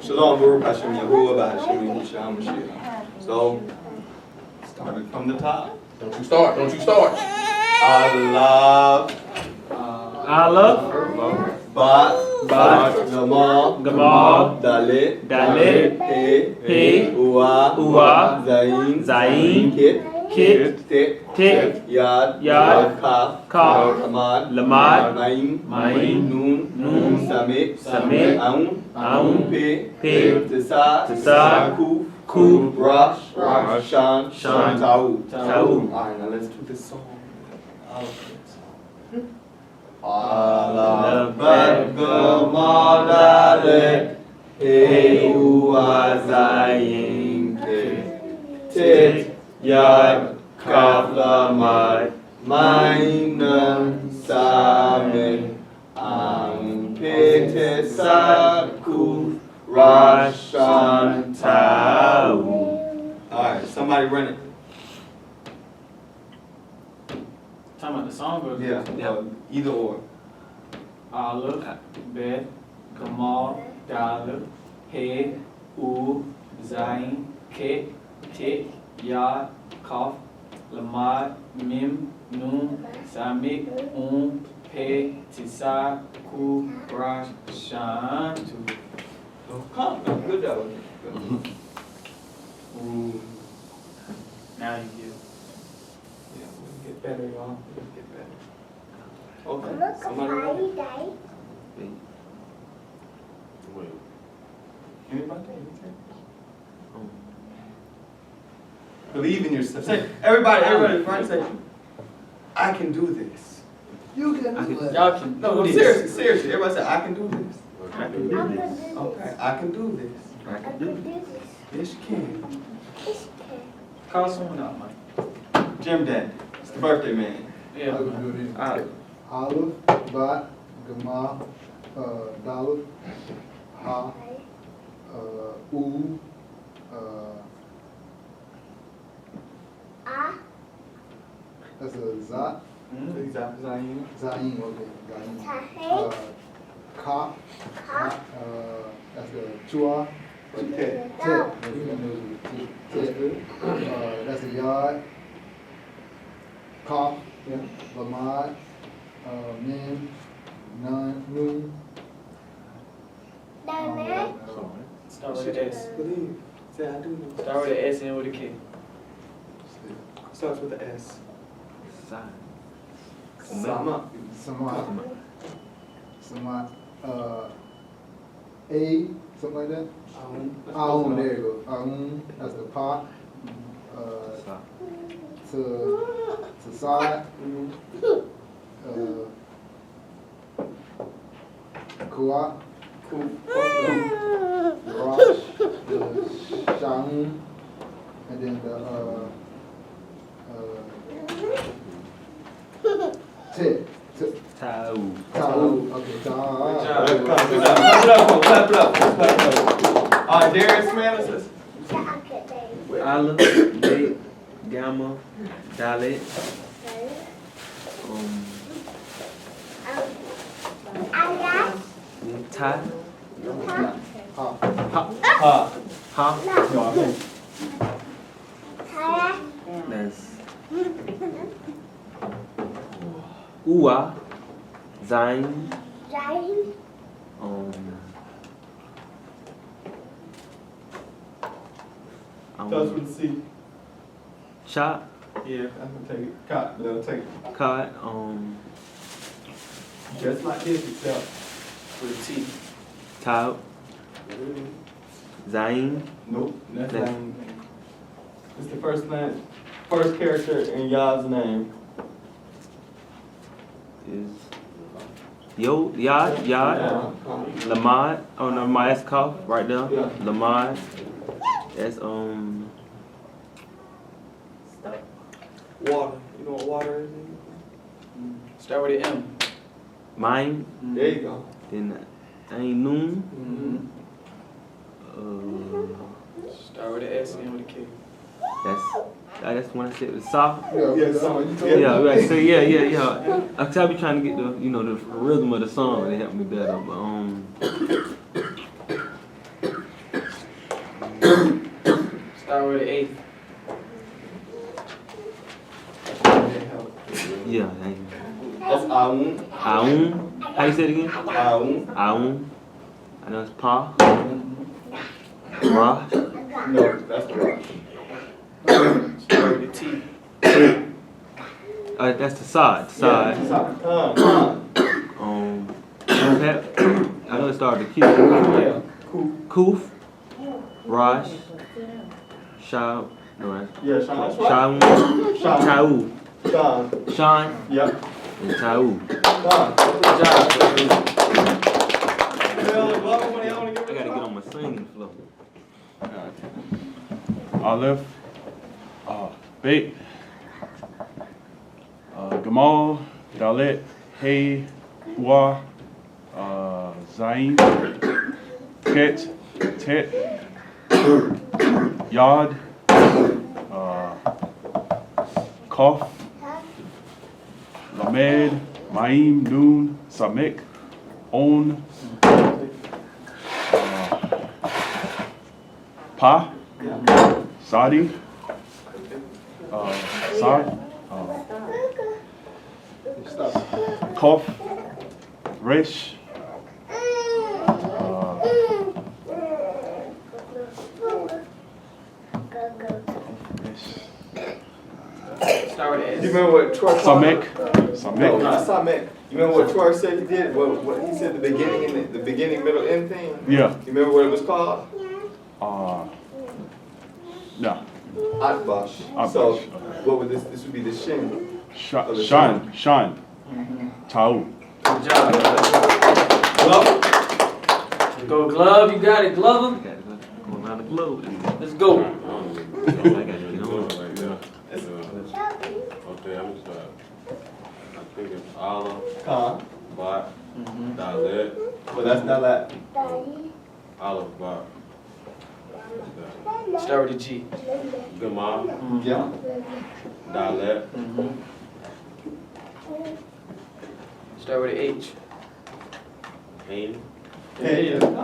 Shalom, Baruch Hashem, Yahuwah, Hashem, Yeshua, Mashiach. So, started from the top. Don't you start. Don't you start. Allah, Ba, Gamal, Dalit, Dalit, He, Uwa, Zayin, Kit, Tit, Yad, Kaf, Lamad, Maim, Nun, Samit, Aun, Pe, Tisa, Kuf, Rosh, Shan, Ta'ud. Alright, now let's do this song. Allah Gamal Dalit, He, Uwa, Zayin, Tit, Yad, Kaf, Lamad, Maim, Nun, Samit, Aun, Pe, Tisa, Kuf, Rosh, Shan, Ta'ud. Alright, somebody run it. Talking about the song or Yeah, either or. Aleph, Bet, Gamal, Dalib, He, U, Zayin, Ke, Tit, Yad, Kaf, Lamad, Mim, Nun, Samik, Pe, Tisa, Ku, Rosh, Shan, Tu. Come, good job. Ooh. Now you get. Yeah, we'll get better, y'all. We'll get better. Okay, somebody run it. Anybody? Believe in yourself. Say, everybody, right? Say, I can do this. You can do it. Y'all can No, do this. seriously. Everybody say, I can do this. I can do this. Okay, I can do this. I can do this. Yes, you can. Call someone out, Mike. Jim Dad, it's the birthday man. Yeah. Aleph, Bat, Gamal, Dalib, Ha, U, that's a Zat, Exactly. Zayin, okay, Zayin. Ka, that's a Chua, Okay. Tet, that's a Yad, Ka, Yeah. Lamad, Mim, Nun, Start with an S. Believe. Say, I do this. Start with an S and with a K. Starts with the S. Sign. Sama. Samat, Samat, A, something like that. Aun, there you go. Aun, that's the pot. To side. Kuat, Rosh, the Shaun, and then the Tit. Tau. Ta'ud. Okay, Ta'ud. Clap it up. All right, Darius, man, let's Aleph, Bet, Gamma, Dalit, Ta, Ha, that's Uwa, Zain, Starts with a C. Chop, Yeah, I'm gonna take it. Cut, they'll take it. Cut, Just like this, except With a T. Tau, Zain, nope. That's Next. name. It's the first name, first character in Yah's name. is Yad, Lamad, oh no, my that's Kaf, right there, Yeah. Lamad, that's Water. You know what water is? Start with an M. Mine, There you go. then Ain Noon, Start with an S and with a K. that's when I said the soft. Yeah, someone you told me. Yeah, right. So yeah. I be trying to get the rhythm of the song. They help me better. But the eighth. Yeah. That's Aun. Aun. How you say it again? Aun. Aun. I know it's Pa. Ra. No, that's the rock. Start with the T. That's the side. Side. Pep. I know it started with Q. Yeah. Koof. Raj. Shao. No, that's Yeah, Sean. That's right. Shaun. Chau. Sean. Sean. Yep. And Chau. Sean. Good job. I gotta get on my singing flow. Aleph, Bet, Gamal, Dalet, Hey, Wa, Zain, Ket, Tet, Yad, Kof, Lamed, Maim, Nun, Samek, On, Pa, Sadi, Sad, Kof, Resh, Start with You the S. remember what Troy Samek, No, Samek, not Samek. You remember what Troy said he did? What he said the beginning and the beginning, middle, end thing? yeah, You remember what it was called? yeah, Atbash. Atbash, So okay. what would this would be the shin. Shan, Tau. Good job. Glove. Go glove, you got it, glove I him. gotta go around the globe. Let's go. I gotta get on. Okay, I'm gonna start. I think it's Allah, Khan. Bot, Dalet, Well, that's not that. Allah, Bot. Start with the G. Gamal, Yeah. Dalet, Start with the H. Hain, Hey. start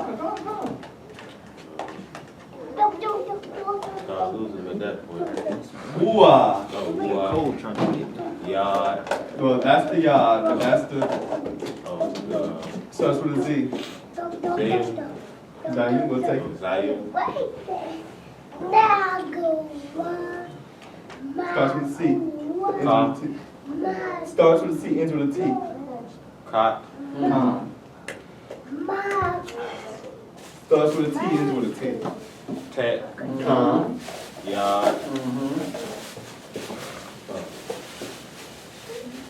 losing at that point. Ooh-ah. Oh, Wua, Cold trying to get Yad, Well, that's the yard. That's the oh, starts with a Z. Zayn, Zayn, we'll take it. Zayn, Starts with a C. Khan, Ends with a T. Starts with a C, ends with a T. Kot, Khan. Starts with a T, ends with a T. Tet, Khan. Yad,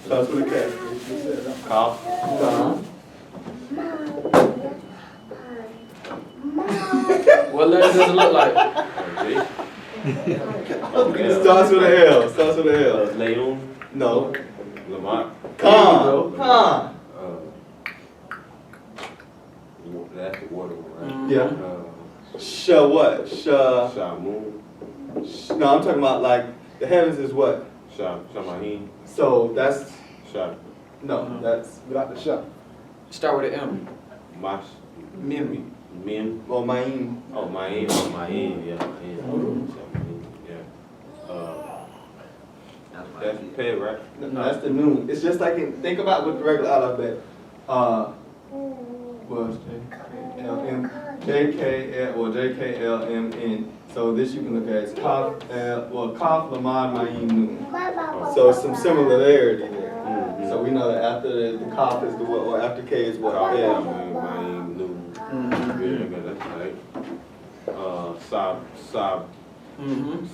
Starts with a K. Kaf, Khan. What letter does it look like? J, Starts with a L. Starts with a L. Leon, No. Lamont, Khan. Khan. that's the water one, right? Yeah. Sha what? Sha. Shamu, No, I'm talking about like the heavens is what? Shamahin, So that's Shah, no. That's Without the shot. Start with the M. Mash, Mim. Min, Or Ma'im. oh, Main, yeah, Main, yeah. That's pay, right? No, that's the noon. It's just like think about what the regular alphabet. Was JKLMN. So this you can look at as Kaf, Kaf, Lamad, Ma'im, Noon. So some similarity there. So we know that after the Kaf is the what, or after K is what? Yeah, Yeah. Main, New, yeah, that's right. Sab,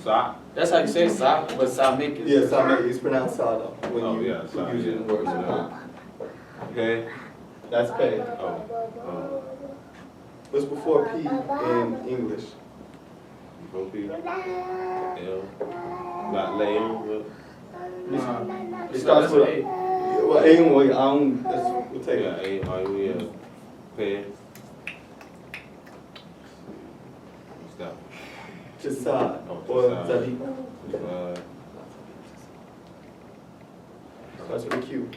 Sa, That's how you say Sa, but Sa make it. Yeah, Samek is pronounced Sada when Oh, you yeah, Sa, use it in words. okay, That's K. oh, What's before P in English? Bopi, L, not Leon, It starts with A. well, A and well, Aun. We'll take yeah, it. yeah, pay. What's that? Jasad Oh, or Jasad. Zadi. Starts with a Q.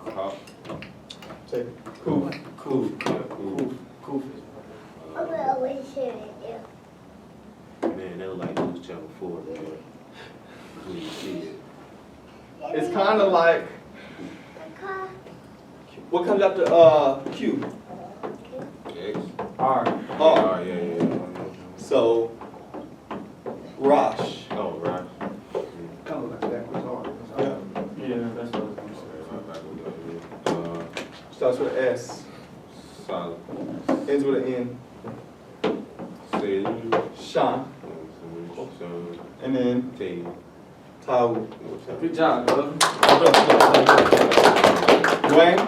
Kaf, Take it. Cool. Kuf, yeah, Kuf. Kuf. Man, that was like before it, when you see it. It's kind of like, what comes after Q? X. R. R. Yeah. So, Rosh. Oh, right. Kind of like backwards R. Yeah. Yeah, that's what I was gonna say. Starts with an S, Solid. ends with an N. Say, Shan. And then Tay. Tau. Good job, brother. Dwayne?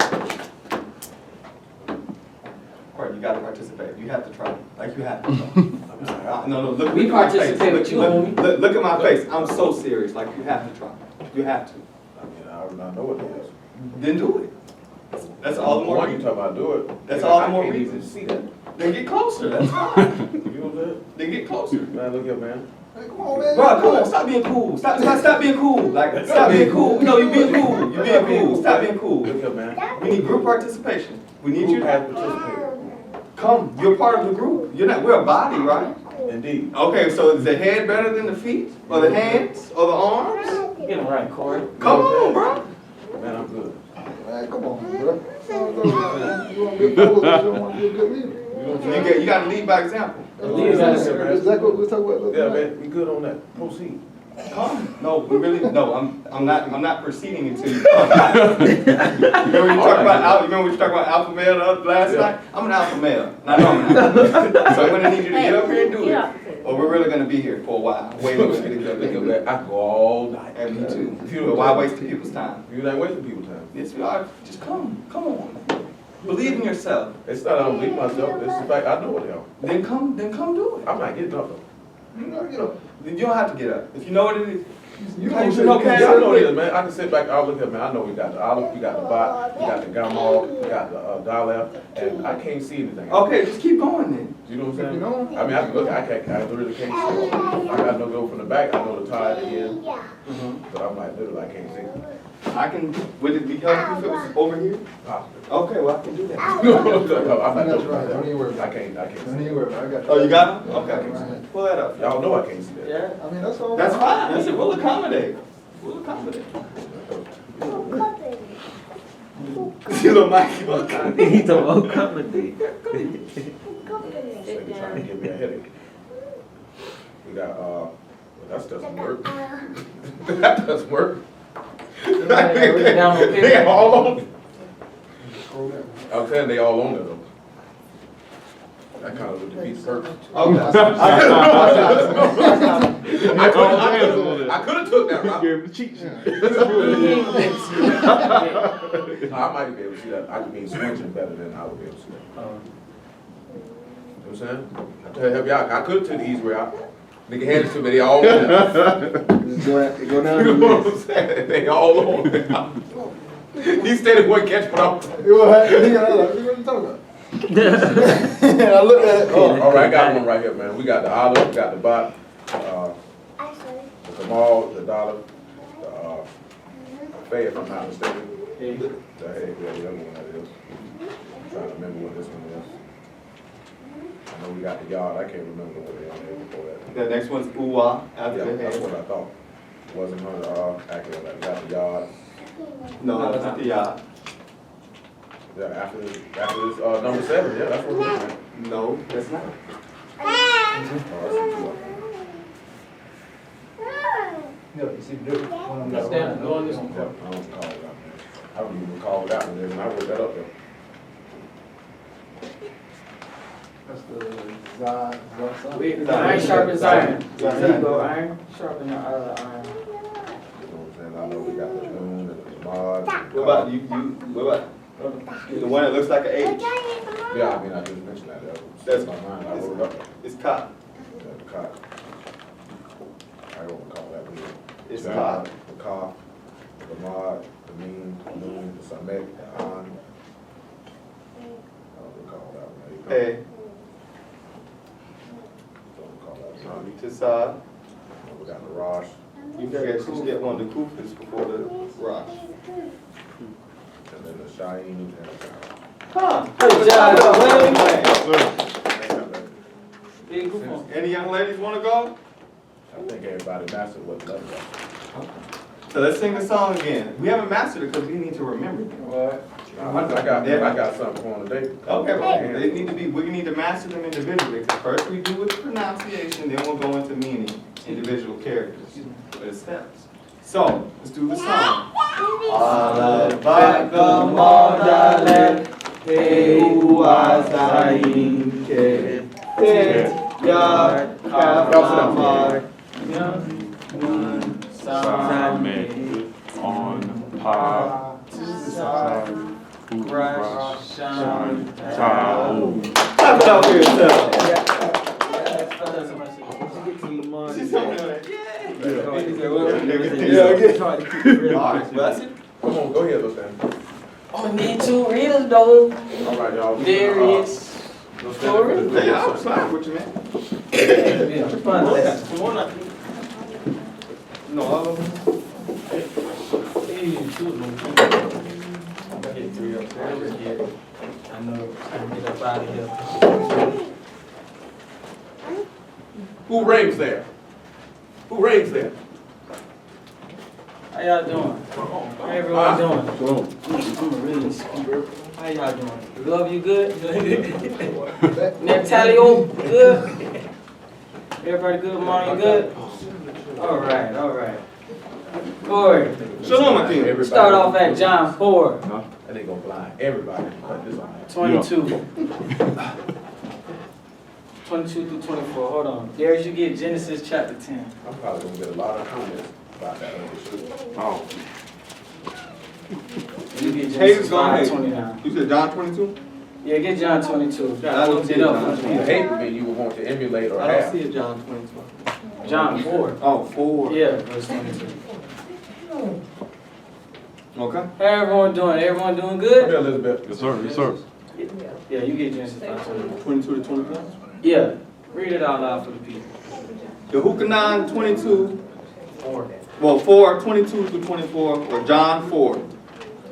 Or you gotta participate. You have to try. Like you have to try. I'm sorry. No, look. We look at my participate face. with you, Look, homie. look at my face. I'm so serious. Like you have to try. You have to. I mean, I know what it is. Then do it. That's all the more. Why you talking about do it? That's Nigga, all the I more can't reason. even see that. Then get closer. That's fine. You know what I'm saying? Then get closer. Man, look here, man. Hey, come on, man. Bro, come on, stop being cool. Stop being cool. Like, stop being cool. No, you being cool. You being cool. Stop being cool. Look here, man. We need group participation. We need you Who has to participated? come. You're part of the group. You're not. We're a body, right? Indeed. Okay, so is the head better than the feet, or the hands, or the arms? Get it right, Corey. Come on, bro. Man, I'm good. Man, come on, bro. You want to be a fool, but you don't want to be a good leader. You got to lead by example. Lead by example. That's exactly what we were talking about. Yeah, man, we good on that. Proceed. Come. No, we really. No, I'm not proceeding until you come. Remember when you talked about alpha male last night? I'm an alpha male. I know I'm an alpha male. So I'm gonna need you to get up here and do it, or we're really gonna be here for a while. Waiting for you to get Look here, up. man. I can go all night. And me too. If you But don't why come- waste people's time? You ain't wasting people's time. Yes, we are. Just come. Come on. Believe in yourself. It's not I don't believe myself. It's the fact I know what they are. Then come do it. I'm not getting up though. You know, You don't have to get up. If you know what it is, you How you know, should okay. Yeah, I know it is, man. I can sit back. I'll look at man. I know we got the olive, we got the bot, we got the gamal, we got the dollar, and I can't see anything. okay, just keep going then. You know what I'm saying? You know? I mean, I can look. I literally can't see. I got no go from the back. I know the tie at the end, but I'm like literally I can't see. I can. Would it be helpful if it was over here? Possibly. Okay, well I can do that. I'm not That's doing right. Don't even worry that. about I can't Don't see. even worry about it. I got you. Oh, you got them? Yeah, Okay. right. Pull that up. Y'all know I can't see that. Yeah. I mean, that's all. That's fine. Listen, we'll accommodate. We'll accommodate. See little Mikey. He's a little accommodate. Nigga trying to give me a headache. We got that doesn't work. That doesn't work. They all on. I'm saying they all on it though. That kind of defeats the purpose. Okay. I could have took that route. Gave him the cheat sheet. No, I might be able to see that. I mean, switching better than I would be able to see that. You know what I'm saying? I tell you, help y'all. I could have took the easy way out. Nigga handed it to me, they all on it. Go down You the know what I'm list. saying? They all on it. He stayed at one catch, but I'm. What you talking about? I looked at it. Oh, all right, I got one right here, man. We got the olive, we got the bot, the kamal, the dollar, the fay, if I'm not mistaken. The egg, yeah, the other one that is. I'm trying to remember what this one is. I know we got the yard. I can't remember what they are before that. The next one's Uwa after Yeah, the that's head. what I thought. Wasn't accurate. Like, got the yard. No, that's not the yard. Yeah, after this number 7. Yeah, that's what we're looking at. No, that's not. Oh, that's Yeah, you see the difference? Let's stand, go on this one. yeah, I don't recall that, man. I don't even recall that one. When I wrote that up there. That's the Zion. Iron sharpens iron. Zion. There you go, iron sharpen the iron. You know what I'm saying? I know we got the moon and the mod. What about you? What about the one that looks like an H? Yeah, I mean, I just mentioned that. That's- my mind. I wrote it up there. It's cop. Yeah, the cock. I don't recall that one. It's The cop. The cock, the mod, the mean, the moon, the samek, the on. I don't recall that one. Hey, Don't recall that one. Tisad. We got the Rosh. You get one of the Kufis before the Rosh. And then the Shaheen and the Huh. Good job, Wayne. Big group on. Any young ladies want to go? I think everybody mastered what the other was. So let's sing the song again. We haven't mastered it because we need to remember it. What? I got something for them today. Okay, well, they need to be, we need to master them individually. First we do with the pronunciation, then we'll go into meaning, individual characters, or the steps. So, let's do the song. Alabak Hewazain Ke Ya Kafamar Same on pa Shan Tao. Clap it out for yourself. She's something like, Alright, bless it. Come on, go ahead, little thing. Oh, need two readers though. All right, y'all. There is. Story? Yeah, I'm fine with you, man. Yeah. Come on up. No, all of them. I know, I can get up out of here. Who rings there? Who rings there? How y'all doing? How everyone doing? I'm a really speaker. How y'all doing? Love you good? Natalio, good? Everybody good? Mom, you good? All right. Corey, Shalom, my king. Everybody. start off at John 4, And they gonna blind everybody. But this one. 22. 22 through 24. Hold on. Darius, you get Genesis chapter 10. I'm probably gonna get a lot of comments about that other shit. Oh, You get Hayes, Genesis go ahead. 5:29. You said John 22? Yeah, get John 22. I don't Looked see it up. John If you hate me, you would want to emulate or have. it, John 22. John 4. Oh, 4. Yeah, verse 22. Okay. How everyone doing? Everyone doing Come good? here, Elizabeth. yes sir, yes sir. Yeah, you get Genesis 5:29. 22 to 25. Yeah, read it out loud for the people. Yehukanan 22, 4. well, 4, 22 to 24, or John 4.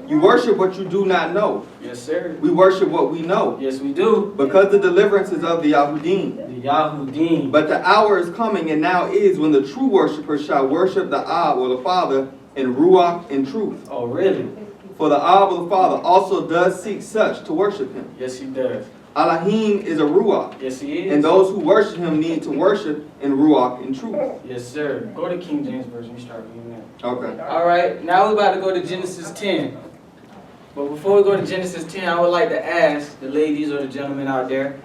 You worship what you do not know. Yes, sir. We worship what we know. Yes, we do. Because the deliverance is of the Yahudim. The Yahudim. But the hour is coming, and now is, when the true worshipers shall worship the Ab, or the Father, in Ruach and truth. Oh, really? For the Ab, or the Father, also does seek such to worship him. Yes, he does. Elohim is a Ruach, Yes, he is. and those who worship him need to worship in Ruach and truth. Yes, sir. Go to King James Version. We start reading that. Okay. All right, now we're about to go to Genesis 10. But before we go to Genesis 10, I would like to ask the ladies or the gentlemen out there,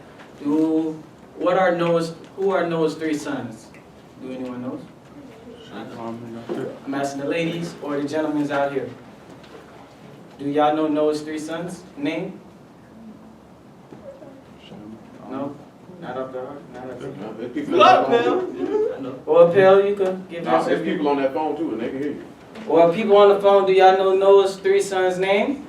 who are Noah's 3 sons? Do anyone know? I'm asking the ladies or the gentlemen out here. Do y'all know Noah's 3 sons' name? No? Not up there? Not up there? There's people on that phone too. Or Pell, you could give Nah, us there's people on that phone too, and they can hear you. Or people on the phone, do y'all know Noah's 3 sons' name?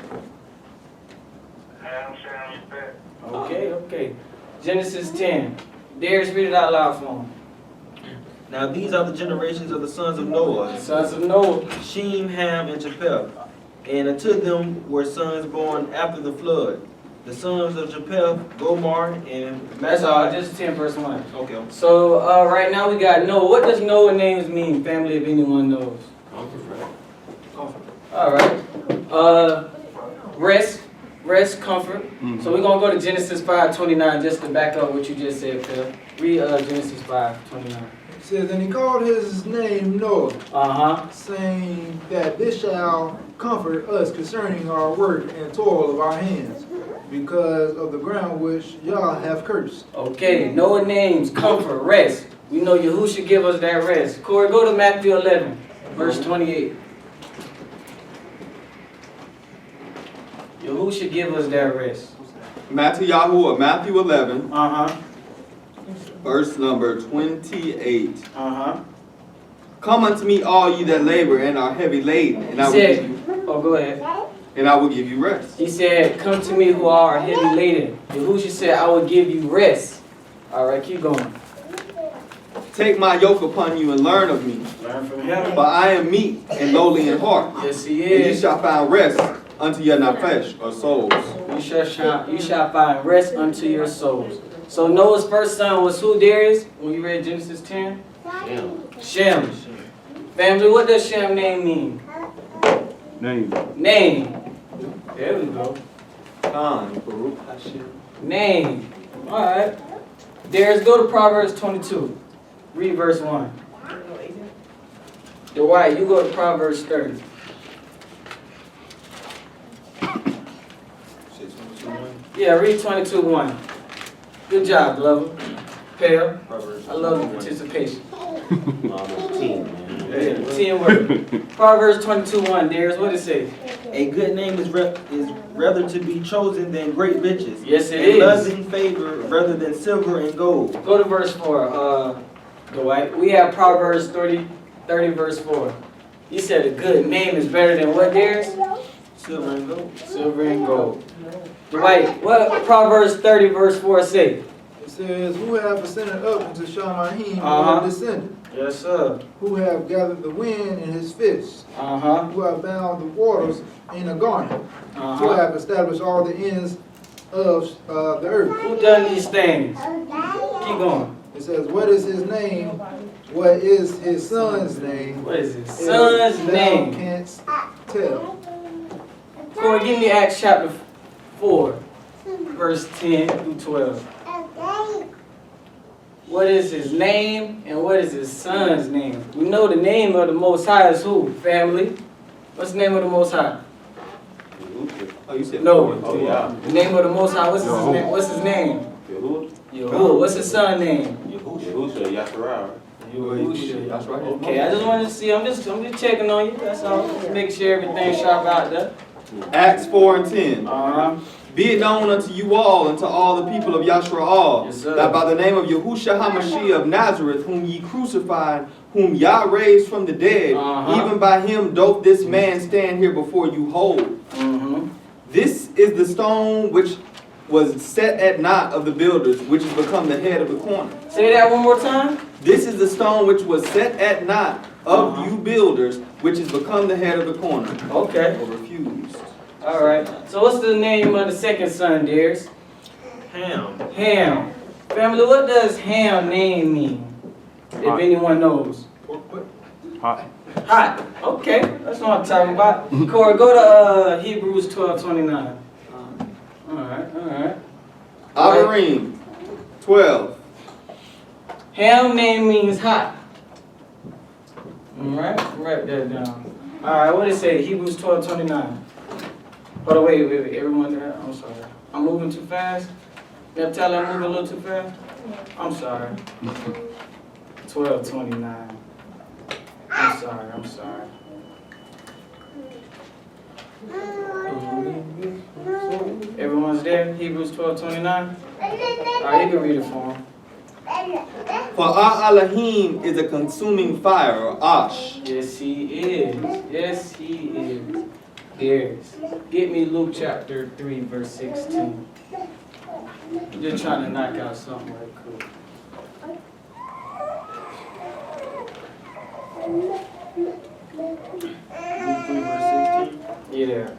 Okay. Genesis 10. Darius, read it out loud for him. Now these are the generations of the sons of Noah, Sons of Noah. Shem, Ham, and Japheth. And unto them were sons born after the flood. The sons of Japheth, Gomar, and That's all, just 10 verse 1. Okay. So right now we got Noah. What does Noah names mean, family, if anyone knows? All right. Rest, comfort. So we're going to go to Genesis 5:29 just to back up what you just said, Phil. Read Genesis 5:29. It says, and he called his name Noah, Uh-huh. saying that this shall comfort us concerning our work and toil of our hands, because of the ground which Yah have cursed. Okay, Noah names, comfort, rest. We know Yahushua give us that rest. Corey, go to Matthew 11, verse 28. Yahushua give us that rest. Matthew 11, Uh-huh. verse number 28. Uh-huh. Come unto me, all ye that labor and are heavy laden, and I will give you, Go ahead. and I will give you rest. He said, come to me who are heavy laden. Yahushua said, I will give you rest. All right, keep going. Take my yoke upon you and learn of me, Learn from him. for I am meek and lowly in heart, Yes, he and ye is. shall find rest unto your nefesh, or souls. You shall find rest unto your souls. So Noah's first son was who, Darius? When you read Genesis 10? Shem. Family, what does Shem name mean? Name. Name. There we go. Khan, Baruch Hashem. Name. All right. Darius, go to Proverbs 22. Read verse 1. Dwight, you go to Proverbs 30. Yeah, read 22:1. Good job, Glover. Pale. I love the participation. Team, man. Yeah, teamwork. Proverbs 22:1. Darius, what does it say? A good name is rather to be chosen than great riches. Yes, it and is. loving favor rather than silver and gold. Go to verse 4. Dwight. We have Proverbs 30 verse 4. You said a good name is better than what, Darius? Silver and gold. Silver and gold. Dwight, what Proverbs 30 verse 4 say? It says, who have ascended up into Shamahim Uh-huh. and descended? Yes, sir. Who have gathered the wind in his fist? Uh-huh. Who have bound the waters in a garment? Who Uh-huh. have established all the ends of the earth? Who done these things? Keep going. It says, what is his name? What is his son's name? What is his If son's thou name? canst tell. Corey, give me Acts chapter 4, verse 10 through 12. What is his name and what is his son's name? We know the name of the Most High is who? Family? What's the name of the Most High? Oh, you said No. Oh, yeah. The name of the Most High, what's his name? What's his name? Yahushua. Yahuwah. What's his son's name? Yahushua, Yahara'al. Yahushua. That's right. Okay, I just wanted to see, I'm just checking on you, that's all. Just make sure everything's sharp out there. Acts 4:10. Uh-huh. Be it known unto you all and to all the people of Yahara'al, Yes, sir. that by the name of Yahushua HaMashiach of Nazareth, whom ye crucified, whom Yah raised from the dead, Uh-huh. even by him doth this man stand here before you whole. Mm-hmm. This is the stone which was set at naught of the builders, which has become the head of the corner. Say that one more time. This is the stone which was set at naught of Uh-huh. you builders, which has become the head of the corner. Okay. Or refused. All right. So what's the name of the second son, Darius? Ham. Ham. Family, what does Ham name mean? If Hot. anyone knows. Hot. Hot. Okay. That's what I'm talking about. Corey, go to Hebrews 12:29. All right. Avarim 12. Ham name means hot. All right. Write that down. All right. What did it say? Hebrews 12:29. Hold on, wait. Everyone there? I'm sorry. I'm moving too fast? Neptali, I'm moving a little too fast? I'm sorry. 12:29. I'm sorry. Everyone's there? Hebrews 12:29? All right, you can read it for him. For our Elohim is a consuming fire, or ash. Yes, he is. Yes, he is. Darius, get me Luke chapter 3, verse 16. I'm just trying to knock out something right quick. Luke 3, verse 16. Yeah.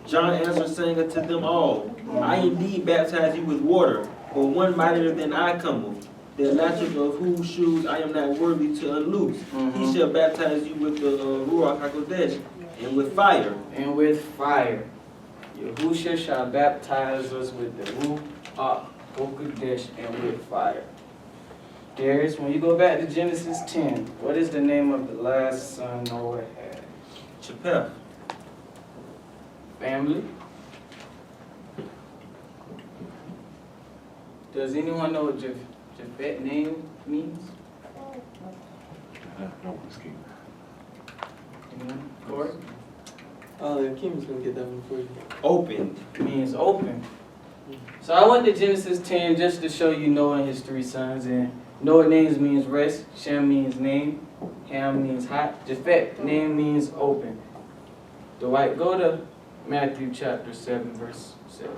John answered, saying unto them all, I indeed baptize you with water, but one mightier than I cometh, the elastic of whose shoes I am not worthy to unloose. He shall baptize you with the Ruach HaKodesh, and with fire. And with fire. Yahushua shall baptize us with the Ruach HaKodesh and with fire. Darius, when you go back to Genesis 10, what is the name of the last son Noah had? Chappelle. Family? Does anyone know what Japhet name means? Anyone? Corey? Kim's gonna get that one for you. Opened. Means open. So I went to Genesis 10 just to show you Noah and his three sons. And Noah names means rest, Shem means name, Ham means hot, Japhet name means open. Dwight, go to Matthew chapter 7, verse 7.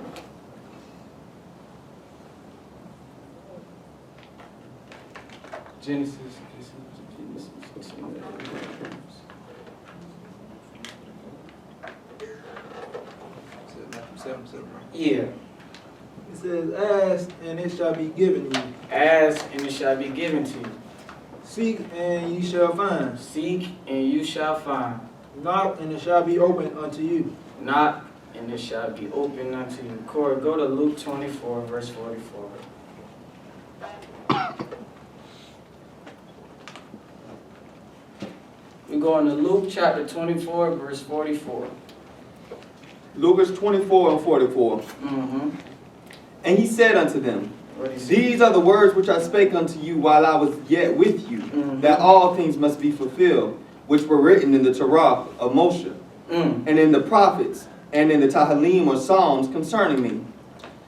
Genesis. Yeah. It says, ask and it shall be given you. Ask and it shall be given to you. Seek and ye shall find. Seek and you shall find. Knock and it shall be opened unto you. Knock and it shall be opened unto you. Corey, go to Luke 24, verse 44. We're going to Luke chapter 24, verse 44. Lucas 24 and 44. Mm-hmm. And he said unto them, What he said? These are the words which I spake unto you while I was yet with you, Mhm. that all things must be fulfilled, which were written in the Torah of Moshe, Mm. and in the prophets, and in the Tehillim or Psalms concerning me.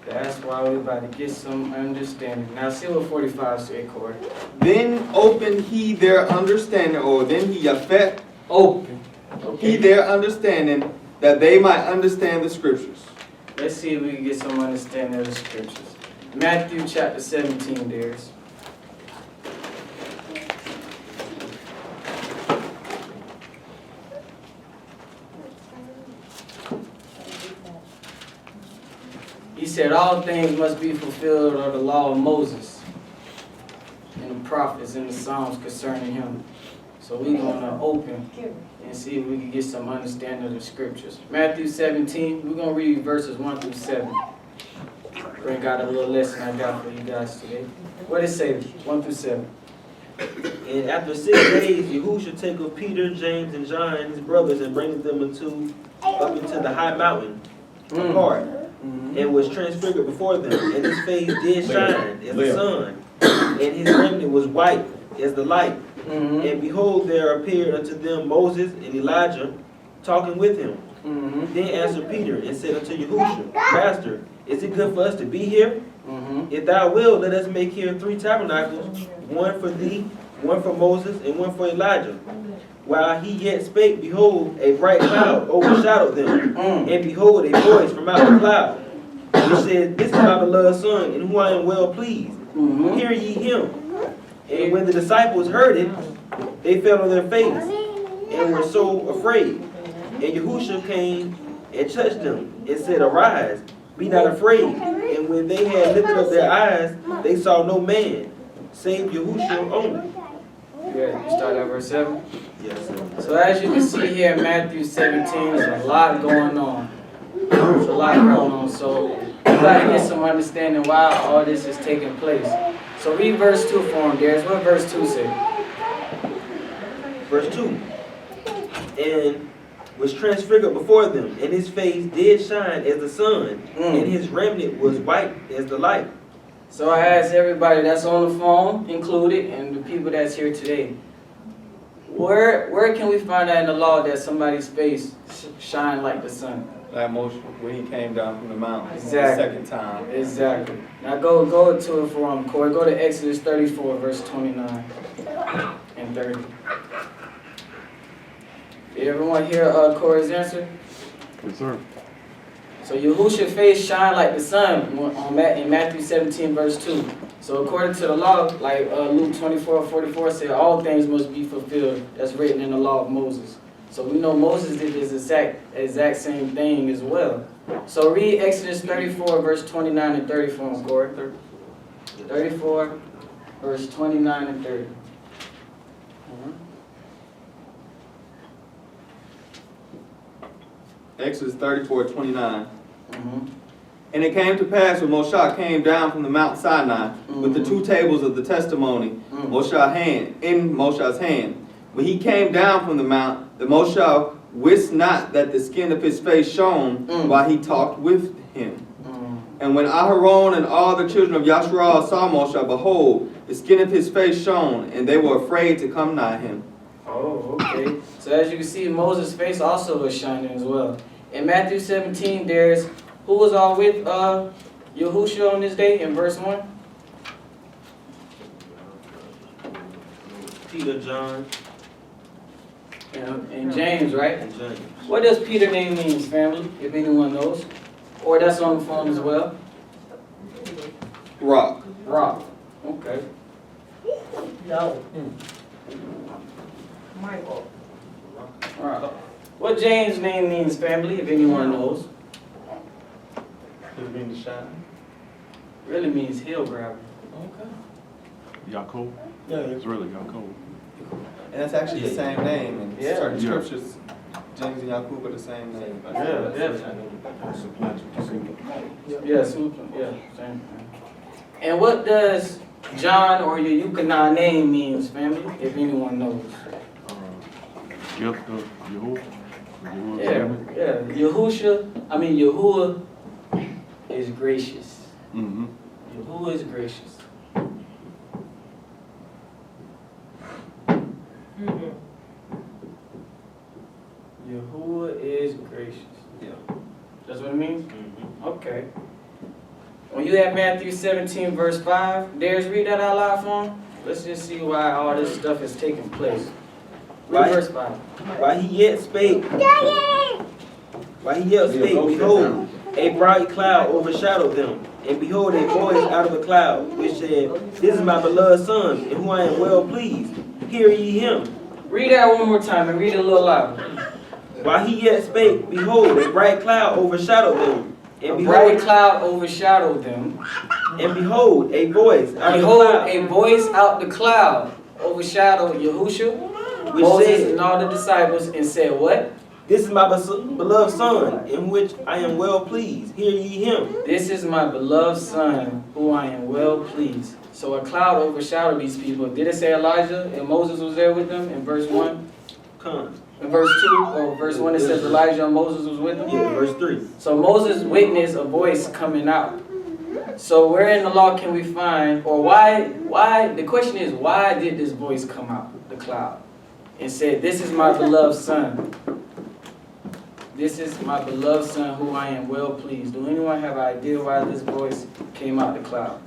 That's why we're about to get some understanding. Now see what 45 say, Corey. Then opened he their understanding, or then he yafet Open. he their understanding, that they might understand the scriptures. Let's see if we can get some understanding of the scriptures. Matthew chapter 17, there's. He said, all things must be fulfilled of the law of Moses and the prophets and the Psalms concerning him. So we're going to open and see if we can get some understanding of the scriptures. Matthew 17, we're going to read verses 1 through 7. Bring out a little lesson I got for you guys today. What did it say? 1 through 7. And after 6 days, Yahushua take of Peter, James, and John, his brothers, and bring them up into the high mountain apart, and was transfigured before them. And his face did shine as the sun, and his raiment was white as the light. And behold, there appeared unto them Moses and Elijah talking with him. Then answered Peter and said unto Yahushua, Master, is it good for us to be here? If thou wilt, let us make here 3 tabernacles, one for thee, one for Moses, and one for Elijah. While he yet spake, behold, a bright cloud overshadowed them. And behold, a voice from out the cloud, which said, This is my beloved Son, in whom I am well pleased. Hear ye him. And when the disciples heard it, they fell on their face and were so afraid. And Yahushua came and touched them and said, Arise, be not afraid. And when they had lifted up their eyes, they saw no man, save Yahushua only. Yeah, you start at verse 7. Yes, sir. So as you can see here in Matthew 17, there's a lot going on. There's a lot going on. So we got to get some understanding why all this is taking place. So read verse 2 for him, Darius. What verse 2 say? Verse 2. And was transfigured before them, and his face did shine as the sun, and his remnant was white as the light. So I ask everybody that's on the phone, included, and the people that's here today, where can we find out in the law that somebody's face shine like the sun? Like Moshe, when he came down from the mountain Exactly. the second time. Exactly. Now go to it for him, Corey. Go to Exodus 34, verse 29 and 30. Did everyone hear Corey's answer? Yes, sir. So Yahushua's face shine like the sun in Matthew 17, verse 2. So according to the law, like Luke 24, 44 said, all things must be fulfilled that's written in the law of Moses. So we know Moses did this exact same thing as well. So read Exodus 34, verse 29 and 30 for him, Corey. 34, verse 29 and 30. Exodus 34:29. And it came to pass when Moshe came down from the Mount Sinai with the 2 tables of the testimony in Moshe's hand. When he came down from the mount, the Moshe wist not that the skin of his face shone while he talked with him. And when Aharon and all the children of Yahara'al saw Moshe, behold, the skin of his face shone, and they were afraid to come nigh him. Oh, okay. So as you can see, Moses' face also was shining as well. In Matthew 17, there's who was all with Yahushua on this day in verse 1? Peter, John, And James, right? and James. What does Peter name means, family, if anyone knows? Or that's on the phone as well? Rock. Rock. Okay. No. Michael. All right. What James' name means, family, if anyone knows? Does it mean to shine? Really means hill grabber. Okay. Yaakov. Yeah, It's really Yaakov. And that's actually the same name in Yeah. certain Yeah. scriptures. James and Yaqub are the same name. Yeah, super, yeah, same thing. And what does John or your Yukonah name means, family, if anyone knows? Gift of Yahuwah. Yeah, Yahuwah is gracious. Mm-hmm. Yahuwah is gracious. Yahuwah is gracious. Yeah. That's what it means? Okay. When you have Matthew 17, verse 5, Darius, read that out loud for him. Let's just see why all this stuff is taking place. Read Right. verse 5. While he yet spake, behold, a bright cloud overshadowed them. And behold, a voice out of a cloud, which said, This is my beloved Son, in whom I am well pleased. Hear ye him. Read that one more time and read it a little louder. While he yet spake, behold, a bright cloud overshadowed them. A And bright behold, cloud overshadowed them. and behold, a voice out of the Behold, cloud, a voice out the cloud overshadowed Yahushua, which Moses, said, and all the disciples, and said, what? This is my beloved Son, in which I am well pleased. Hear ye him. This is my beloved Son, who I am well pleased. So a cloud overshadowed these people. Did it say Elijah and Moses was there with them in verse 1? Come. In verse 2 or verse 1 it says Elijah and Moses was with them? Yeah, verse 3. So Moses witnessed a voice coming out. So where in the law can we find, or why, the question is, why did this voice come out, the cloud, and said, this is my beloved Son. This is my beloved Son, who I am well pleased. Do anyone have an idea why this voice came out the cloud?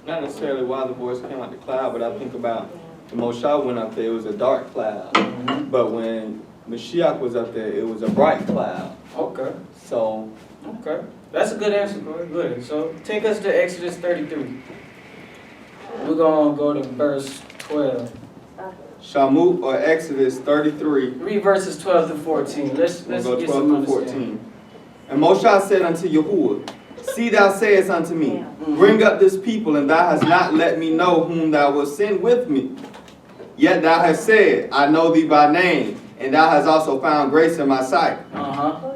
Not necessarily why the voice came out the cloud, but I think about when Moshe went up there, it was a dark cloud. But when Mashiach was up there, it was a bright cloud. Okay, So, okay. That's a good answer, Corey. Good. So take us to Exodus 33. We're going to go to verse 12. Shamut or Exodus 33, Read verses 12 to 14. Let's we'll get go 12 some to understanding. 14. And Moshe said unto Yahuwah, See, thou sayest unto me, Bring up this people, and thou hast not let me know whom thou wilt send with me. Yet thou hast said, I know thee by name, and thou hast also found grace in my sight.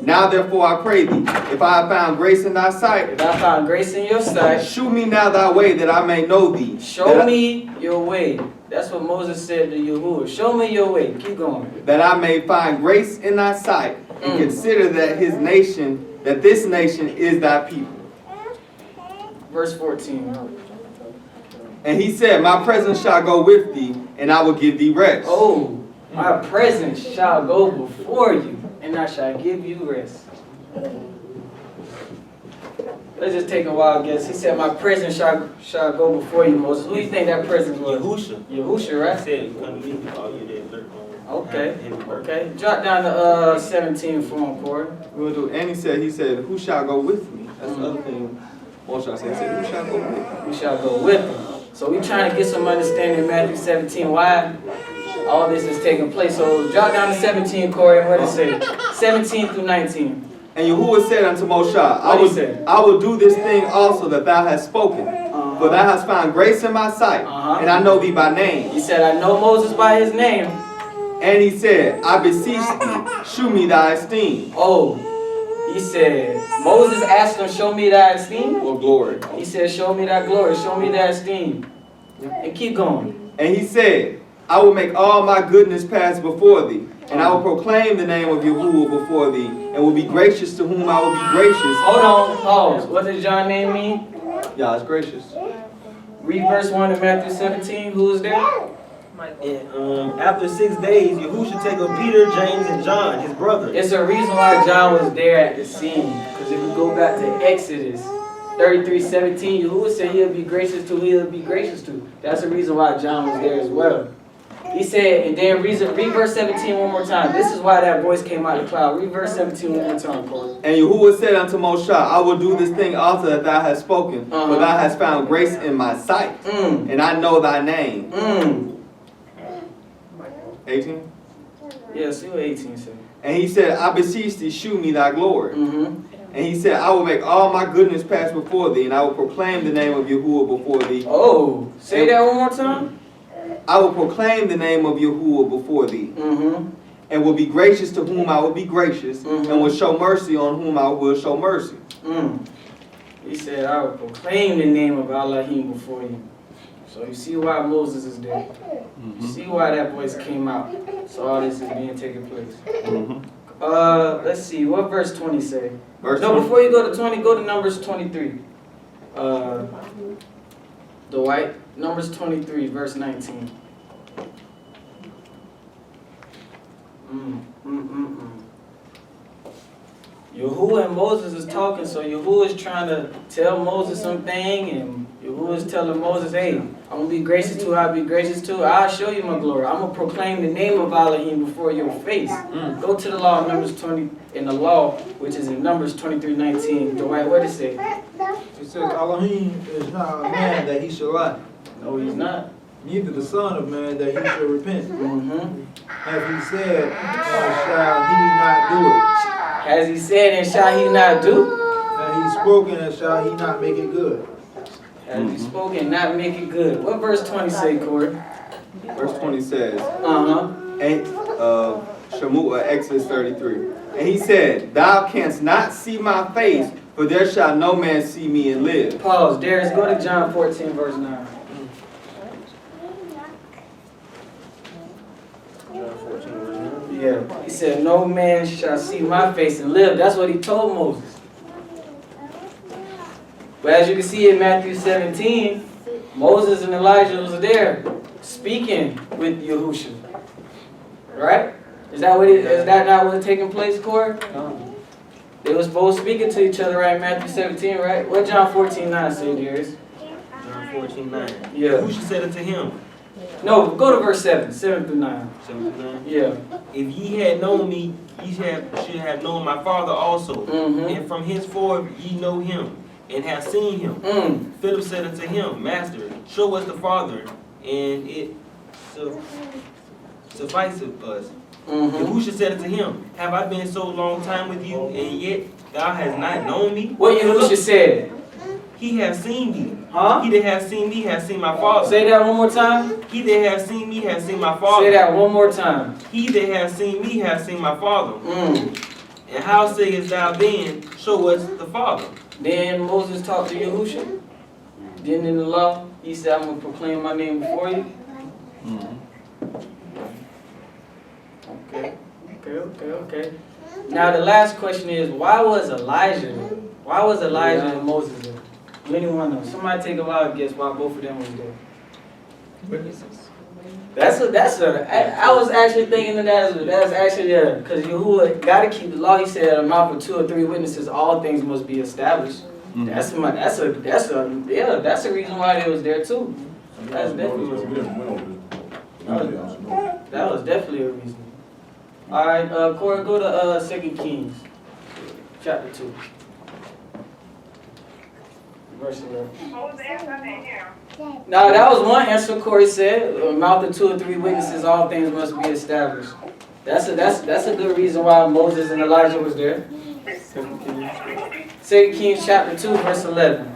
Now therefore I pray thee, if I have found grace in thy sight, If I found grace in your sight, shew me now thy way that I may know thee. show me your way. That's what Moses said to Yahuwah. Show me your way. Keep going. That I may find grace in thy sight, and consider that this nation is thy people. Verse 14. And he said, My presence shall go with thee, and I will give thee rest. Oh, my presence shall go before you, and I shall give you rest. Let's just take a wild guess. He said, my presence shall go before you, Moses. Who do you think that presence was? Yahusha. Yahushua, right? Said, come to me, all you that lurk on. Okay, okay. Drop down to 17 for him, Corey. We'll do. And he said, Who shall go with me? That's the other thing. Moshe said, Who shall go with me? We shall go with him. So we're trying to get some understanding in Matthew 17, why all this is taking place. So drop down to 17, Corey, and what it say? 17 through 19. And Yahuwah said unto Moshe, What he said? I will do this thing also that thou hast spoken. For thou hast found grace in my sight, and I know thee by name. He said, I know Moses by his name. And he said, I beseech thee, shew me thy esteem. Oh, he said, Moses asked him, show me thy esteem. Or glory. He said, show me thy glory, show me thy esteem. And keep going. And he said, I will make all my goodness pass before thee, and I will proclaim the name of Yahuwah before thee, and will be gracious to whom I will be gracious. Hold on, pause. What does John's name mean? Yeah, it's gracious. Read verse 1 in Matthew 17. Who is there? And after 6 days, Yahushua take up Peter, James, and John, his brother. It's a reason why John was there at the scene. Because if we go back to Exodus 33:17, Yahuwah said he'll be gracious to who he'll be gracious to. That's the reason why John was there as well. He said, and then read verse 17 one more time. This is why that voice came out of the cloud. Read verse 17 one more time, Corey. And Yahuwah said unto Moshe, I will do this thing also that thou hast spoken, for thou hast found grace in my sight, and I know thy name. 18? Yeah, see what 18 said. And he said, I beseech thee, shew me thy glory. And And he said, I will make all my goodness pass before thee, and I will proclaim the name of Yahuwah before thee. Oh, say that one more time. I will proclaim the name of Yahuwah before thee, and will be gracious to whom I will be gracious, and will show mercy on whom I will show mercy. He said, I will proclaim the name of Elohim before you. So you see why Moses is there. You see why that voice came out. So all this is being taken place. Let's see, what verse 20 say? Verse No, 20. before you go to 20, go to Numbers 23. Dwight, Numbers 23, verse 19. Yahuwah and Moses is talking, so Yahuwah is trying to tell Moses something, and Yahuwah is telling Moses, hey, I'm going to be gracious to, I'll be gracious to, I'll show you my glory. I'm going to proclaim the name of Elohim before your face. Go to the law of Numbers 20, in the law, which is in Numbers 23:19. Dwight, what does it say? It says Elohim is not a man that he shall lie, No, he's not. neither the son of man that he shall repent. Have he said, and shall he not do it? Has he said, and shall he not do? Have he spoken, and shall he not make it good? Has he spoken, not make it good? What verse 20 say, Corey? Verse 20 says, Uh-huh. Shemua, Exodus 33. And he said, Thou canst not see my face, for there shall no man see me and live. Pause. Darius, go to John 14, verse 9. John 14, verse 9. Yeah. He said, no man shall see my face and live. That's what he told Moses. But as you can see in Matthew 17, Moses and Elijah was there speaking with Yahushua. Right? Is that not what's taking place, Corey? They was both speaking to each other, right? In Matthew 17, right? What John 14:9 say, Darius? John 14:9. Yeah. Who should said it to him? No, go to verse 7, 7 through 9. 7 through 9. Yeah. If ye had known me, ye should have known my Father also. And from henceforth ye know him, and have seen him. Philip said unto him, Master, show us the Father, and it sufficeth us. Yahushua said unto him, Have I been so long time with you, and yet thou hast not known me? What Yahushua said? He has seen me. Huh? He that has seen me has seen my Father. Say that one more time. He that has seen me has seen my Father. Say that one more time. He that has seen me has seen my Father. And how sayest thou then, show us the Father? Then Moses talked to Yahushua. Then in the law, he said, I'm going to proclaim my name before you. Okay. Now the last question is, why was Elijah and Moses there? Anyone else? Somebody take a wild guess why both of them was there. Witnesses. I was actually thinking that's actually because Yahuwah got to keep the law. He said, a mouth of 2 or 3 witnesses, all things must be established. That's a reason why they was there too. That was definitely a reason. All right, Corey, go to 2 Kings, chapter 2, verse 11. No, that was one answer. Corey said, a mouth of 2 or 3 witnesses, all things must be established. That's a good reason why Moses and Elijah was there. 2 Kings chapter 2, verse 11.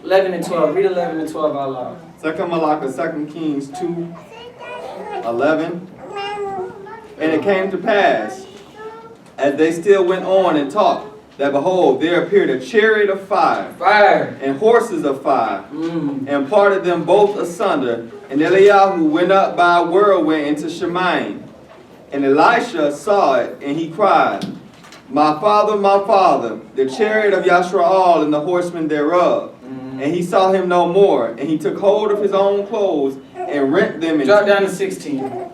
11 and 12. Read 11 and 12 out loud. 2 Malacca, 2 Kings 2, 11. And it came to pass, as they still went on and talked, that behold, there appeared a chariot of fire, and horses of fire, and parted them both asunder. And Eliyahu went up by a whirlwind into Shemaim. And Elisha saw it, and he cried, my father, the chariot of Yahara'al and the horsemen thereof. And he saw him no more, and he took hold of his own clothes and rent them in Drop down to 16.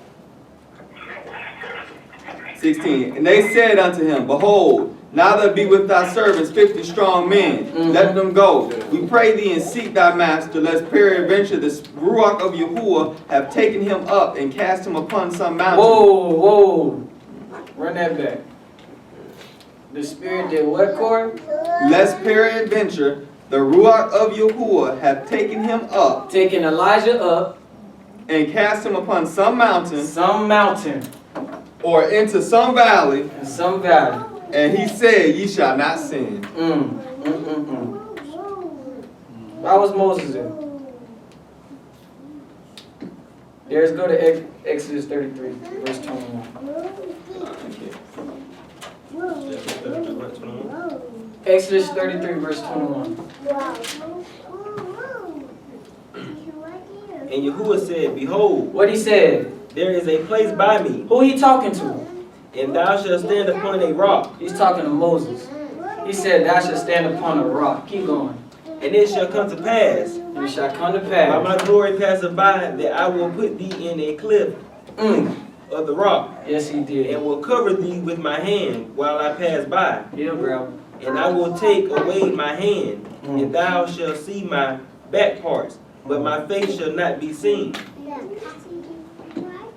16. And they said unto him, behold, now there be with thy servants 50 strong men. Let them go. We pray thee and seek thy master, lest peradventure the Ruach of Yahuwah have taken him up and cast him upon some mountain. Whoa. Run that back. The spirit did what, Corey? Lest peradventure the Ruach of Yahuwah have taken him up. Taking Elijah up. And cast him upon some mountain. Some mountain. Or into some valley. In some valley. And he said, ye shall not sin. Why was Moses there? Let's go to Exodus 33, verse 21. Exodus 33, verse 21. And Yahuwah said, Behold, What he said? there is a place by me, Who he talking to? and thou shalt stand upon a rock, He's talking to Moses. He said, thou shalt stand upon a rock. Keep going. and it shall come to pass, And it shall come to by pass. my glory passing by, that I will put thee in a cliff of the rock, Yes, he did. and will cover thee with my hand while I pass by. He'll grab. And I will take away my hand, and thou shalt see my back parts, but my face shall not be seen.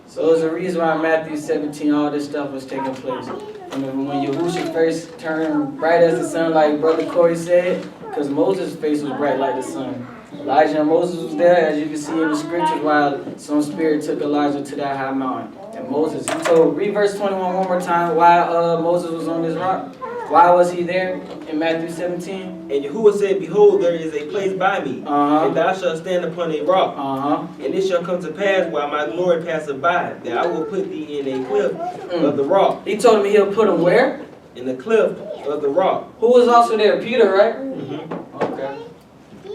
So there's a reason why in Matthew 17 all this stuff was taking place. When Yahushua face turned bright as the sun, like Brother Corey said, because Moses' face was bright like the sun. Elijah and Moses was there, as you can see in the scriptures, while some spirit took Elijah to that high mountain. And Moses, he told, read verse 21 one more time, why Moses was on this rock. Why was he there in Matthew 17? And Yahuwah said, Behold, there is a place by me, Uh-huh. and thou shalt stand upon a rock. Uh-huh. And it shall come to pass while my glory passeth by, that I will put thee in a cliff of the rock. He told him he'll put him where? In the cliff of the rock. Who was also there? Peter, right? Okay.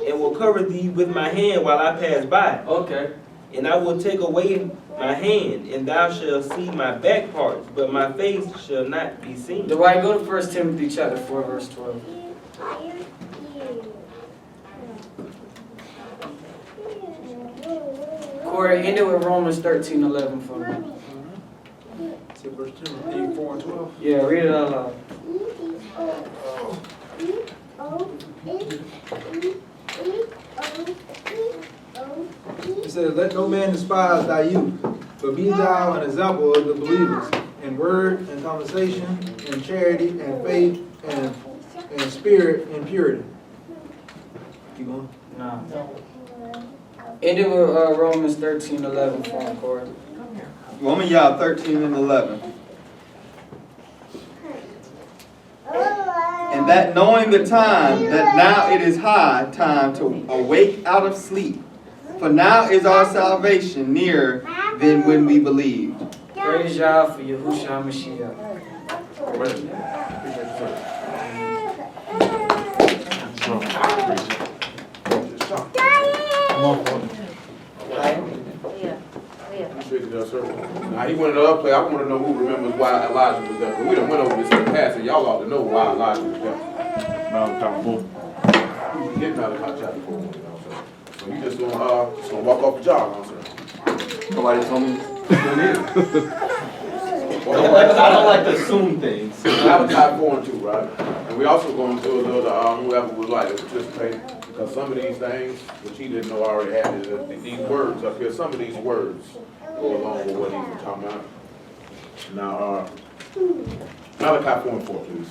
And will cover thee with my hand while I pass by. Okay. And I will take away my hand, and thou shalt see my back parts, but my face shall not be seen. Dwight, go to 1 Timothy chapter 4, verse 12. Corey, end it with Romans 13:11 for me. So verse 10, 4 and 12. Yeah, read it out loud. It says, let no man despise thy youth, but be thou an example of the believers in word and conversation, in charity and faith and spirit and purity. Keep going. No. End it with Romans 13:11 for him, Corey. Romans 13 and 11. And that knowing the time, that now it is high time to awake out of sleep. For now is our salvation nearer than when we believed. Praise Yah for Yahushua Mashiach. Appreciate it, sir. Now, he went another play. I want to know who remembers why Elijah was there. 'Cause we done went over this in the past, and y'all ought to know why Elijah was there. Malachi 4. Get Malachi chapter 4. So you just gonna walk off the jog, huh, sir? Nobody told me. I don't like to assume things. Malachi 4 and 2, right? And we also going to do a little, whoever would like to participate, because some of these things, which he didn't know I already had, is that these words up here, some of these words go along with what he's talking about. Now, Malachi 4 and 4, please.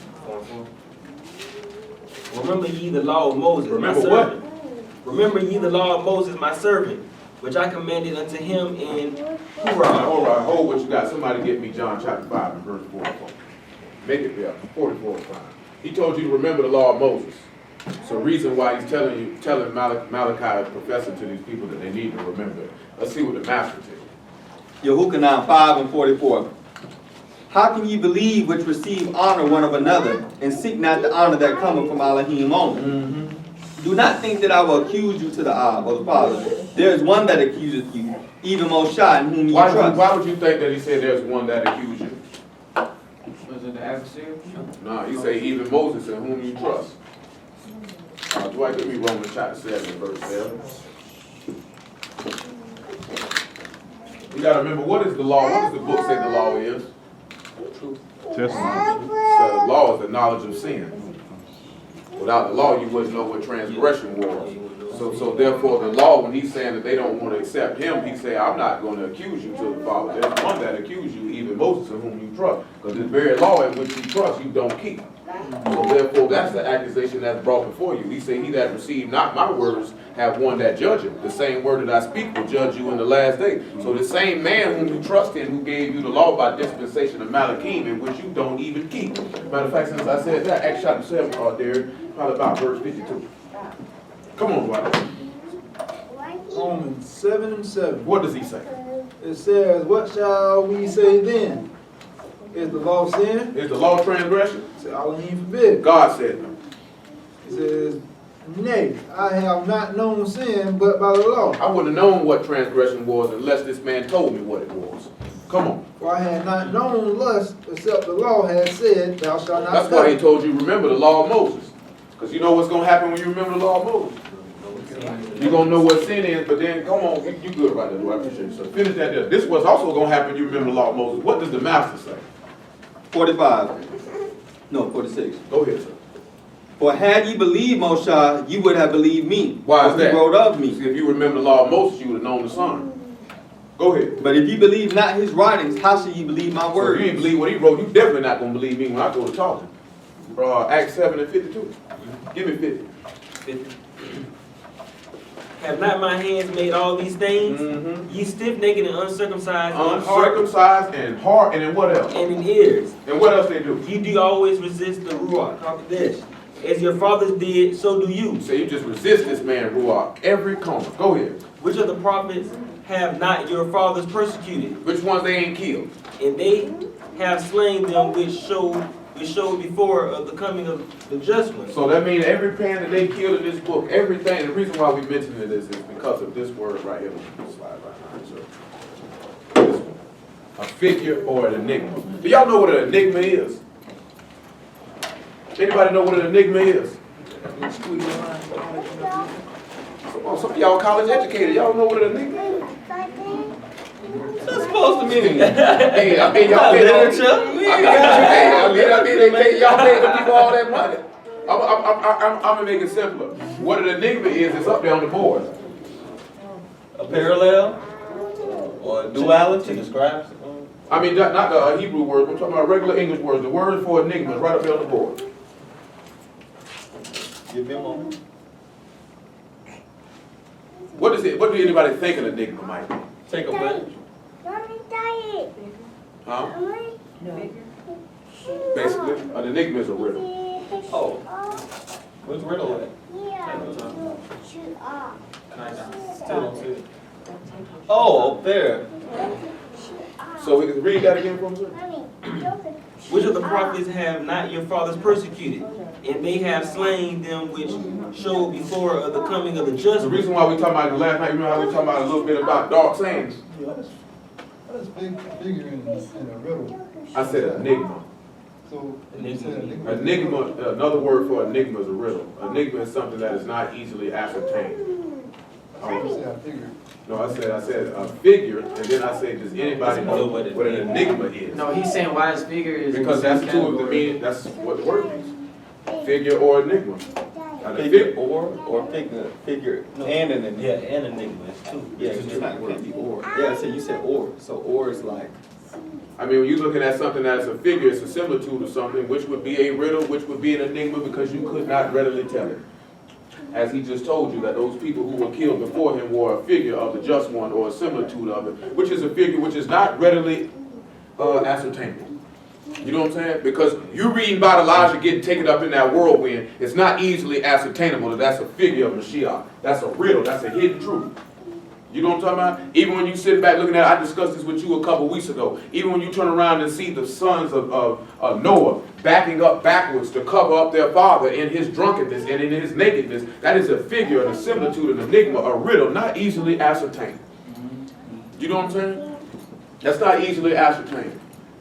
Remember ye the law of Moses, Remember my what? servant. Remember ye the law of Moses, my servant, which I commanded unto him in Hurrah. All right, hold what you got. Somebody get me John chapter 5 and verse 44. Make it there, 44 and 5. He told you to remember the law of Moses. So reason why he's telling Malachi, professing to these people that they need to remember it. Let's see what the master said. Yahuchanan 5 and 44. How can ye believe which receive honor one of another, and seek not the honor that cometh from Elohim only? Do not think that I will accuse you to the Ab, or the Father. There is one that accuseth you, even Moshe, in whom ye trust. Why would you think that he said there's one that accused you? Was it the adversary? No, he say even Moses in whom you trust. Dwight, give me Romans chapter 7 verse 7. You gotta remember, what is the law? What does the book say the law is? Testimony. So the law is the knowledge of sin. Without the law, you wouldn't know what transgression was. So therefore, the law, when he's saying that they don't want to accept him, he said, I'm not going to accuse you to the Father. There's one that accused you, even Moses in whom you trust. Because the very law in which you trust, you don't keep. So therefore, that's the accusation that's brought before you. He said, he that received not my words have one that judge him. The same word that I speak will judge you in the last day. So the same man whom you trust in, who gave you the law by dispensation of Malachim, in which you don't even keep. Matter of fact, since I said that, Acts chapter 7, Derek, probably about verse 52. Come on, Dwight. Romans 7:7. What does he say? It says, what shall we say then? Is the law sin? Is the law transgression? It says, Elohim forbid. God said no. It says, nay, I have not known sin but by the law. I wouldn't have known what transgression was unless this man told me what it was. Come on. For I had not known lust, except the law had said, thou shalt not That's covet. why he told you, remember the law of Moses. Because you know what's going to happen when you remember the law of Moses. You're going to know what sin is, but then, come on, you good right there, I appreciate you. So finish that there. This was also going to happen when you remember the law of Moses. What does the master say? 45. No, 46. Go ahead, sir. For had ye believed Moshe, you would have believed me. Why is for that? he wrote of me. See, if you remember the law of Moses, you would have known the son. Go ahead. But if you believe not his writings, how shall you believe my So if words? you didn't believe what he wrote, you definitely not going to believe me when I go to talking. Acts 7 and 52. Give me 50. Have not my hands made all these things? Mm-hmm. Ye stiff-necked and uncircumcised in heart Uncircumcised and heart, and then what else? and in ears. And what else they do? You do always resist the Ruach HaKodesh. As your fathers did, so do you. So you just resist this man, Ruach, every corner. Go ahead. Which of the prophets have not your fathers persecuted? Which ones they ain't killed? And they have slain them which showed before of the coming of the just one. So that means every man that they killed in this book, everything, the reason why we mention it is because of this word right here. Slide right behind, sir. This one. A figure or an enigma. Do y'all know what an enigma is? Anybody know what an enigma is? Some of y'all college educated. Y'all know what an enigma is? What's supposed to mean? Hey, I mean, y'all pay Literature? y'all pay the people all that money. I'm gonna make it simpler. What an enigma is, it's up there on the board. A parallel? Or a duality? Describes. I mean, not the Hebrew word, I'm talking about regular English words. The word for enigma is right up there on the board. Give me a moment. What is it? What do anybody think an enigma might be? Take a break. Huh? Basically, an enigma is a riddle. Oh. Where's riddle at? Still don't see it. Oh, up there. So we can read that again for me, sir? Which of the prophets have not your fathers persecuted? And they have slain them which showed before of the coming of the just The one. reason why we talking about the last night, you remember how we talking about a little bit about dark sayings? What is figure in a riddle? I said enigma. So you said enigma. Enigma, another word for enigma is a riddle. Enigma is something that is not easily ascertained. You said a figure. No, I said a figure, and then I said, does anybody know what an enigma is? No, he's saying why his figure is. in Because the same that's two of the category. meaning, that's what the word means. Figure or enigma. Now, the Figure or figure and an enigma. Yeah, and enigma is too. Yeah, it's not gonna be or. Yeah, so you said or. So or is like. I mean, when you're looking at something that's a figure, it's a similitude of something, which would be a riddle, which would be an enigma, because you could not readily tell it. As he just told you, that those people who were killed before him were a figure of the just one, or a similitude of it, which is a figure which is not readily ascertainable. You know what I'm saying? Because you reading about Elijah getting taken up in that whirlwind, it's not easily ascertainable that that's a figure of Mashiach. That's a riddle. That's a hidden truth. You know what I'm talking about? Even when you sit back looking at it, I discussed this with you a couple weeks ago. Even when you turn around and see the sons of Noah backing up backwards to cover up their father in his drunkenness and in his nakedness, that is a figure, a similitude, an enigma, a riddle, not easily ascertained. You know what I'm saying? That's not easily ascertained.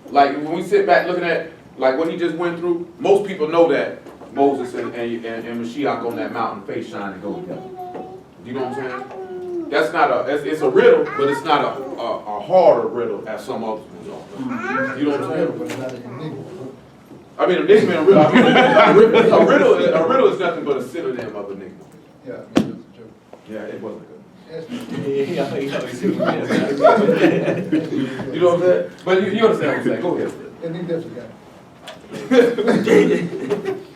Like when we sit back looking at like what he just went through, most people know that Moses and Mashiach on that mountain, face shining, go together. You know what I'm saying? That's not it's a riddle, but it's not a harder riddle as some others are. You know what I'm saying? But it's not an enigma. I mean, enigma and riddle. I mean, a riddle is nothing but a synonym of enigma. Yeah, I mean, it's a joke. Yeah, it wasn't good. Yes, You know what I'm saying? But you understand what I'm saying. Go ahead. and he definitely got it.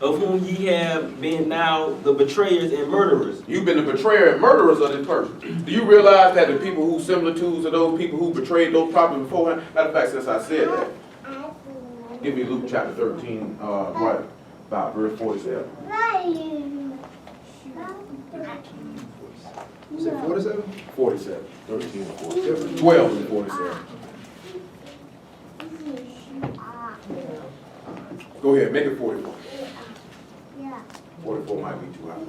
of whom ye have been now the betrayers and murderers. You've been the betrayer and murderers of this person. Do you realize that the people who similar to those people who betrayed those prophets beforehand? Matter of fact, since I said that, give me Luke chapter 13, right about verse 47. You said 47? 47. 13 and 47. 12 and 47. Go ahead, make it 44. 44 might be too high.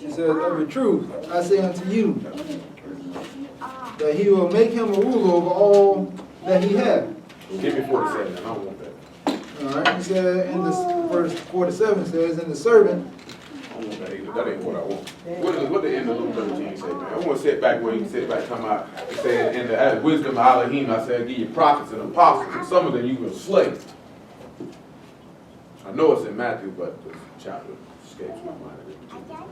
It says, of a truth, I say unto you, that he will make him a ruler over all that he hath. Give me 47, I don't want that. All right, he said, in this verse 47 says, and the servant, I don't want that either. That ain't what I want. What the end of Luke 13 say, man? I want to sit back where you sit back, come out and say, in the wisdom of Elohim, I said, give you prophets and apostles, and some of them you will slay. I know it's in Matthew, but the chapter escapes my mind at this particular time.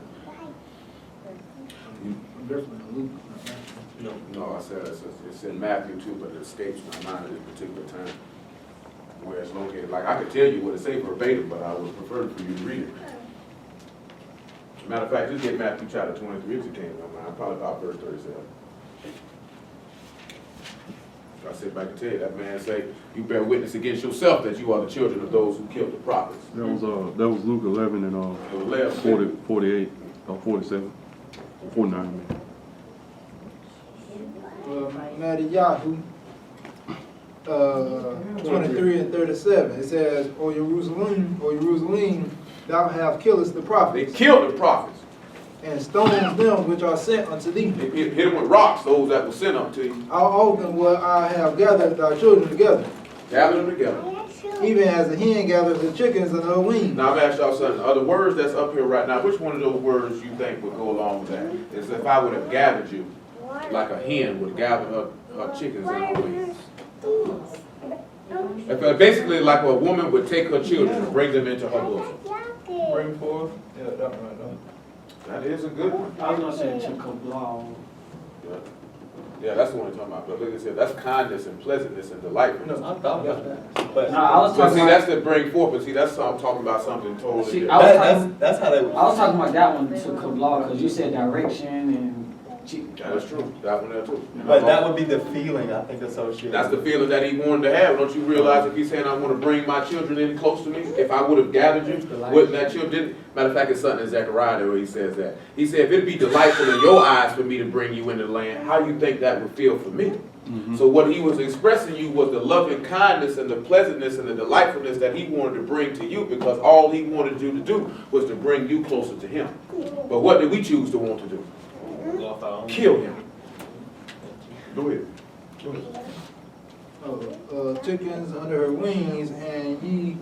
I'm definitely Luke. No, I said it's in Matthew too, but it escapes my mind at this particular time where it's located. Like I could tell you what it say verbatim, but I would prefer for you to read it. Matter of fact, just get Matthew chapter 23 if it came to my mind, probably about verse 37. I sit back and tell you, that man say, you bear witness against yourself that you are the children of those who killed the prophets. That was Luke 11 and 48 or 47, 49. Man. Matthew 23 and 37. It says, O Jerusalem, thou hast killest the They prophets, killed the prophets. and stoned them which are sent unto thee. They hit them with rocks, those that were sent up to you. How often will I have gathered thy children together, Gather them together. even as a hen gathers the chickens under her wings? Now I'm gonna ask y'all something. Are the words that's up here right now, which one of those words you think would go along with that? Is if I would have gathered you, like a hen would gather her chickens in her wings. If, basically like a woman would take her children and bring them into her bosom. Bring forth, yeah, that one right there. That is a good one. I was gonna say to kablaw. Yeah, that's the one I'm talking about. But like I said, that's kindness and pleasantness and delightfulness. No, I thought about that. But No, I was But talking see, about. that's the bring forth, but see, that's I'm talking about something totally See, different. I was talking. that's how they. I was talking about that one to kablaw because you said direction and. That is true. That one there too. But that would be the feeling, I think, associated. That's the feeling that he wanted to have. Don't you realize if he's saying, I want to bring my children in close to me, if I would have gathered you, wouldn't that children? Matter of fact, it's something in Zechariah where he says that. He said, if it'd be delightful in your eyes for me to bring you into the land, how do you think that would feel for me? So what he was expressing you was the loving kindness and the pleasantness and the delightfulness that he wanted to bring to you, because all he wanted you to do was to bring you closer to him. But what did we choose to want to do? Kill him. Go ahead. Chickens under her wings, and ye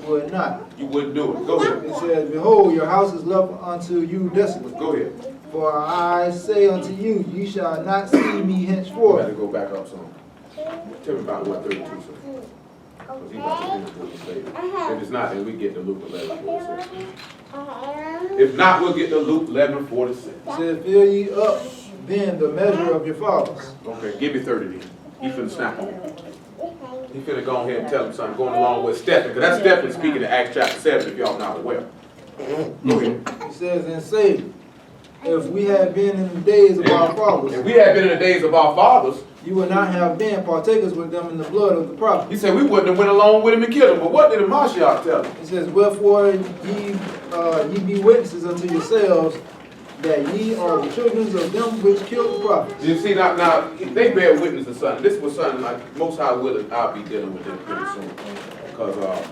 would not. You wouldn't do it. Go ahead. It says, behold, your house is left unto you desolate. Go ahead. For I say unto you, ye shall not see me You henceforth. got to go back up some. Tell me about what 32 says. Because he about to finish what he stated. If it's not, then we get to Luke 11:46. If not, we'll get to Luke 11:46. It says, fill ye up then the measure of your fathers. Okay, give me 30 then. He finna snap on me. He finna go ahead and tell him something going along with Stephen, because that's Stephen speaking in Acts chapter 7, if y'all not aware. Go ahead. It says, and say, if we had been in the days of our If fathers, we had been in the days of our fathers, you would not have been partakers with them in the blood of the prophets. he said we wouldn't have went along with him and killed him. But what did the Mashiach tell him? It says, wherefore ye be witnesses unto yourselves that ye are the children of them which killed the prophets. You see, now they bear witness to something. This was something like most high willing I'll be dealing with this pretty soon. Because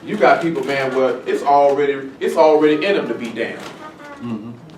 you got people, man, where it's already in them to be damned.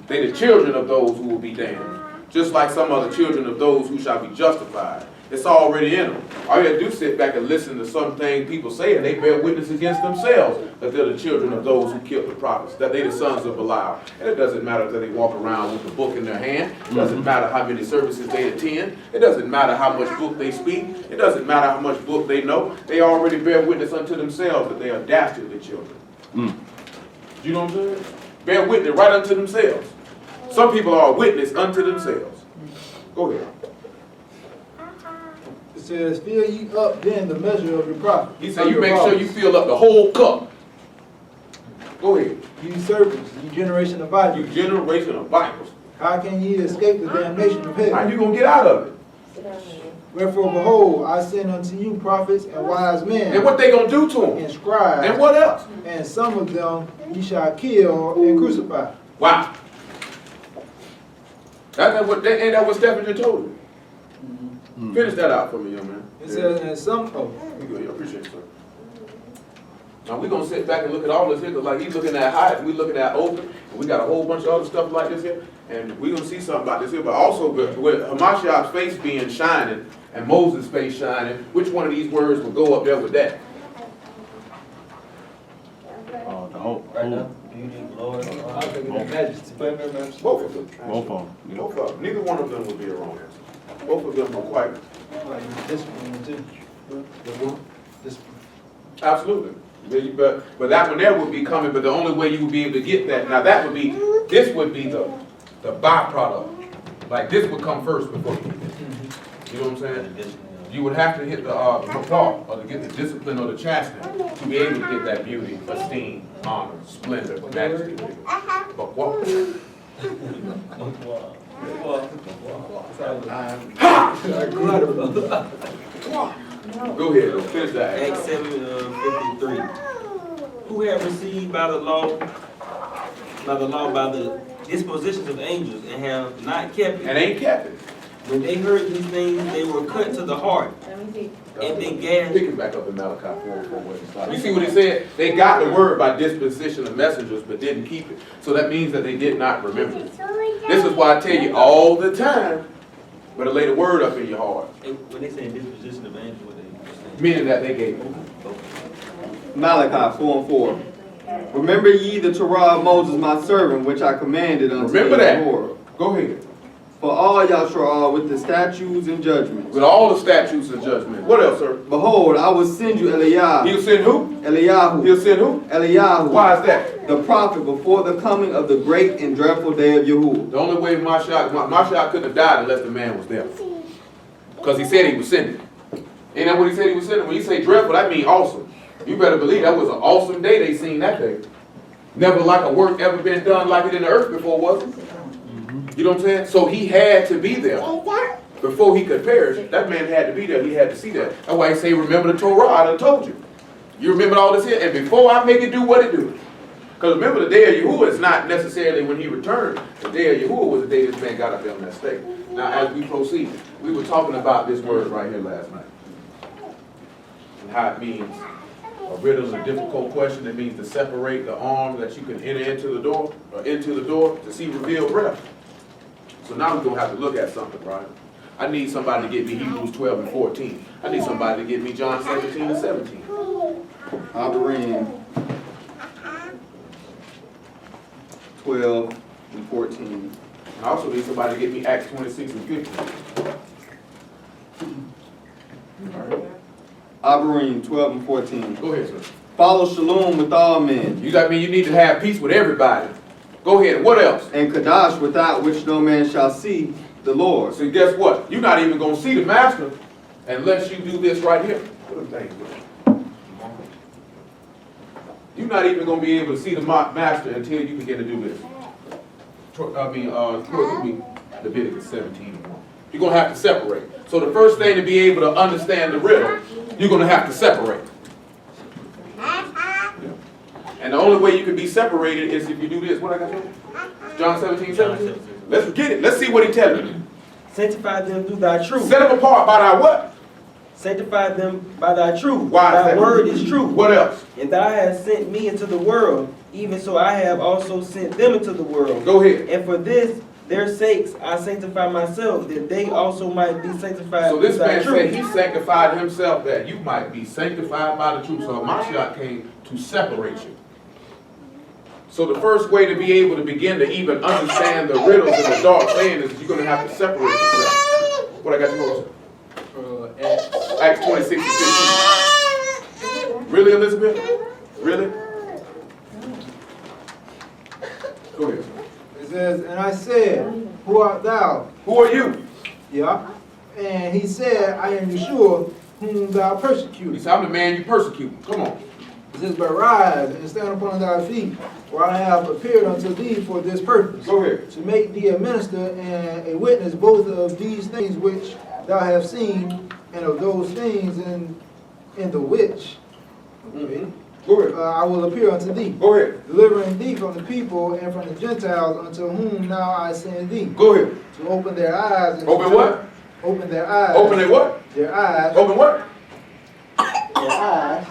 They the children of those who will be damned. Just like some are the children of those who shall be justified. It's already in them. All you have to do is sit back and listen to some things people say, and they bear witness against themselves that they're the children of those who killed the prophets, that they the sons of Belial. And it doesn't matter that they walk around with the book in their hand. It doesn't matter how many services they attend. It doesn't matter how much book they speak. It doesn't matter how much book they know. They already bear witness unto themselves that they are dastardly children. You know what I'm saying? Bear witness right unto themselves. Some people are a witness unto themselves. Go ahead. It says, fill ye up then the measure of your prophet. He said, you make sure you fill up the whole cup. Go ahead. You serpents, you generation of You vipers. generation of vipers. How can ye escape the damnation of hell? How you gonna get out of it? Wherefore, behold, I send unto you prophets and wise men. And what they gonna do to them? And scribes. And what else? And some of them ye shall kill and crucify. Wow. Ain't that what Stephen just told you? Finish that out for me, young man. It says, and some, I appreciate it, sir. Now we're gonna sit back and look at all this here, cause like he's looking at height, we looking at open, and we got a whole bunch of other stuff like this here, and we're gonna see something about this here, but also with Hamashiach's face being shining and Moses' face shining, which one of these words will go up there with that? The whole, Right now, beauty, glory, majesty. Both of them. both of them. Yeah. Both of them. Neither one of them would be a wrong answer. Both of them are quite. Like this one too. This one. Absolutely. But that one there would be coming, but the only way you would be able to get that, now that would be, this would be the byproduct. Like this would come first before you get this. You know what I'm saying? You would have to hit the part, or to get the discipline or the chastisement to be able to get that beauty, esteem, honor, splendor, majesty. But what? Go ahead, finish that. Acts 7:53. Who have received by the law, by the dispositions of angels, and have not kept it. And ain't kept it. When they heard these things, they were cut to the heart, and they gasped. Pick it back up in Malachi 4:4. You see what he said? They got the word by disposition of messengers, but didn't keep it. So that means that they did not remember it. This is why I tell you all the time, better lay the word up in your heart. When they say disposition of angels, what they saying? Meaning that they gave it. Malachi 4:4. Remember ye the Torah of Moses my servant, which I commanded unto Remember thee that. of old. Go ahead. For all Yahara'al with the statutes and judgments. With all the statutes and judgment. What else, sir? Behold, I will send you Eliyahu. He'll send who? Eliyahu. He'll send who? Eliyahu. Why is that? The prophet before the coming of the great and dreadful day of Yahuwah. The only way Mashiach couldn't have died unless the man was there. Because he said he was sending. Ain't that what he said he was sending? When you say dreadful, that means awesome. You better believe that was an awesome day they seen that day. Never like a work ever been done like it in the earth before, was it? You know what I'm saying? So he had to be there. Before he could perish, that man had to be there. He had to see that. That's why he say, remember the Torah. I done told you. You remember all this here? And before I make it do what it do. Because remember, the day of Yahuwah is not necessarily when he returned. The day of Yahuwah was the day this man got up there on that stake. Now, as we proceed, we were talking about this word right here last night. And how it means a riddle is a difficult question. It means to separate the arm that you can enter into the door, or into the door to see revealed breath. So now we're going to have to look at something, right? I need somebody to get me Hebrews 12 and 14. I need somebody to get me John 17 and 17. Yahara'al 12 and 14. I also need somebody to get me Acts 26 and 15. Yahara'al 12 and 14. Go ahead, sir. Follow shalom with all men. You mean you need to have peace with everybody. Go ahead. What else? And Kadash, without which no man shall see the Lord. So guess what? You're not even going to see the master unless you do this right here. What are things doing? You're not even going to be able to see the master until you begin to do this. Leviticus 17 and 1. You're going to have to separate. So the first thing to be able to understand the riddle, you're going to have to separate. And the only way you can be separated is if you do this. What I got here? John 17, 17. Let's get it. Let's see what he's telling you. Sanctify them through thy truth. Set them apart by thy what? Sanctify them by thy truth. Why is Thy that? word is true. What else? And thou hast sent me into the world, even so I have also sent them into the world. Go ahead. And for this, their sakes, I sanctify myself, that they also might be sanctified So this by thy man truth. said he sanctified himself that you might be sanctified by the truth. So Mashiach came to separate you. So the first way to be able to begin to even understand the riddles and the dark saying is you're going to have to separate yourself. What I got you on? Acts 26 and 15. Really, Elizabeth? Really? Go ahead. It says, and I said, who art thou? Who are you? Yeah. And he said, I am Yeshua, whom thou He persecutest. said, I'm the man you persecute. Come on. It says, but rise and stand upon thy feet, for I have appeared unto thee for this purpose, Go ahead. to make thee a minister and a witness both of these things which thou hast seen, and of those things in the which Go ahead. I will appear unto thee, Go ahead. delivering thee from the people and from the Gentiles, unto whom now I send thee, Go ahead. to open their eyes. And Open to what? Open their eyes. Open it what? Their eyes. Open what? Their eyes.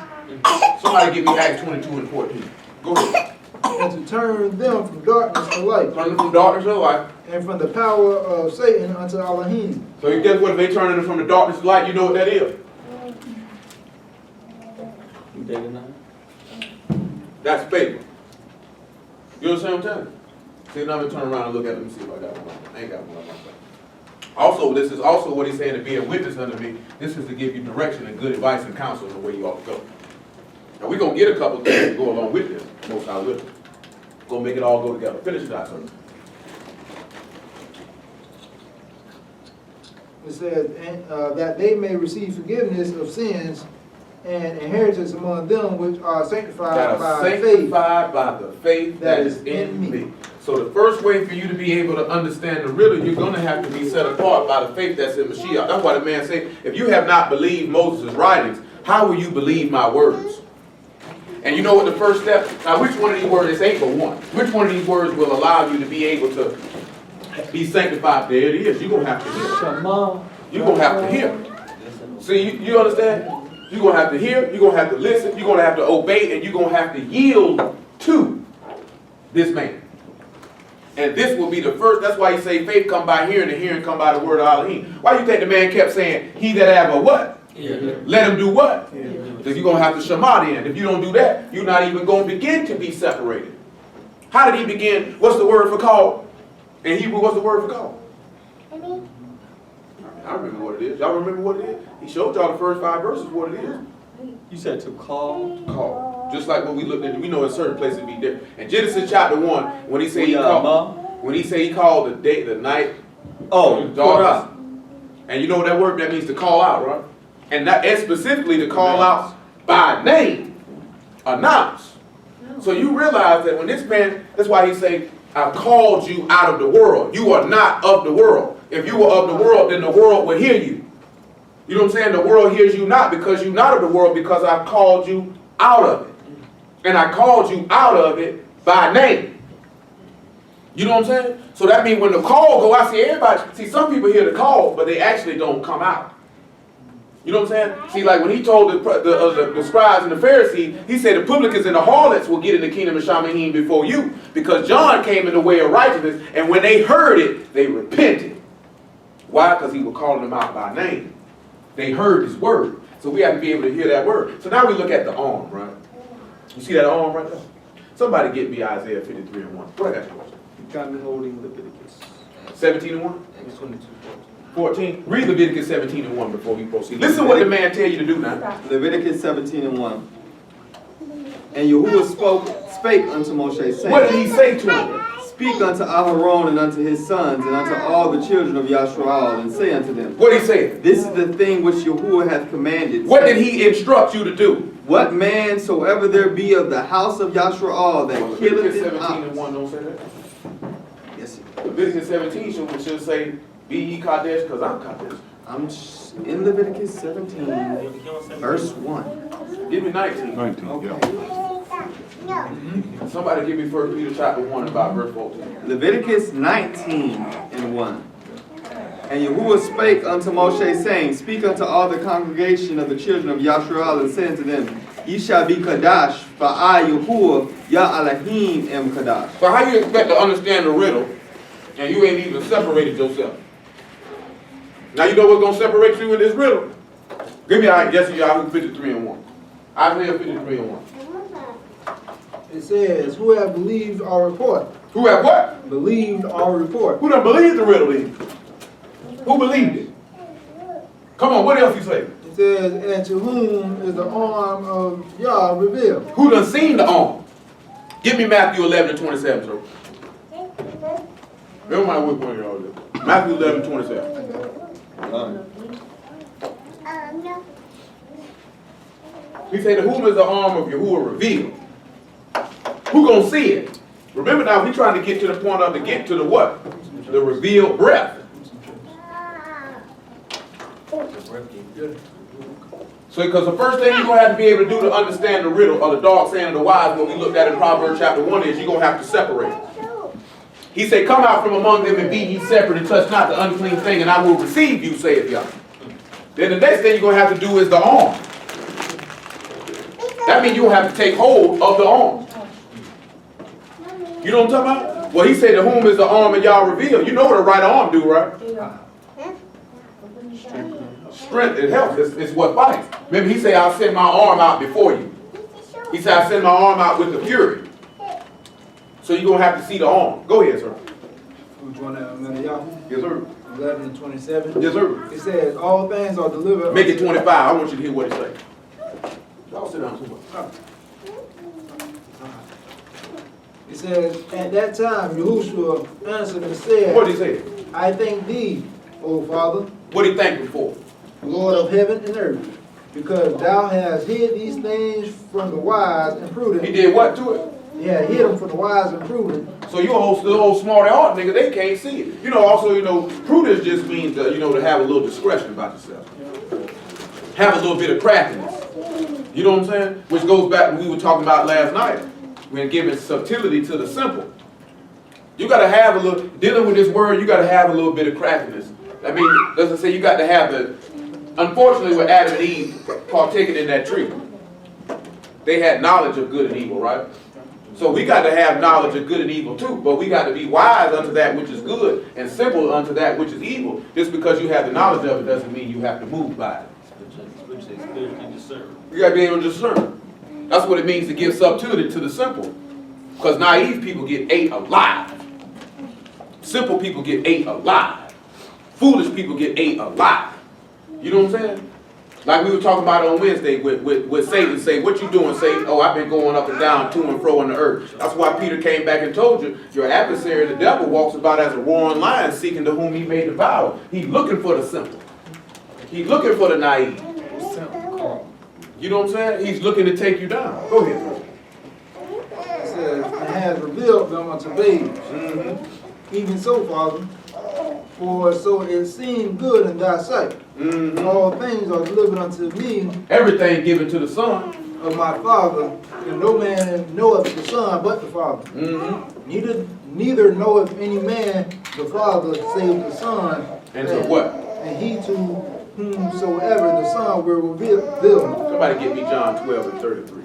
Somebody give me Acts 22 and 14. Go ahead. And to turn them from darkness to light, Turn them from darkness to light. and from the power of Satan unto Elohim. So you guess what? If they turn them from the darkness to light, you know what that is? That's favor. You understand what I'm telling you? See, now I'm gonna turn around and look at them and see if I got one. I ain't got one on my phone. Also, this is also what he's saying to be a witness unto me. This is to give you direction and good advice and counsel in the way you ought to go. Now we're gonna get a couple things to go along with this. Most I will. Gonna make it all go together. Finish it out, sir. It says, that they may receive forgiveness of sins and inheritance among them which are sanctified That by are faith. sanctified by the faith that is in me. So the first way for you to be able to understand the riddle, you're going to have to be set apart by the faith that's in Mashiach. That's why the man said, if you have not believed Moses' writings, how will you believe my words? And you know what the first step? Now which one of these words, this ain't but one. Which one of these words will allow you to be able to be sanctified? There it is. You're going to have to hear. You're going to have to hear. See, you understand? You're going to have to hear, you're going to have to listen, you're going to have to obey, and you're going to have to yield to this man. And this will be the first, that's why you say faith come by hearing, and hearing come by the word of Elohim. Why do you think the man kept saying, he that have a what? Let him do what? Because you're going to have to shema then. If you don't do that, you're not even going to begin to be separated. How did he begin? What's the word for call? In Hebrew, what's the word for call? I remember what it is. Y'all remember what it is? He showed y'all the first 5 verses what it is. You said to call? Call. Just like what we looked at, we know in certain places be different. In Genesis chapter 1, when he said he called, the day, the night, darkness. And you know what that word, that means to call out, right? And that is specifically to call out by name, announce. So you realize that when this man, that's why he say, I called you out of the world. You are not of the world. If you were of the world, then the world would hear you. You know what I'm saying? The world hears you not because you're not of the world, because I called you out of it. And I called you out of it by name. You know what I'm saying? So that means when the call go, I see everybody, see some people hear the call, but they actually don't come out. You know what I'm saying? See, like when he told the scribes and the Pharisees, he said the publicans and the harlots will get in the kingdom of Shamaim before you, because John came in the way of righteousness, and when they heard it, they repented. Why? Because he was calling them out by name. They heard his word. So we have to be able to hear that word. So now we look at the arm, right? You see that arm right there? Somebody get me Isaiah 53 and 1. What I got you? You got me holding Leviticus. 17 and 1? Acts 22, 14. Read Leviticus 17 and 1 before we proceed. Listen what the man tell you to do now. Leviticus 17 and 1. And Yahuwah spake unto Moshe, saying, What did he say to him? Speak unto Aharon and unto his sons and unto all the children of Yahara'al, and say unto them, What did he say? This is the thing which Yahuwah hath commanded. What did he instruct you to do? What man soever there be of the house of Yahara'al that killeth Leviticus his 17 and ox. 1 don't say that. Yes, Leviticus 17 should say, Be ye Kadesh, because I'm Kadesh. I'm in Leviticus 17, verse 1. Give me 19. 19, Okay. Somebody give me 1 Peter chapter 1 about verse 14. Leviticus 19 and 1. And Yahuwah spake unto Moshe, saying, Speak unto all the congregation of the children of Yahara'al, and say unto them, Ye shall be Kadash, for I, Yahuwah, Yah Elohim, am Kadash. So how you expect to understand the riddle, and you ain't even separated yourself? Now you know what's going to separate you in this riddle? Give me Yahoo 53 and 1. Isaiah 53 and 1. It says, who have believed our report? Who have what? Believed our report. Who done believed the riddle then? Who believed it? Come on, what else you say? It says, and to whom is the arm of Yah revealed? Who done seen the arm? Give me Matthew 11 and 27, sir. Remember which one y'all did. Matthew 11 and 27. He said, to whom is the arm of Yahuwah revealed? Who gonna see it? Remember now, we trying to get to the point of to get to the what? The revealed breath. So, because the first thing you're going to have to be able to do to understand the riddle or the dark saying of the wise, what we looked at in Proverbs chapter 1, is you're going to have to separate. He said, come out from among them and be ye separate and touch not the unclean thing, and I will receive you, saith Yah. Then the next thing you're going to have to do is the arm. That means you'll have to take hold of the arm. You know what I'm talking about? Well, he said, to whom is the arm of Yah revealed? You know what a right arm do, right? Strength and health is what fights. Remember, he said, I'll send my arm out before you. He said, I'll send my arm out with the fury. So you're going to have to see the arm. Go ahead, sir. Which one, Yahoo? Yes, sir. 11 and 27. Yes, sir. It says, all things are delivered. Make it 25. I want you to hear what it says. Y'all sit down somewhere. It says, at that time, Yahushua answered and said, What did he say? I thank thee, O Father, What did he thank him for? Lord of heaven and earth, because thou hast hid these things from the wise and prudent. He did what to it? Yeah, hid them from the wise and prudent. So you old smarty art nigga, they can't see it. You know, also, you know, prudence just means to, you know, to have a little discretion about yourself. Have a little bit of craftiness. You know what I'm saying? Which goes back to what we were talking about last night. When giving subtlety to the simple. You gotta have a little, dealing with this word, you gotta have a little bit of craftiness. I mean, as I say, you got to have the, unfortunately with Adam and Eve partaking in that tree, they had knowledge of good and evil, right? So we got to have knowledge of good and evil too, but we got to be wise unto that which is good and simple unto that which is evil. Just because you have the knowledge of it doesn't mean you have to move by it. Which is spiritually discerned. You got to be able to discern. That's what it means to give subtlety to the simple. Because naive people get ate alive. Simple people get ate alive. Foolish people get ate alive. You know what I'm saying? Like we were talking about on Wednesday with Satan. Say, what you doing, Satan? Oh, I've been going up and down, to and fro on the earth. That's why Peter came back and told you, your adversary, the devil, walks about as a roaring lion, seeking to whom he may devour. He's looking for the simple. He's looking for the naive. You know what I'm saying? He's looking to take you down. Go ahead, bro. It says, and has revealed them unto babes. Even so, Father, for so it seemed good in thy sight. All things are delivered unto me. Everything given to the Son of my Father, and no man knoweth the Son but the Father. Neither knoweth any man the Father save the Son. And to what? And he to whomsoever the Son will reveal him. Somebody get me John 12 and 33.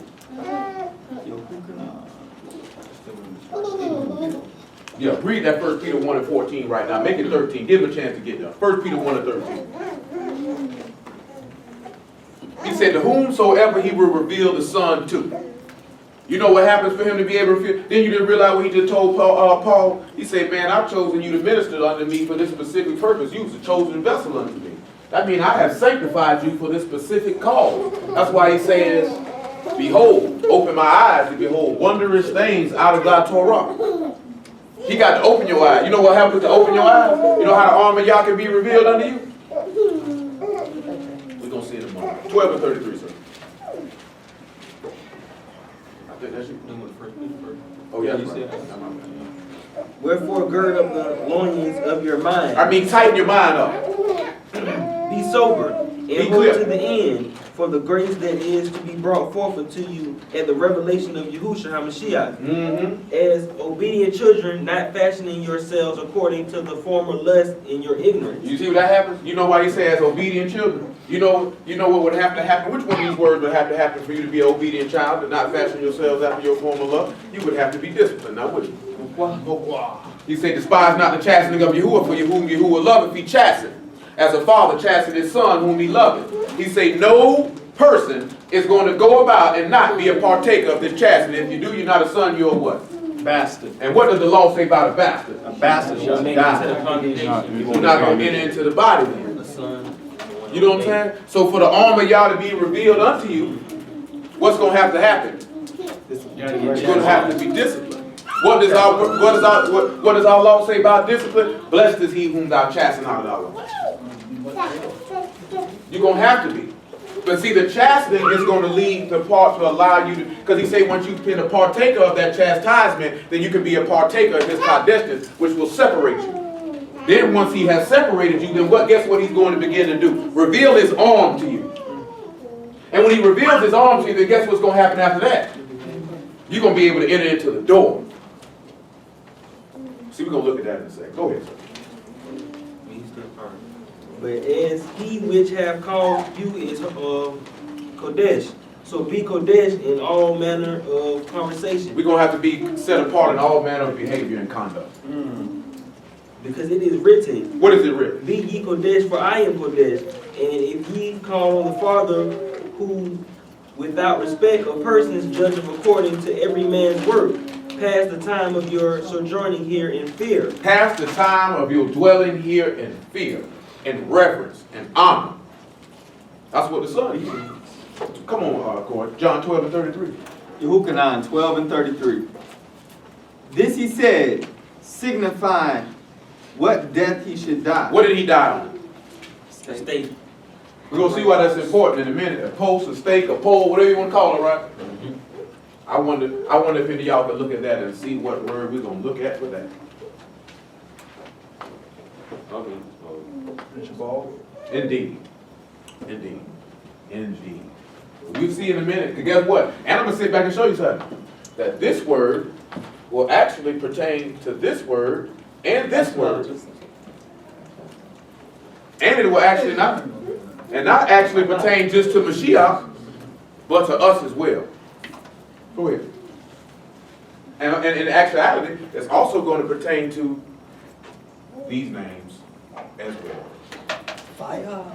Yeah, read that 1 Peter 1 and 14 right now. Make it 13. Give him a chance to get there. 1 Peter 1 and 13. He said, to whomsoever he will reveal the Son to. You know what happens for him to be able to reveal? Then you didn't realize what he just told Paul. He said, man, I've chosen you to minister unto me for this specific purpose. You was a chosen vessel unto me. That means I have sanctified you for this specific cause. That's why he says, behold, open my eyes to behold wondrous things out of thy Torah. He got to open your eyes. You know what happens to open your eyes? You know how the arm of Yah can be revealed unto you? We're going to see it tomorrow. 12 and 33, sir. I think that's you. Oh, yeah. Right. Wherefore gird up the loins of your mind. I mean, tighten your mind up. Be sober and Be hold clear. to the end for the grace that is to be brought forth unto you at the revelation of Yahushua HaMashiach. As obedient children, not fashioning yourselves according to the former lust in your ignorance. You see what that happens? You know why he says obedient children? You know what would have to happen? Which one of these words would have to happen for you to be an obedient child, to not fashion yourselves after your former lust? You would have to be disciplined, now wouldn't you? He said, despise not the chastening of Yahuwah, for whom Yahuwah loveth, he chasteneth. As a father chasteneth his son whom he loveth. He said, no person is going to go about and not be a partaker of this chastening. If you do, you're not a son, you're a what? Bastard. And what does the law say about a bastard? A bastard shall die. You're not going to enter into the body then. You know what I'm saying? So for the arm of Yah to be revealed unto you, what's going to have to happen? You're going to have to be disciplined. What does our law say about discipline? Blessed is he whom thou chasten out of thy life. You're gonna have to be. But see, the chastening is gonna lead to allow you to, because he say once you've been a partaker of that chastisement, then you can be a partaker of his kaddeshness, which will separate you. Then once he has separated you, then guess what he's going to begin to do? Reveal his arm to you. And when he reveals his arm to you, then guess what's going to happen after that? You're going to be able to enter into the door. See, we're going to look at that in a second. Go ahead, sir. But as he which have called you is Kodesh, so be Kodesh in all manner of conversation. We're going to have to be set apart in all manner of behavior and conduct. Because it is written. What is it written? Be ye Kodesh, for I am Kodesh. And if ye call on the Father, who without respect of persons judgeth according to every man's work, pass the time of your sojourning here in fear. Pass the time of your dwelling here in fear, in reverence, and honor. That's what the Son is. Come on, Corey. John 12:33. Yahara'al 12:33. This he said, signifying what death he should die. What did he die on? Stay. We're going to see why that's important in a minute. A post, a stake, a pole, whatever you want to call it, right? I wonder if any of y'all could look at that and see what word we're going to look at for that. Indeed. Indeed. Indeed. We'll see in a minute. Because guess what? And I'm going to sit back and show you something. That this word will actually pertain to this word and this word. And it will actually not actually pertain just to Mashiach, but to us as well. Go ahead. And in actuality, it's also going to pertain to these names as well. Fire.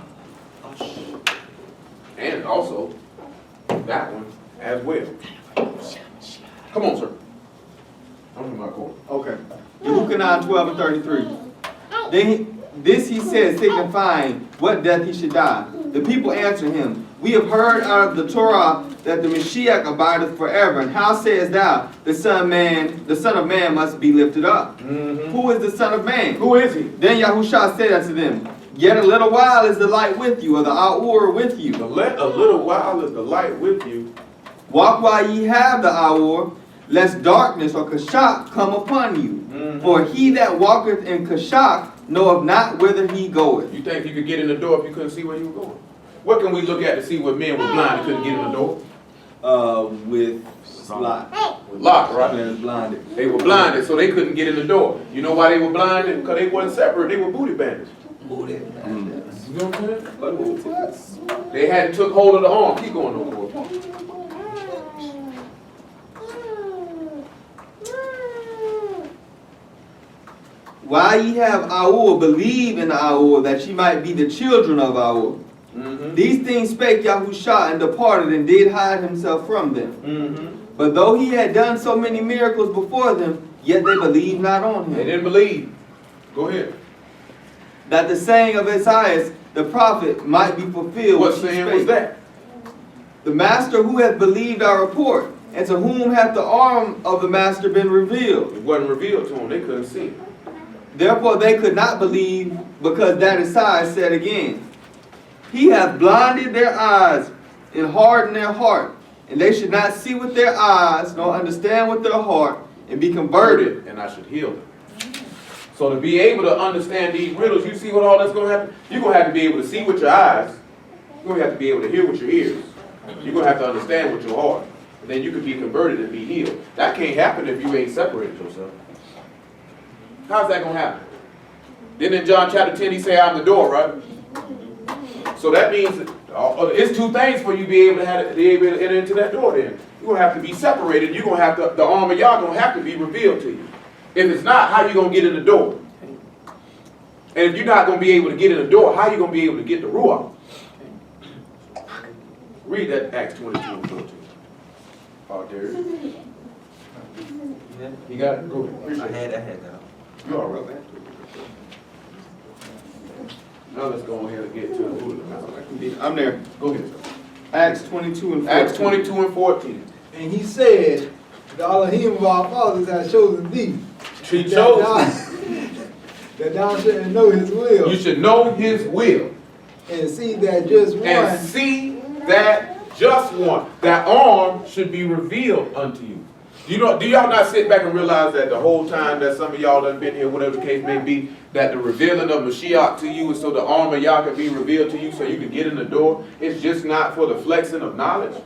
And also that one as well. Come on, sir. I'm in my court. Okay. Yahara'al 12:33. This he said, signifying what death he should die. The people answered him, we have heard out of the Torah that the Mashiach abideth forever. And how sayest thou, the Son of Man must be lifted up? Mm-hmm. Who is the Son of Man? Who is he? Then Yahushua said unto them, yet a little while is the light with you, or the hour with you. A little while is the light with you. Walk while ye have the hour, lest darkness or kashak come upon you. Mm-hmm. For he that walketh in kashak knoweth not whither he goeth. You think you could get in the door if you couldn't see where you were going? What can we look at to see what men were blind and couldn't get in the door? With Lot. With Lot, right? Man was blinded. They were blinded, so they couldn't get in the door. You know why they were blinded? Because they wasn't separate. They were booty bandits. Booty. You know what I'm saying? They hadn't took hold of the arm. Keep going, no more. While ye have Aur, believe in Aur, that ye might be the children of Aur. Mm-hmm. These things spake Yahushua and departed and did hide himself from them. Mm-hmm. But though he had done so many miracles before them, yet they believed not on They him. didn't believe. Go ahead. That the saying of Isaiah the prophet might be fulfilled. What which he saying spake. was that? The master who hath believed our report, and to whom hath the arm of the master been revealed. It wasn't revealed to them. They couldn't see it. Therefore they could not believe, because that Isaiah said again, he hath blinded their eyes and hardened their heart, and they should not see with their eyes, nor understand with their heart, and be converted. And I should heal them. So to be able to understand these riddles, you see what all that's going to happen? You're going to have to be able to see with your eyes. You're going to have to be able to hear with your ears. You're going to have to understand with your heart. And then you can be converted and be healed. That can't happen if you ain't separated yourself. How's that going to happen? Then in John chapter 10, he say, I'm the door, right? So that means that, it's two things for you to be able to enter into that door then. You're going to have to be separated. You're going to have to, the arm of Yah going to have to be revealed to you. If it's not, how you going to get in the door? And if you're not going to be able to get in the door, how you going to be able to get the Ruach? Read that Acts 22 and 14. Oh, there it is. You got it? Go ahead. I had that. You all right. Now let's go ahead and get to the root of the matter. I'm there. Go ahead, sir. Acts 22 and 14. Acts 22 and 14. And he said, the Elohim of our fathers has chosen thee. He chose. That thou shouldst know his will. You should know his will. and see that just one. And see that just one. That arm should be revealed unto you. Do y'all not sit back and realize that the whole time that some of y'all done been here, whatever the case may be, that the revealing of Mashiach to you is so the arm of Yah can be revealed to you so you can get in the door? It's just not for the flexing of knowledge.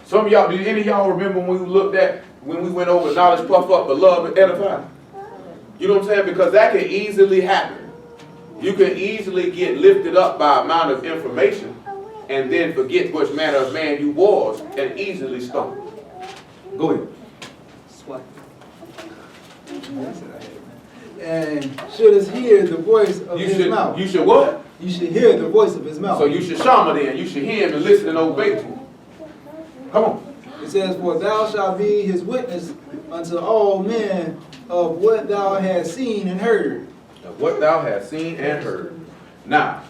Some of y'all, do any of y'all remember when we went over knowledge, puff up, but love and edify? You know what I'm saying? Because that can easily happen. You can easily get lifted up by amount of information and then forget which manner of man you was and easily stumble. Go ahead. And should us hear the voice of his mouth. You should what? You should hear the voice of his mouth. So you should shama then. You should hear him and listen and obey to him. Come on. It says, for thou shalt be his witness unto all men of what thou hast seen and heard. Of what thou hast seen and heard. Now,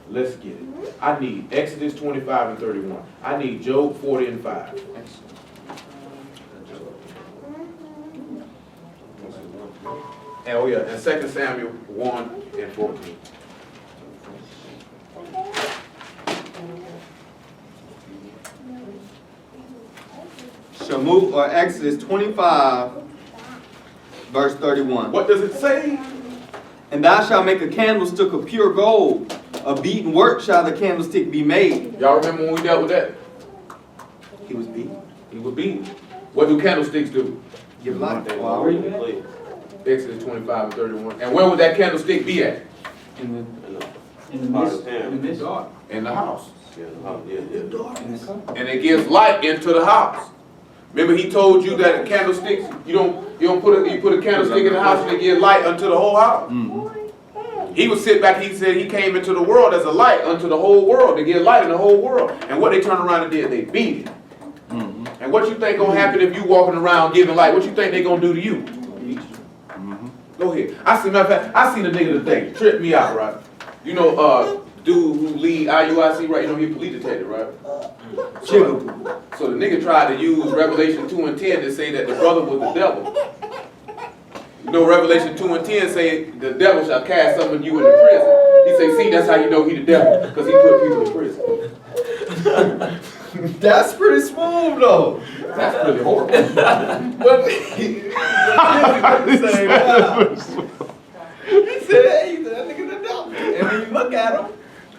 let's get it. I need Exodus 25 and 31. I need Job 40 and 5. And, oh yeah, and 2 Samuel 1 and 14. Shemot or Exodus 25, verse 31. What does it say? And thou shalt make a candlestick of pure gold. Of beaten work shall the candlestick be made. Y'all remember when we dealt with that? He was beaten. He was beaten. What do candlesticks do? Give life. Wow. Exodus 25 and 31. And where would that candlestick be at? In the midst. In the house. Yeah. And it gives light into the house. Remember he told you that candlesticks, you put a candlestick in the house and it gives light unto the whole house. Mm-hmm. He would sit back, he said he came into the world as a light unto the whole world, to give light in the whole world. And what they turned around and did, they beat him. Mm-hmm. And what you think gonna happen if you walking around giving light? What you think they gonna do to you? Mm-hmm. Go ahead. I seen a nigga today, tripped me out, right? You know, dude who lead IUIC, right? You know, he a police detective, right? So the nigga tried to use Revelation 2 and 10 to say that the brother was the devil. You know, Revelation 2 and 10 say the devil shall cast some of you into prison. He say, see, that's how you know he the devil, because he put people in prison. That's pretty smooth though. That's pretty horrible. But he said, wow. He said, hey, that nigga the devil. And when you look at him,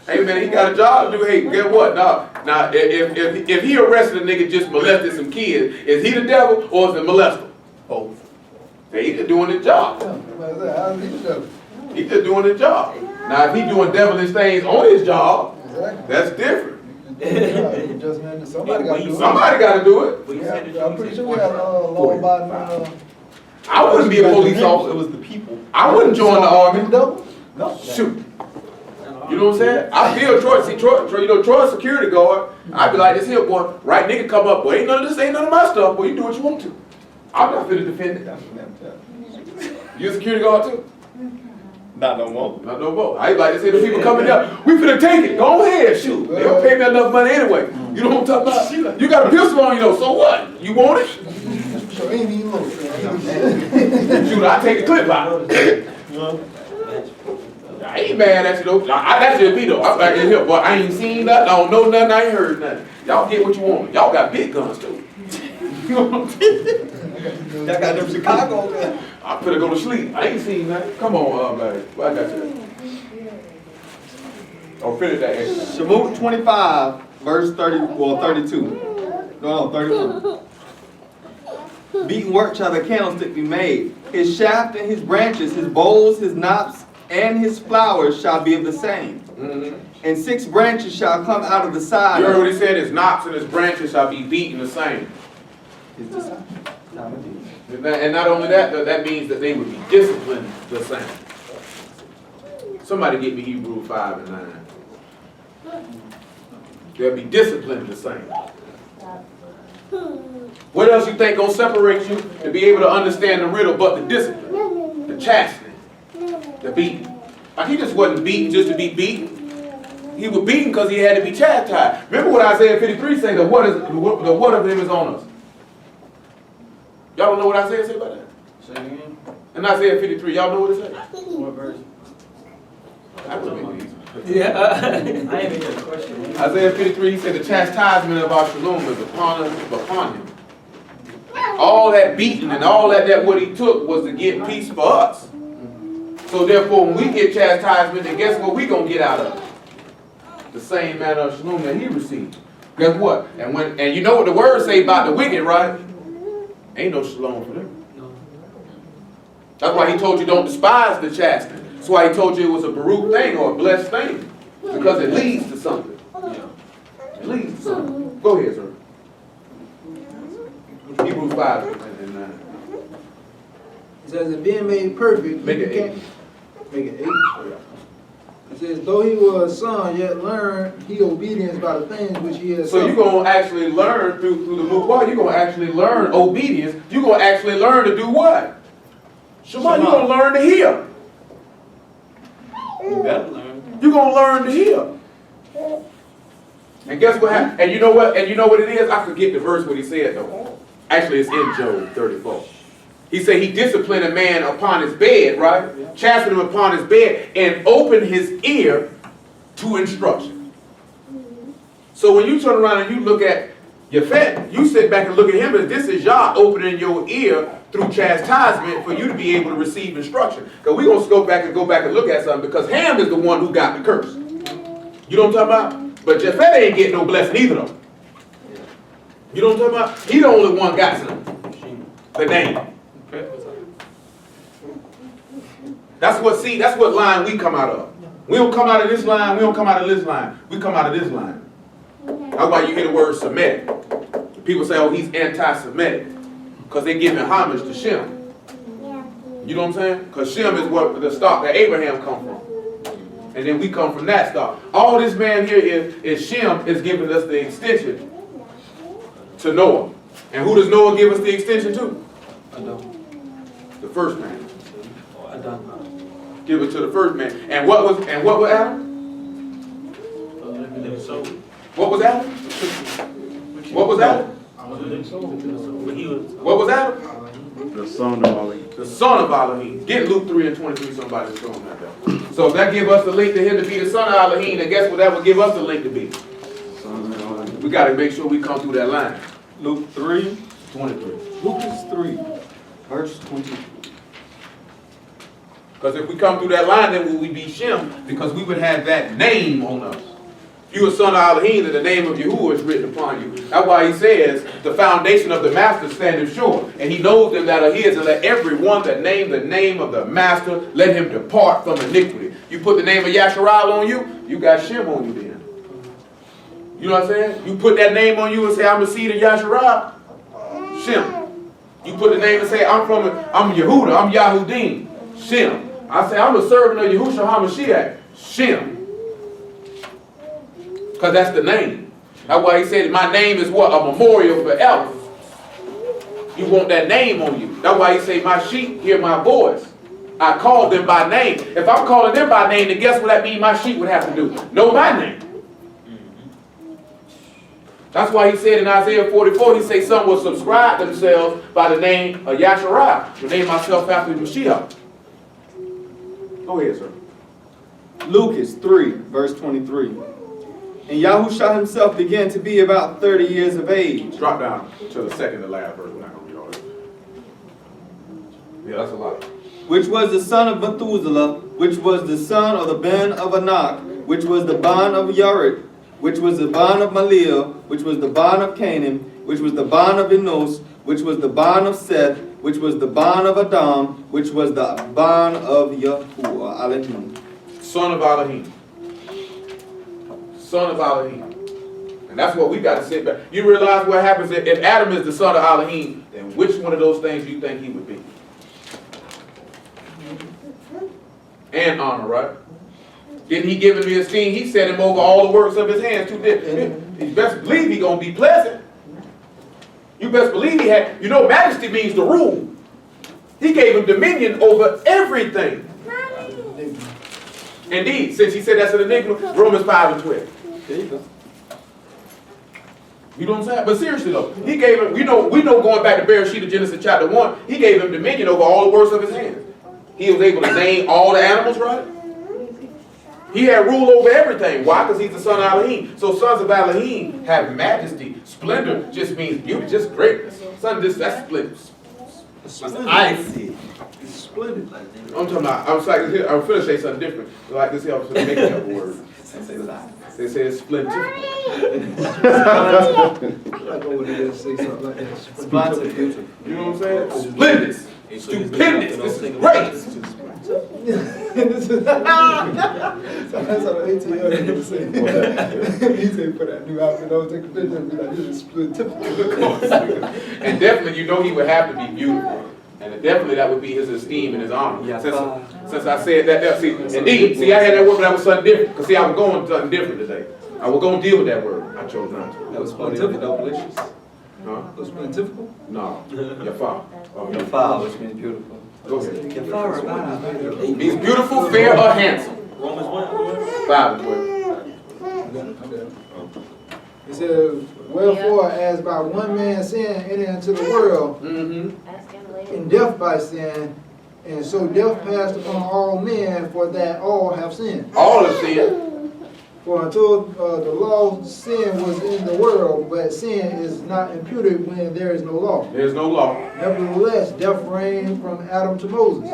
Hey man, he got a job to do. Hey, get what? Now, if he arrested a nigga just molested some kids, is he the devil or is it molester? Both. He just doing his job. He just doing his job. Now, if he doing devilish things on his job, that's different. Somebody got to do it. Somebody got to do it. Yeah, I'm pretty sure we have law-abiding. I wouldn't be a police officer. it was the people. I wouldn't join the army. No. Shoot. You know what I'm saying? I feel Troy, you know, Troy's security guard. I'd be like, this here, boy, right nigga come up, boy, ain't none of this, ain't none of my stuff, boy, you do what you want to. I'm not finna defend it. You a security guard too? Not no more. Not no more. I like to say the people coming down, we finna take it, go ahead, shoot. They don't pay me enough money anyway. You know what I'm talking about? You got a pistol on you though, so what? You want it? So ain't even low. Shoot, I take the clip out. I ain't mad at you though. That's just me though. I'm back in here, but I ain't seen nothing. I don't know nothing. I ain't heard nothing. Y'all get what you want. Y'all got big guns too. Y'all got them Chicago guns. I'm finna go to sleep. I ain't seen nothing. Come on, man. What I got you? Oh, finish that. Shemot 25, verse 32. No, 31. Beaten work shall the candlestick be made. His shaft and his branches, his bowls, his knops, and his flowers shall be of the same. Mm-hmm. And 6 branches shall come out of the side. You heard what he said? His knops and his branches shall be beaten the same. And not only that, that means that they would be disciplined the same. Somebody get me Hebrews 5 and 9. They'll be disciplined the same. What else you think gonna separate you to be able to understand the riddle but the discipline, the chastening? The beating. Like he just wasn't beaten just to be beaten. He was beaten because he had to be chastised. Remember what Isaiah 53 say, the what of him is on us. Y'all don't know what Isaiah say about that? Say it again. In Isaiah 53, y'all know what it says? What verse? I don't know. Yeah, I ain't even got a question. Isaiah 53, he said the chastisement of our shalom is upon him. All that beating and all that what he took was to get peace for us. So therefore, when we get chastisement, then guess what we gonna get out of it? The same manner of shalom that he received. Guess what? And you know what the words say about the wicked, right? Ain't no shalom for them. That's why he told you don't despise the chastisement. That's why he told you it was a Baruch thing or a blessed thing. Because it leads to something. It leads to something. Go ahead, sir. Hebrews 5 and 9. It says, "And being made perfect, Make it 8. Make it 8. It says, though he was a son, yet learned he obedience by the things which he has. So you're going to actually learn through the Mukwa, you're going to actually learn obedience. You're going to actually learn to do what? Shema, you're going to learn to hear. You better learn. You're going to learn to hear. And guess what happened? And you know what? And you know what it is? I forget the verse what he said though. Actually, it's in Job 34. He said he disciplined a man upon his bed, right? Chastened him upon his bed and opened his ear to instruction. So when you turn around and you look at Yefet, you sit back and look at him as this is Yah opening your ear through chastisement for you to be able to receive instruction. Because we're going to go back and look at something because Ham is the one who got the curse. You know what I'm talking about? But Yefet ain't getting no blessing either though. You know what I'm talking about? He the only one got something. The name. That's what line we come out of. We don't come out of this line, we don't come out of this line. We come out of this line. That's why you hear the word Semitic. People say, oh, he's anti-Semitic. Because they're giving homage to Shem. You know what I'm saying? Because Shem is what the stock that Abraham come from. And then we come from that stock. All this man here is Shem is giving us the extension to Noah. And who does Noah give us the extension to? The first man. Give it to the first man. And what was Adam? What was Adam? What was Adam? What was Adam? The son of Elohim. The son of Elohim. Get Luke 3 and 23, somebody show him that there. So if that give us the link to him to be the son of Elohim, then guess what that would give us the link to be? Son of Elohim. We got to make sure we come through that line. Luke 3, 23. Luke 3, verse 23. Because if we come through that line, then will we be Shem? Because we would have that name on us. If you are son of Elohim, then the name of Yahuwah is written upon you. That's why he says, the foundation of the master standeth sure. And he knows them that are his, and let everyone that name the name of the master, let him depart from iniquity. You put the name of Yahara'al on you, you got Shem on you then. You know what I'm saying? You put that name on you and say, I'm the seed of Yahara'al, Shem. You put the name and say, I'm Yehuda, I'm Yahudim, Shem. I say, I'm a servant of Yahushua HaMashiach, Shem. Because that's the name. That's why he said, my name is what? A memorial forever. You want that name on you. That's why he said, my sheep hear my voice. I call them by name. If I'm calling them by name, then guess what that means my sheep would have to do? Know my name. That's why he said in Isaiah 44, he said, some will subscribe themselves by the name of Yahara'al, to name myself after Mashiach. Go ahead, sir. Lucas 3, verse 23. And Yahushua himself began to be about 30 years of age. Drop down to the second to last verse. We're not going to read all that. Yeah, that's a lot. Which was the son of Methuselah, which was the son of the Ben of Anak, which was the bond of Yared, which was the bond of Maliel, which was the bond of Canaan, which was the bond of Enos, which was the bond of Seth, which was the bond of Adam, which was the bond of Yahuwah Elohim. Son of Elohim. Son of Elohim. And that's what we got to sit back. You realize what happens if Adam is the son of Elohim, then which one of those things do you think he would be? And honor, right? Didn't he give him the esteem? He set him over all the works of his hands too. You best believe he's going to be pleasant. You best believe he had, you know, majesty means to rule. He gave him dominion over everything. Indeed, since he said that's an enigma, Romans 5 and 12. There you go. You know what I'm saying? But seriously though, he gave him, we know going back to Bereshit of Genesis chapter 1, he gave him dominion over all the works of his hands. He was able to name all the animals, right? He had rule over everything. Why? Because he's the son of Elohim. So sons of Elohim have majesty. Splendor just means beauty, just greatness. Son, that's splendor. I see. It's splendid. I'm talking about, I'm finna say something different. Like this here, I'm finna make up a word. They say it's splendid. I go over there and say something like that. Splendid. You know what I'm saying? Splendid. Stupendous. This is great. That's what ATL is saying. He said, put that new outfit on, take a picture and be like, this is And definitely, you know he would have to be beautiful. And definitely that would be his esteem and his honor. Since I said that, see, indeed, see, I had that word, but that was something different. Because see, I was going something different today. I was going to deal with that word. I chose not to. That was pontifical, delicious. Huh? Was pontifical? No, Yafar. Yafar, which means beautiful. Go ahead. Yafar, Means beautiful, fair, or handsome. Romans 1. 5 and 12. It says, wherefore, as by one man sin entered into the world, and death by sin, and so death passed upon all men, for that all have sinned. All have sinned. For until the law, sin was in the world, but sin is not imputed when there is no law. There's no law. Nevertheless, death reigned from Adam to Moses,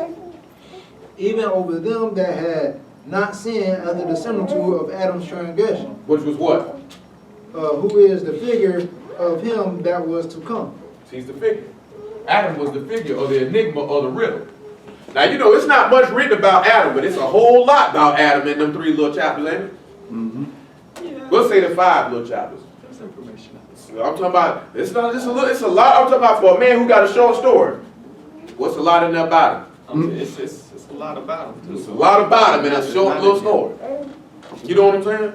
even over them that had not sinned under the similitude of Adam's transgression. Which was what? Who is the figure of him that was to come. He's the figure. Adam was the figure, or the enigma, or the riddle. Now, you know, it's not much written about Adam, but it's a whole lot about Adam in them 3 little chapters, ain't it? We'll say the 5 little chapters. That's information. I'm talking about, it's not just a little, it's a lot. I'm talking about for a man who got a short story. What's a lot in there about him? It's a lot about him. It's a lot about him in a short little story. You know what I'm saying?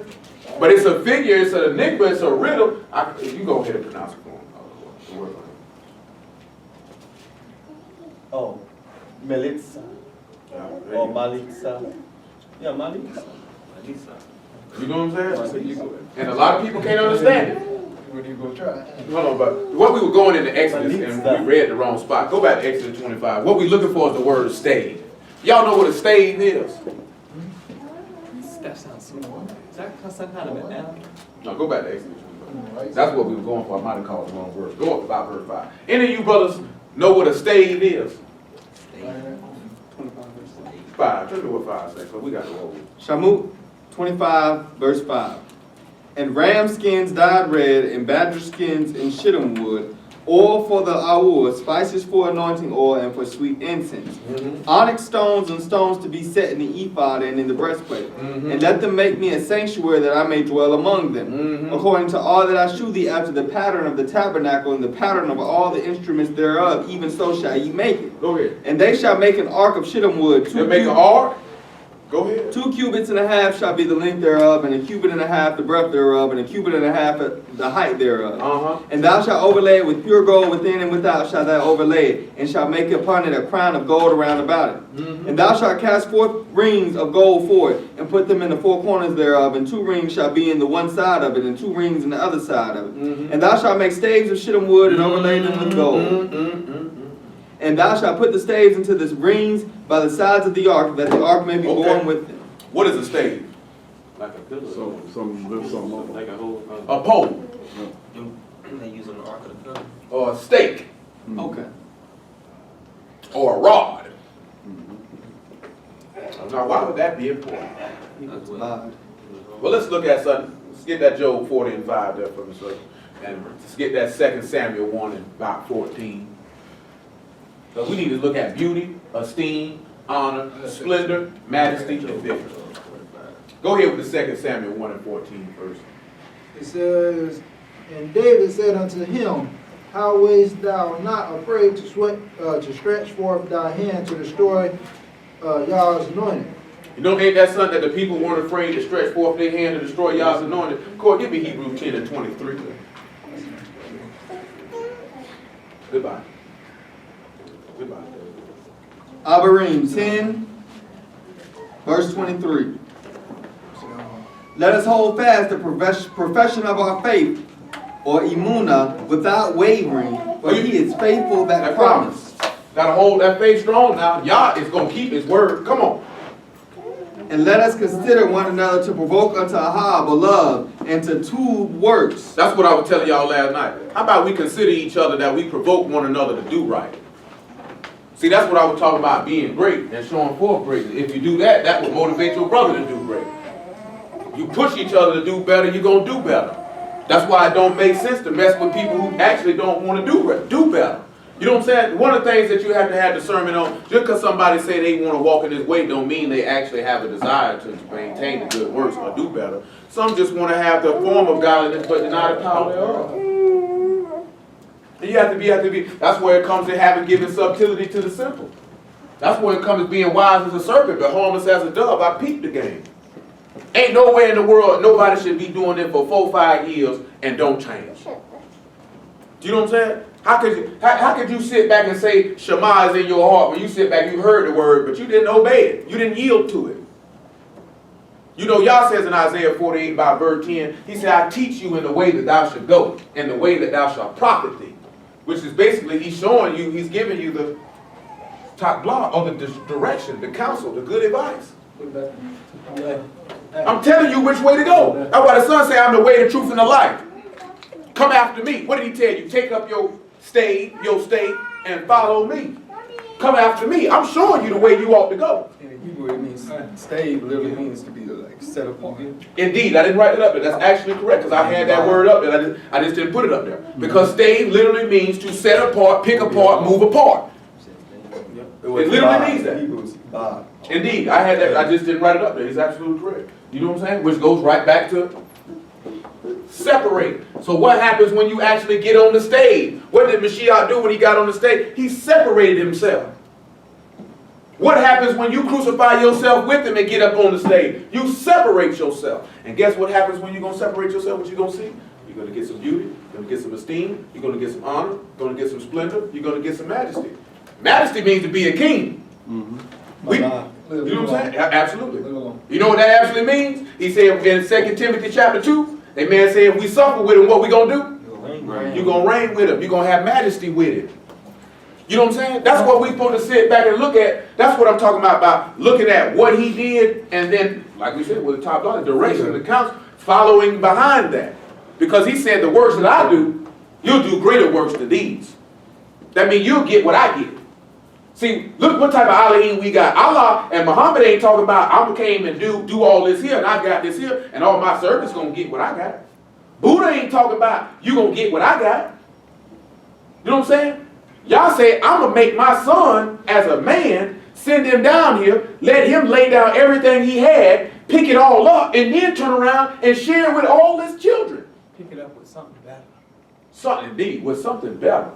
But it's a figure, it's an enigma, it's a riddle. You go ahead and pronounce it for him. Oh, Melitza. Or Malitza. Yeah, Malitza. You know what I'm saying? And a lot of people can't understand it. What are you going to try? Hold on, but what we were going into Exodus, and we read the wrong spot. Go back to Exodus 25. What we're looking for is the word stave. Y'all know what a stave is? That sounds similar. Is that some kind of an animal? No, go back to Exodus 25. That's what we were going for. I might have called the wrong word. Go up about verse 5. Any of you brothers know what a stave is? 5. Tell me what 5 says, because we got to roll. Shamut 25, verse 5. And ram skins dyed red, and badger skins and shittim wood, oil for the awur, spices for anointing oil, and for sweet incense. Onyx stones and stones to be set in the ephod and in the breastplate. And let them make me a sanctuary that I may dwell among them. According to all that I shew thee after the pattern of the tabernacle and the pattern of all the instruments thereof, even so shall ye make it. Go ahead. And they shall make an ark of shittim wood. They make an ark? Go ahead. 2 cubits and a half shall be the length thereof, and a cubit and a half the breadth thereof, and a cubit and a half the height thereof. And thou shalt overlay it with pure gold within and without shalt thou overlay it, and shalt make upon it a crown of gold around about it. And thou shalt cast forth rings of gold for it, and put them in the 4 corners thereof, and 2 rings shall be in the one side of it, and 2 rings in the other side of it. And thou shalt make staves of shittim wood, and overlay them with gold. And thou shalt put the staves into the rings by the sides of the ark, that the ark may be borne with them. What is a stave? Like a pillar. So, lift something up. Like a whole. A pole. They use an ark of the covenant. Or a stake. Okay. Or a rod. Now, why would that be important? That's odd. Well, let's look at something. Let's get that Job 40 and 5 there for me, sir. And let's get that 2 Samuel 1 and about 14. So we need to look at beauty, esteem, honor, splendor, majesty, and vigor. Go ahead with the 2 Samuel 1 and 14 first. It says, and David said unto him, how wast thou not afraid to stretch forth thy hand to destroy Yah's anointed? You know, ain't that something that the people weren't afraid to stretch forth their hand to destroy Yah's anointed? Corey, give me Hebrews 10 and 23. Goodbye. Goodbye. Abarim 10, verse 23. Let us hold fast the profession of our faith, or imuna, without wavering, for he is faithful that promised. Gotta hold that faith strong now. Yah is gonna keep his word. Come on. And let us consider one another to provoke unto Ahab, beloved, and to two works. That's what I was telling y'all last night. How about we consider each other that we provoke one another to do right? See, that's what I was talking about, being great and showing forth greatness. If you do that, that will motivate your brother to do great. You push each other to do better, you're going to do better. That's why it don't make sense to mess with people who actually don't want to do better. You know what I'm saying? One of the things that you have to have discernment on, just because somebody say they want to walk in this way don't mean they actually have a desire to maintain the good works or do better. Some just want to have the form of godliness but deny the power thereof. And you have to be, that's where it comes to having given subtlety to the simple. That's where it comes to being wise as a serpent but harmless as a dove. I peeped the game. Ain't nowhere in the world nobody should be doing it for 4 or 5 years and don't change. Do you know what I'm saying? How could you sit back and say Shema is in your heart when you sit back, you heard the word, but you didn't obey it. You didn't yield to it. You know, Yah says in Isaiah 48 by verse 10, he said, I teach you in the way that thou should go, in the way that thou shalt profit thee. Which is basically, he's showing you, he's giving you the top block, or the direction, the counsel, the good advice. I'm telling you which way to go. That's why the son said, I'm the way, the truth, and the life. Come after me. What did he tell you? Take up your stake, and follow me. Come after me. I'm showing you the way you ought to go. In Hebrew, it means stave literally means to be like set apart. Indeed, I didn't write it up there. That's actually correct because I had that word up there. I just didn't put it up there. Because stave literally means to set apart, pick apart, move apart. It literally means that. Indeed, I had that. I just didn't write it up there. He's absolutely correct. You know what I'm saying? Which goes right back to separate. So what happens when you actually get on the stage? What did Mashiach do when he got on the stage? He separated himself. What happens when you crucify yourself with him and get up on the stage? You separate yourself. And guess what happens when you're going to separate yourself? What you're going to see? You're going to get some beauty. You're going to get some esteem. You're going to get some honor. You're going to get some splendor. You're going to get some majesty. Majesty means to be a king. Mm-hmm. You know what I'm saying? Absolutely. You know what that actually means? He said in 2 Timothy chapter 2, that man said, if we suffer with him, what we going to do? You're going to reign with him. You're going to have majesty with him. You know what I'm saying? That's what we're supposed to sit back and look at. That's what I'm talking about looking at what he did, and then, like we said, with the top line, the direction, the counsel, following behind that. Because he said, the works that I do, you'll do greater works than these. That means you'll get what I get. See, look what type of Elohim we got. Allah and Muhammad ain't talking about, I came and do all this here, and I got this here, and all my servants going to get what I got. Buddha ain't talking about, you going to get what I got. You know what I'm saying? Y'all say, I'm going to make my son, as a man, send him down here, let him lay down everything he had, pick it all up, and then turn around and share it with all his children. Pick it up with something better. Something, indeed, with something better.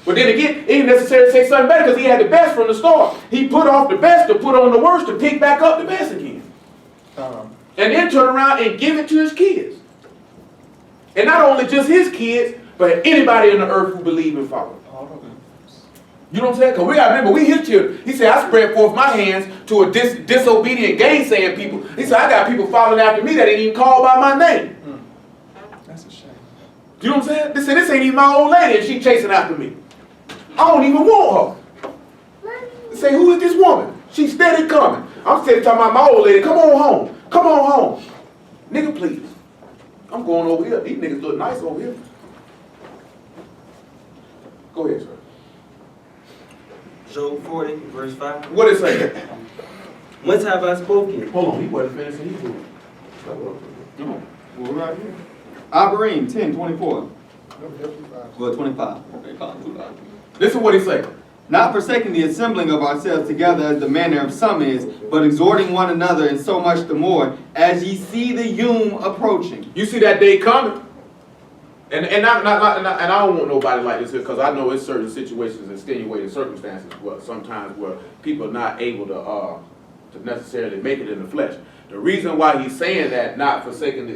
But then again, it ain't necessary to say something better because he had the best from the start. He put off the best to put on the worst to pick back up the best again. And then turn around and give it to his kids. And not only just his kids, but anybody on the earth who believe and follow. You know what I'm saying? Because we got to remember, we his children. He said, I spread forth my hands to a disobedient, gainsaying people. He said, I got people following after me that ain't even called by my name. That's a shame. You know what I'm saying? They said, this ain't even my old lady and she chasing after me. I don't even want her. They say, who is this woman? She's steady coming. I'm steady talking about my old lady. Come on home. Come on home. Nigga, please. I'm going over here. These niggas look nice over here. Go ahead, sir. Job 40, verse 5. What it say? Whence have I spoken? Hold on, he wasn't finishing. He moved. Come on. We're right here. Abarim 10:24. Well, 25. Listen to what he say. Not forsaking the assembling of ourselves together as the manner of some is, but exhorting one another, and so much the more, as ye see the Yom approaching. You see that day coming? And I don't want nobody like this here because I know it's certain situations, extenuating circumstances, sometimes where people are not able to necessarily make it in the flesh. The reason why he's saying that, not forsaking the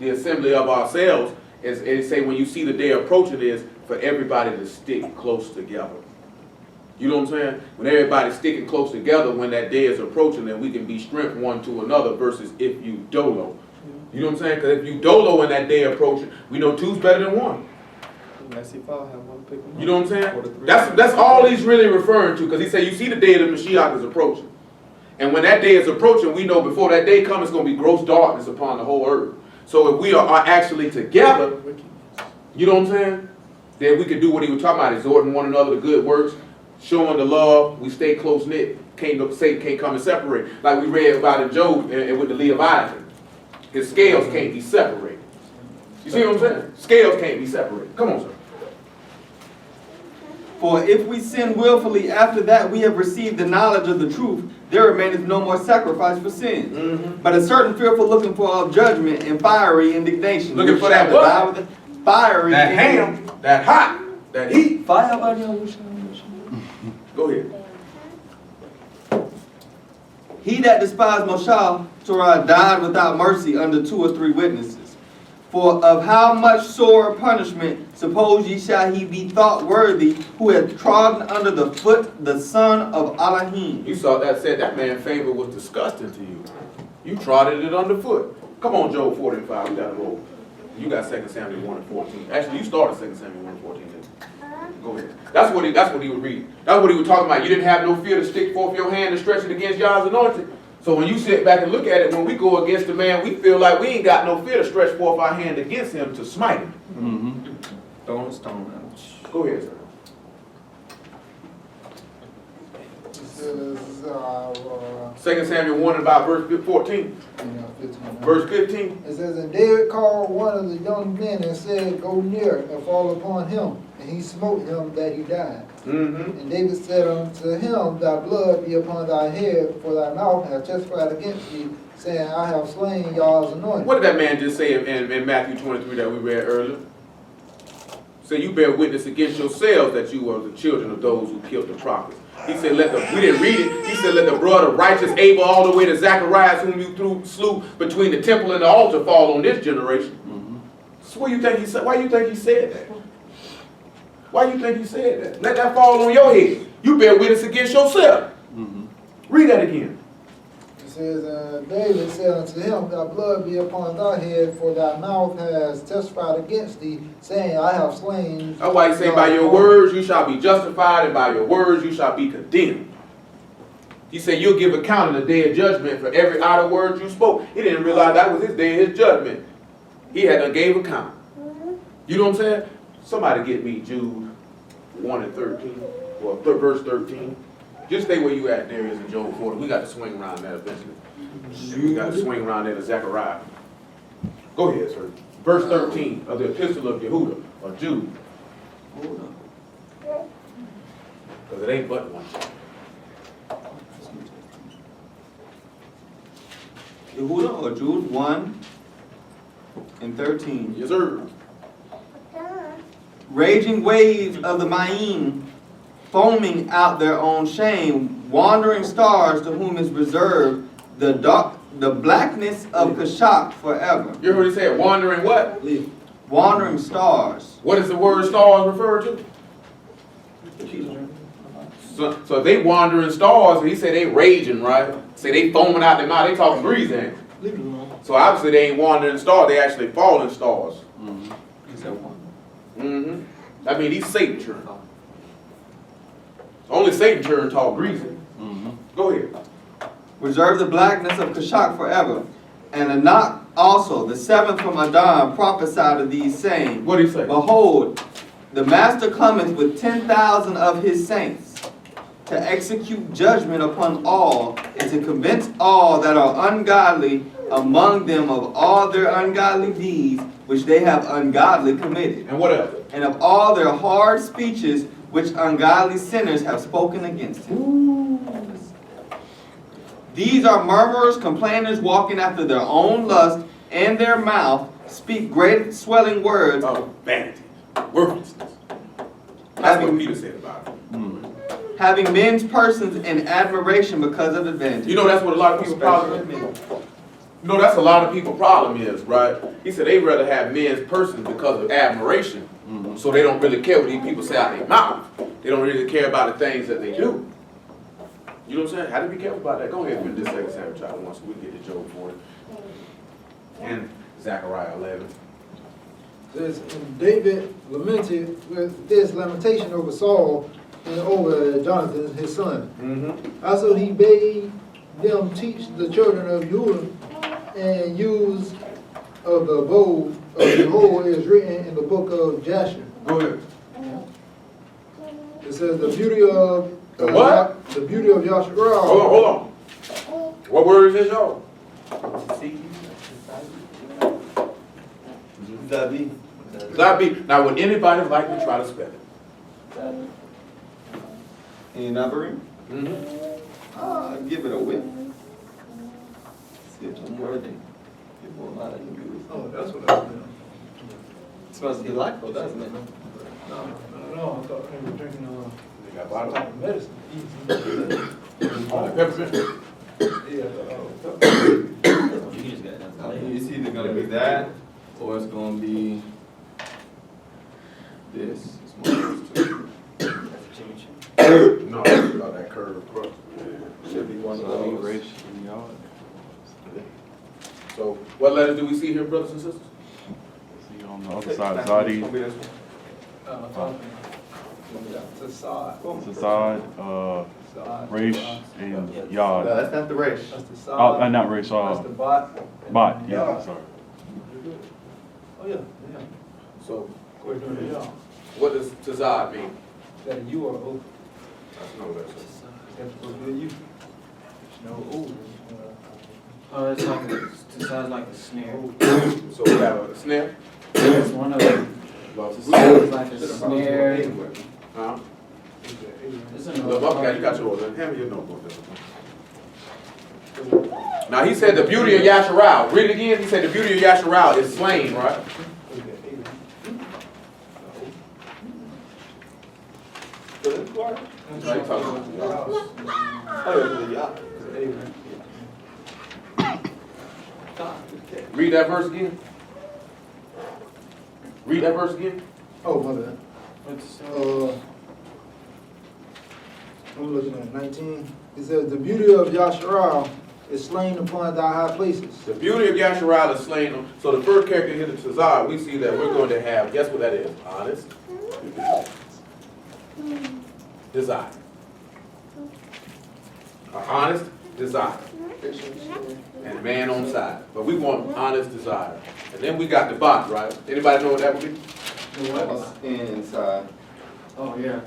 assembly of ourselves, is it say when you see the day approaching is for everybody to stick close together. You know what I'm saying? When everybody's sticking close together, when that day is approaching, then we can be strength one to another versus if you dolo. You know what I'm saying? Because if you dolo in that day approaching, we know two's better than one. You know what I'm saying? That's all he's really referring to, because he said, you see the day of the Mashiach is approaching. And when that day is approaching, we know before that day comes, it's going to be gross darkness upon the whole earth. So if we are actually together, you know what I'm saying? Then we can do what he was talking about, exhorting one another to good works, showing the love. We stay close knit. Satan can't come and separate. Like we read about in Job and with the Leviathan. His scales can't be separated. You see what I'm saying? Scales can't be separated. Come on, sir. For if we sin willfully after that we have received the knowledge of the truth, there remaineth no more sacrifice for sins, but a certain fearful looking for of judgment and fiery indignation. Looking for that what? Fiery. That ham, that hot, that heat. Fire. Go ahead. He that despised Moshe Torah died without mercy under 2 or 3 witnesses. For of how much sore punishment suppose ye shall he be thought worthy, who hath trodden under the foot the son of Elohim? You saw that, said that man's favor was disgusting to you. You trotted it underfoot. Come on, Job 40 and 5, we got to roll. You got 2 Samuel 1 and 14. Actually, you started 2 Samuel 1 and 14. Go ahead. That's what he was reading. That's what he was talking about. You didn't have no fear to stick forth your hand and stretch it against Yah's anointed. So when you sit back and look at it, when we go against the man, we feel like we ain't got no fear to stretch forth our hand against him to smite him. Throwing a stone out. Go ahead, sir. It says, 2 Samuel 1 and about verse 14. 15. Verse 15. It says, and David called one of the young men and said, go near and fall upon him. And he smote him that he died. And David said unto him, thy blood be upon thy head, for thy mouth hath testified against thee, saying, I have slain Yah's anointed. What did that man just say in Matthew 23 that we read earlier? Say, you bear witness against yourselves that you are the children of those who killed the prophets. He said, we didn't read it. He said, let the blood of righteous Abel all the way to Zacharias, whom you slew between the temple and the altar, fall on this generation. So what do you think he said? Why do you think he said that? Why do you think he said that? Let that fall on your head. You bear witness against yourself. Read that again. It says, David said unto him, thy blood be upon thy head, for thy mouth has testified against thee, saying, I have slain. That's why he say, by your words you shall be justified, and by your words you shall be condemned. He said, you'll give account in the day of judgment for every idle word you spoke. He didn't realize that was his day of his judgment. He had to give account. You know what I'm saying? Somebody get me Jude 1 and 13, or verse 13. Just stay where you at, Darius and Job 40. We got to swing around that eventually. We got to swing around that to Zechariah. Go ahead, sir. Verse 13 of the epistle of Yehuda, or Jude. Hold Because it ain't but one. Yehuda or Jude 1 and 13. Yes, sir. Raging waves of the Ma'im, foaming out their own shame, wandering stars to whom is reserved the blackness of Kashak forever. You heard he said wandering what? Wandering stars. What is the word stars referred to? So if they wandering stars, he said they raging, right? Say they foaming out their mouth, they talking breeze, ain't it? So obviously they ain't wandering stars, they actually falling stars. I mean, these Satan children. Only Satan children talk greasy. Go ahead. Reserve the blackness of Kashak forever. And Enoch also, the 7th from Adam, prophesied of these, saying, What did he say? Behold, the Master cometh with 10,000 of his saints, to execute judgment upon all, and to convince all that are ungodly among them of all their ungodly deeds, which they have ungodly committed. And what else? And of all their hard speeches, which ungodly sinners have spoken against him. These are murmurers, complainers, walking after their own lust, and their mouth speak great swelling words. Oh, vanity, worthlessness. That's what Peter said about it. Having men's persons in admiration because of advantage. You know that's what a lot of people's problem is? You know that's a lot of people's problem is, right? He said they'd rather have men's persons because of admiration. So they don't really care what these people say out their mouth. They don't really care about the things that they do. You know what I'm saying? How to be careful about that. Go ahead with this 2 Samuel chapter 1 so we can get to Job 40. And Zechariah 11. Says, and David lamented with this lamentation over Saul and over Jonathan, his son. Also he bade them teach the children of Judah and use of the bow of the whole is written in the book of Jasher. Go ahead. It says the beauty of The what? The beauty of Yahara'al. Hold on. What word is this, y'all? Zabi. Zabi. Now, would anybody like to try to spell it? Any numbering? Give it a whip. See if I'm worthy. People a lot of you. Oh, that's what I was doing. It smells delightful, doesn't it? No, I thought they were drinking, They got bottle. type of medicine. Peppermint. Yeah, You just got that. I mean, it's either gonna be that, or it's gonna be this. It's one of those two. No, it's about that curve across. Should be one of So, those. race and yard. So, what letters do we see here, brothers and sisters? See on the other side, Zadi, Zasad, Resh, and Yard. No, that's not the race. That's the Oh, side. not Resh, That's the bot. Bot, yeah, sorry. Oh, yeah. So, We're doing the job. what does Tazad mean? That you are open. That's no letter. That's supposed to be you. No, ooh. Oh, it's like it sounds like a snare. So we have a snare. It's one of them. Well, It's like a snare. Huh? It's Look, okay, you got yours. Hand me your notebook. Now he said the beauty of Yahara'al. Read it again. He said the beauty of Yahara'al is slain, right? Now you talking about- Read that verse again. Read that verse again. Oh, my bad. I'm looking at 19. It says, the beauty of Yahara'al is slain upon thy high places. The beauty of Yahara'al is slain. So the first character here, the Tazar, we see that we're going to have, guess what that is? Honest desire. An honest desire. And man on side. But we want honest desire. And then we got the bot, right? Anybody know what that would be? What's inside? Oh, yeah.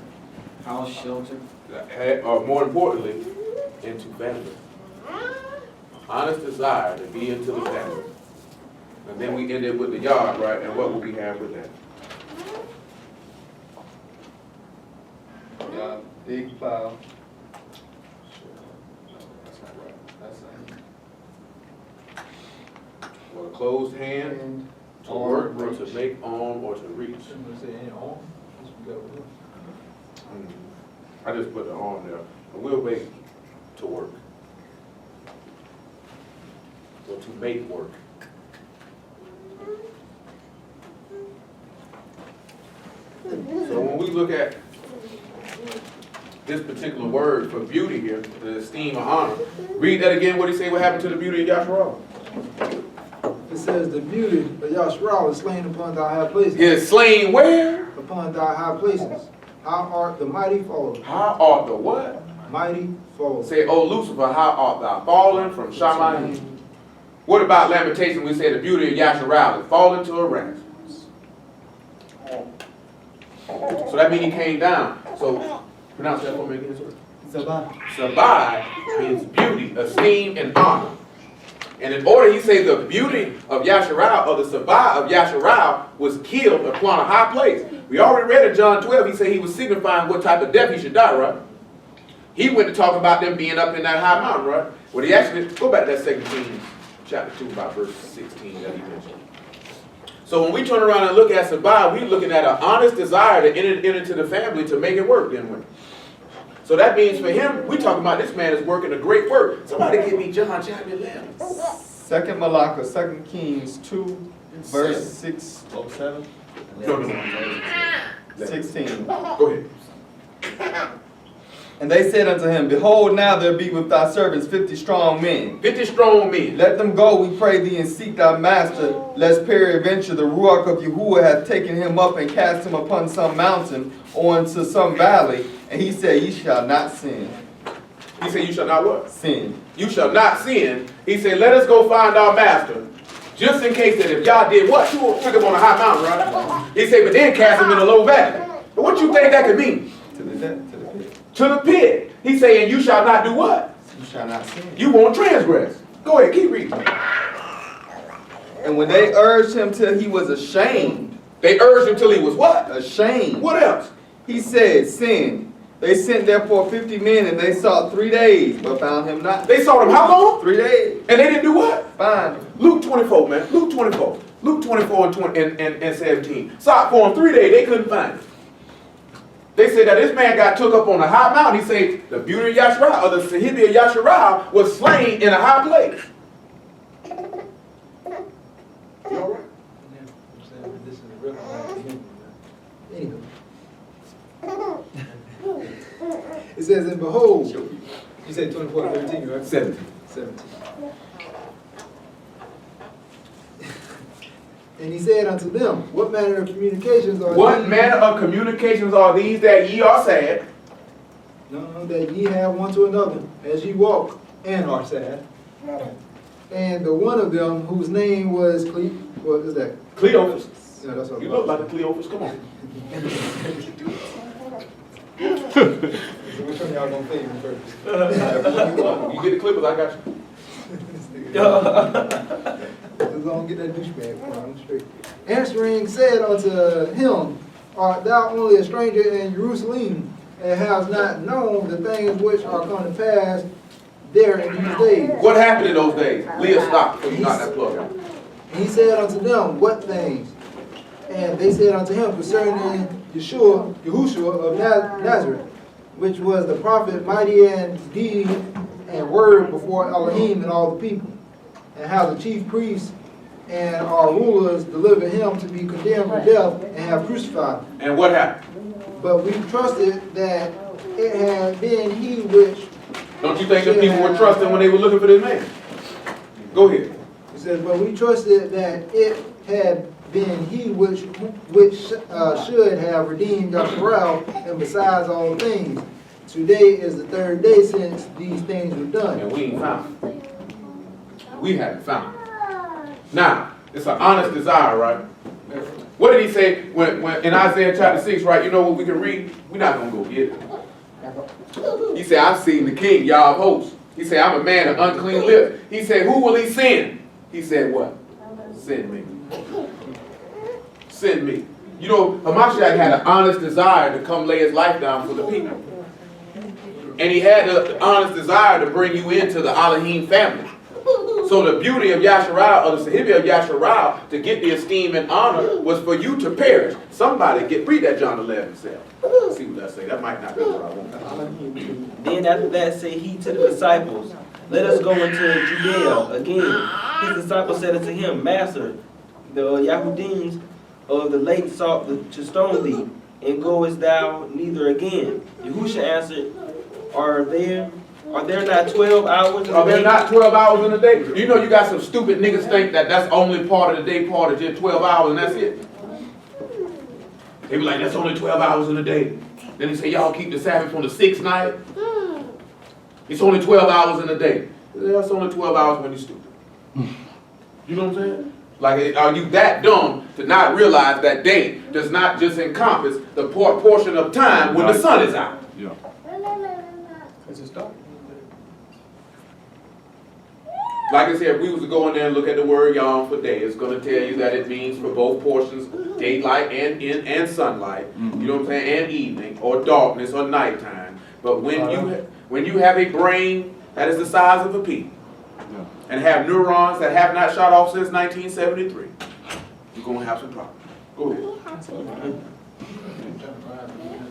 House shelter. Or more importantly, into family. Honest desire to be into the family. And then we end it with the yard, right? And what will we have with that? Yeah, big plow. That's not right. That's not. With a closed hand And to work or to make on or to reach. I'm gonna say any arm. That's what we got with them. I just put the arm there. And we'll make to work. Or to make work. So when we look at this particular word for beauty here, the esteem or honor, read that again. What do you say? What happened to the beauty of Yahara'al? It says, the beauty of Yahara'al is slain upon thy high places. Is slain where? Upon thy high places. How art the mighty fallen? How art the what? Mighty fallen. Say, O Lucifer, how art thou fallen from Shammai? What about Lamentation? We say the beauty of Yahara'al is fallen to a rest. So that means he came down. So pronounce that for me again, sir. Sabai means beauty, esteem, and honor. And in order, he says the beauty of Yahara'al, or the Sabai of Yahara'al, was killed upon a high place. We already read in John 12, he said he was signifying what type of death he should die, right? He went to talk about them being up in that high mountain, right? Well, he actually, go back to that 2 Kings chapter 2, about verse 16 that he mentioned. So when we turn around and look at Sabai, we're looking at an honest desire to enter into the family to make it work then with. So that means for him, we're talking about this man is working a great work. Somebody give me John chapter 11. Second Malacca, 2 Kings 2, verse 6, 7? No. 16. Go ahead. And they said unto him, Behold, now there be with thy servants 50 strong men. 50 strong men. Let them go, we pray thee, and seek thy master, lest peradventure the Ruach of Yahuwah hath taken him up and cast him upon some mountain or into some valley. And he said, Ye shall not sin. He said, you shall not what? Sin. You shall not sin. He said, let us go find our master. Just in case that if y'all did what? You took him on a high mountain, right? He said, but then cast him in a low valley. But what you think that could mean? To the death, to the pit. To the pit. He said, and you shall not do what? You shall not sin. You won't transgress. Go ahead, keep reading. And when they urged him till he was ashamed. They urged him till he was what? Ashamed. What else? He said, sin. They sent therefore 50 men, and they sought 3 days, but found him not. They sought him how long? 3 days. And they didn't do what? Find him. Luke 24, man. Luke 24. Luke 24 and 17. Sought for him 3 days. They couldn't find him. They said that this man got took up on a high mountain. He said the beauty of Yahara'al, or the Sahibi of Yahara'al, was slain in a high place. You all right? This is a real Anyway. It says, and behold, you said 24:13, right? 17. 17. And he said unto them, what manner of communications are What these? manner of communications are these that ye are sad? No, that ye have one to another, as ye walk and are sad. And the one of them, whose name was what is that? Cleophas. Yeah, that's what You look like a Cleophas. Come on. Which one y'all gonna fade me first? You get the clippers, I got you. As long as get that douchebag from I'm straight. Answering said unto him, art thou only a stranger in Jerusalem, and hast not known the things which are come to pass there in these days? What happened in those days? Leah, stop before you knock that plug out. And he said unto them, what things? And they said unto him, concerning Yahushua of Nazareth, which was the prophet, mighty in deed and word before Elohim and all the people, and how the chief priests and our rulers delivered him to be condemned for death and have crucified him. And what happened? But we trusted that it had been he which... Don't you think the people were trusting when they were looking for this man? Go ahead. He says, but we trusted that it had been he which should have redeemed Yahara'al, and besides all things, today is the 3rd day since these things were done. And we ain't found him. We haven't found him. Now, it's an honest desire, right? What did he say when in Isaiah chapter 6, right? You know what we can read? We're not going to go get it. He said, I've seen the King, Yah of hosts. He said, I'm a man of unclean lips. He said, who will he send? He said, what? Send me. Send me. You know, Hamashiach had an honest desire to come lay his life down for the people. And he had the honest desire to bring you into the Elohim family. So the beauty of Yahara'al, or the Sahibi of Yahara'al, to get the esteem and honor, was for you to perish. Somebody read that John 11 self. See what that say. That might not be what I want. Then after that say he to the disciples, let us go into Judea again. His disciples said unto him, Master, the Yahudim of the lake sought to stone thee, and goest thou neither again? Yahushua answered, Are there not 12 hours in the Are there day? not 12 hours in a day? You know you got some stupid niggas think that that's only part of the day, part of just 12 hours, and that's it. They be like, that's only 12 hours in a day. Then they say, y'all keep the Sabbath on the 6th night. It's only 12 hours in a day. That's only 12 hours when you're stupid. You know what I'm saying? Like, are you that dumb to not realize that day does not just encompass the portion of time when the sun is out? Yeah. Because it's dark. Like I said, if we was to go in there and look at the word Yom for day, it's going to tell you that it means for both portions, daylight and sunlight, you know what I'm saying, and evening, or darkness, or nighttime. But when you have a brain that is the size of a pea, and have neurons that have not shot off since 1973, you're going to have some problems. Go ahead.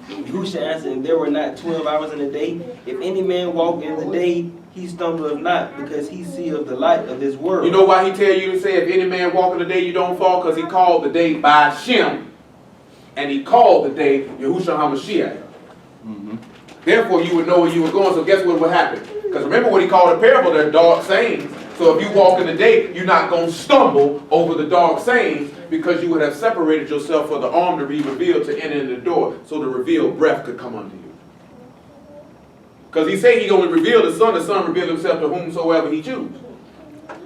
Yahushua answered, there were not 12 hours in a day. If any man walk in the day, he stumbleth not, because he seeth the light of this world. You know why he tell you to say, if any man walk in the day, you don't fall? Because he called the day by Shem, and he called the day Yahushua HaMashiach. Therefore, you would know where you were going. So guess what would happen? Because remember what he called a parable, they're dark sayings. So if you walk in the day, you're not going to stumble over the dark sayings, because you would have separated yourself for the arm to be revealed to enter in the door, so the revealed breath could come unto you. Because he said he going to reveal the Son reveal himself to whomsoever he chooses.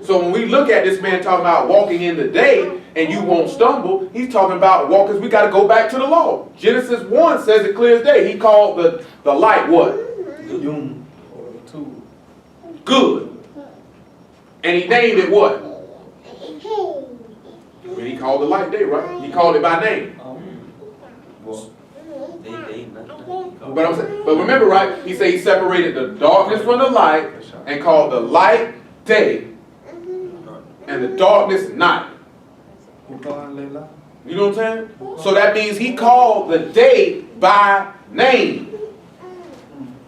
So when we look at this man talking about walking in the day and you won't stumble, he's talking about walkers. We got to go back to the law. Genesis 1 says it clear as day. He called the light what? Good. And he named it what? When he called the light day, right? He called it by name. But remember, right? He said he separated the darkness from the light and called the light day and the darkness night. You know what I'm saying? So that means he called the day by name.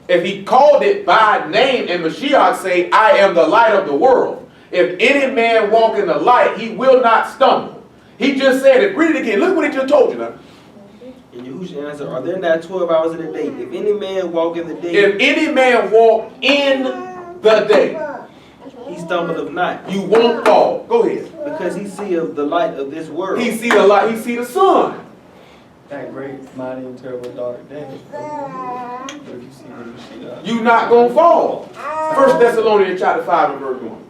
If he called it by name and Mashiach say, I am the light of the world. If any man walk in the light, he will not stumble. He just said it. Read it again. Look what he just told you now. And Yahushua answered, are there not 12 hours in a day? If any man walk in the day. If any man walk in the day. He stumbleth not. You won't fall. Go ahead. Because he seeth the light of this world. He see the light. He see the sun. That great, mighty, and terrible dark day. But if you see the Mashiach, You not going to fall. 1 Thessalonians chapter 5 and verse 1.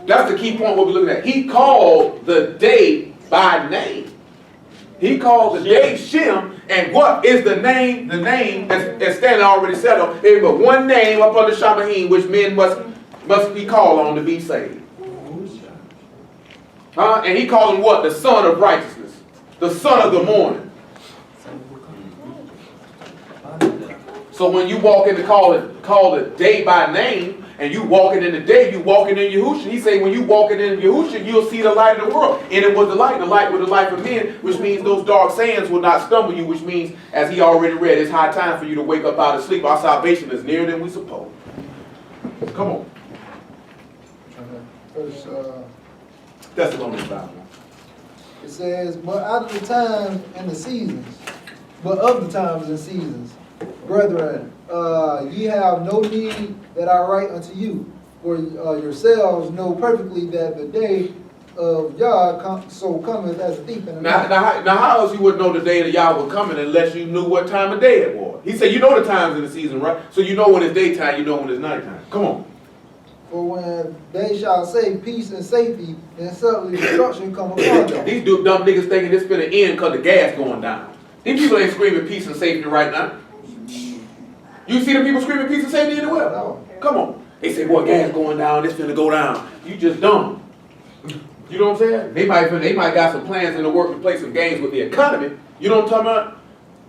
That's the key point what we're looking at. He called the day by name. He called the day Shem. And what is the name? The name, as Stanley already said, there is but one name up under Shamahim which men must be called on to be saved. And he called him what? The Son of Righteousness. The Son of the morning. So when you walk in to call it day by name, and you walking in the day, you walking in Yahushua. He say when you walking in Yahushua, you'll see the light of the world. And it was the light was the light of men, which means those dark sayings will not stumble you, which means, as he already read, it's high time for you to wake up out of sleep. Our salvation is nearer than we suppose. Come on. First, Thessalonians 5. it says, but out of the times and the seasons, but of the times and seasons, brethren, ye have no need that I write unto you, for yourselves know perfectly that the day of Yah cometh as a thief in the night. Now how else you would know the day of Yah was coming unless you knew what time of day it was? He said you know the times in the season, right? So you know when it's daytime, you know when it's nighttime. Come on. For when they shall say peace and safety, then suddenly destruction come upon them. These dumb niggas thinking this finna end because the gas going down. These people ain't screaming peace and safety right now. You see the people screaming peace and safety anywhere? No. Come on. They say, boy, gas going down, this finna go down. You just dumb. You know what I'm saying? They might got some plans in the work to play some games with the economy. You know what I'm talking about?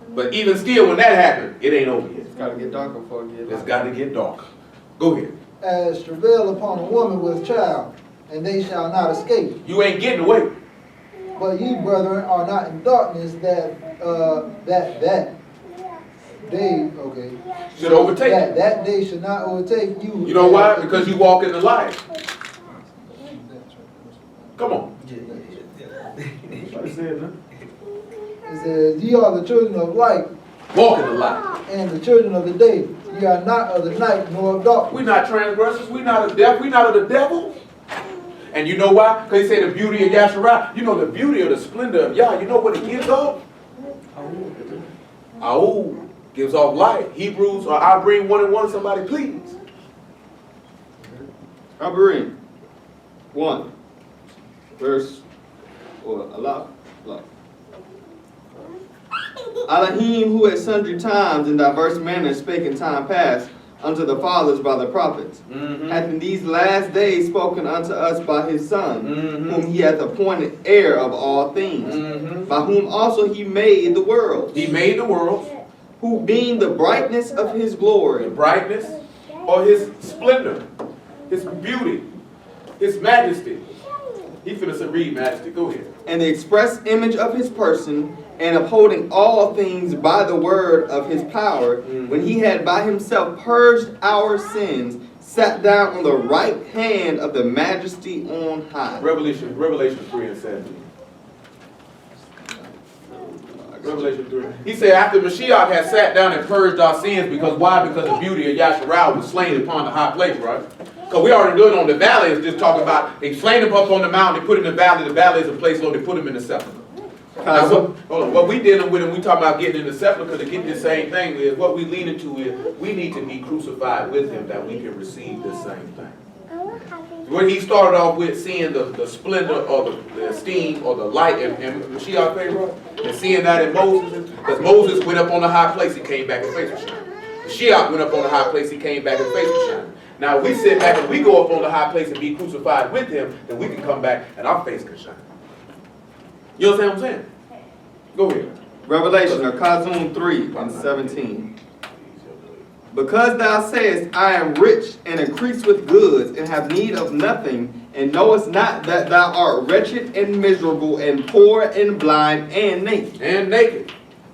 But even still, when that happened, it ain't over yet. it's got to get darker before it gets It's got to get darker. Go ahead. As travail upon a woman with child, and they shall not escape. You ain't getting away. But ye, brethren, are not in darkness that day, okay, Should overtake you. that day should not overtake you. You know why? Because you walk in the light. Come on. It says, ye are the children of light, Walk in the light. and the children of the day. Ye are not of the night nor of darkness. We're not transgressors. We're not of death. We're not of the devil. And you know why? Because he said the beauty of Yahara'al. You know the beauty of the splendor of Yah. You know what it gives off? Yahara'al gives off light. Hebrews, or I bring 1 and 1. Somebody please. Habarim 1, verse, or Allah. Elohim, who at sundry times in diverse manners spake in time past unto the fathers by the prophets, hath in these last days spoken unto us by his Son, whom he hath appointed heir of all things, by whom also he made the world. He made the world. Who being the brightness of his glory, The brightness or his splendor, his beauty, his majesty. He finna say read majesty. Go ahead. and the express image of his person, and upholding all things by the word of his power, when he had by himself purged our sins, sat down on the right hand of the majesty on high. Revelation 3 and 17. Revelation 3. He said after Mashiach had sat down and purged our sins, because why? Because the beauty of Yahara'al was slain upon the high place, right? Because we already doing on the valley is just talking about they slain him up on the mountain, they put him in the valley is a place where they put him in the sepulchre. Now, hold on, what we dealing with and we talking about getting in the sepulchre to get the same thing is, what we leaning to is, we need to be crucified with him that we can receive the same thing. When he started off with seeing the splendor or the esteem or the light and Mashiach Pharaoh, and seeing that in Moses, because Moses went up on the high place, he came back, his face was shining. Mashiach went up on the high place, he came back, his face was shining. Now we sit back and we go up on the high place and be crucified with him, then we can come back and our face can shine. You understand what I'm saying? Go ahead. Revelation or Kazum 3:17. Because thou sayest, I am rich and increase with goods, and have need of nothing, and knowest not that thou art wretched and miserable, and poor and blind and naked. And naked.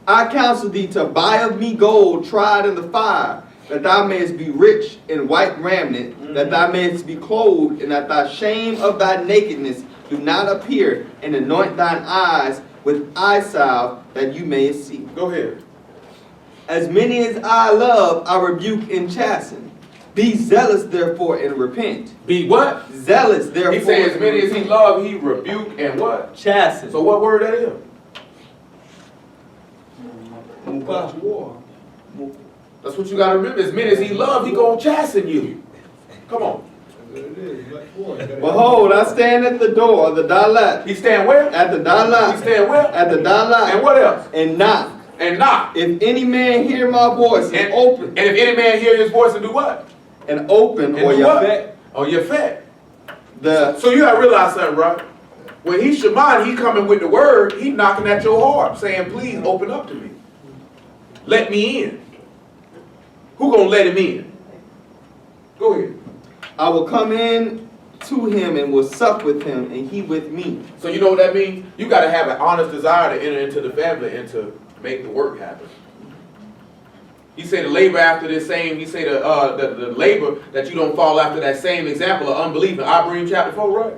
I counsel thee to buy of me gold tried in the fire, that thou mayest be rich in white raiment, that thou mayest be clothed, and that thy shame of thy nakedness do not appear, and anoint thine eyes with eye salve, that you mayest see. Go ahead. As many as I love, I rebuke and chasten. Be zealous, therefore, and repent. Be what? Zealous, therefore. He said, as many as he loved, he rebuked and what? Chasten. So what word that is? That's what you got to remember. As many as he loved, he gonna chasten you. Come on. Behold, I stand at the door of the Dalat. He stand where? At the Dalat. He stand where? At the Dalat. And what else? And knock. And knock. If any man hear my voice and open. And if any man hear his voice and do what? And open, And or do what? Yafet. Or Yafet. The So you got to realize something, right? When he Shemai, he coming with the word, he knocking at your heart, saying, please open up to me. Let me in. Who gonna let him in? Go ahead. I will come in to him and will sup with him, and he with me. So you know what that means? You got to have an honest desire to enter into the family and to make the work happen. He said the labor after this same, he said the labor that you don't fall after that same example of unbelief in Ibrahim chapter 4, right?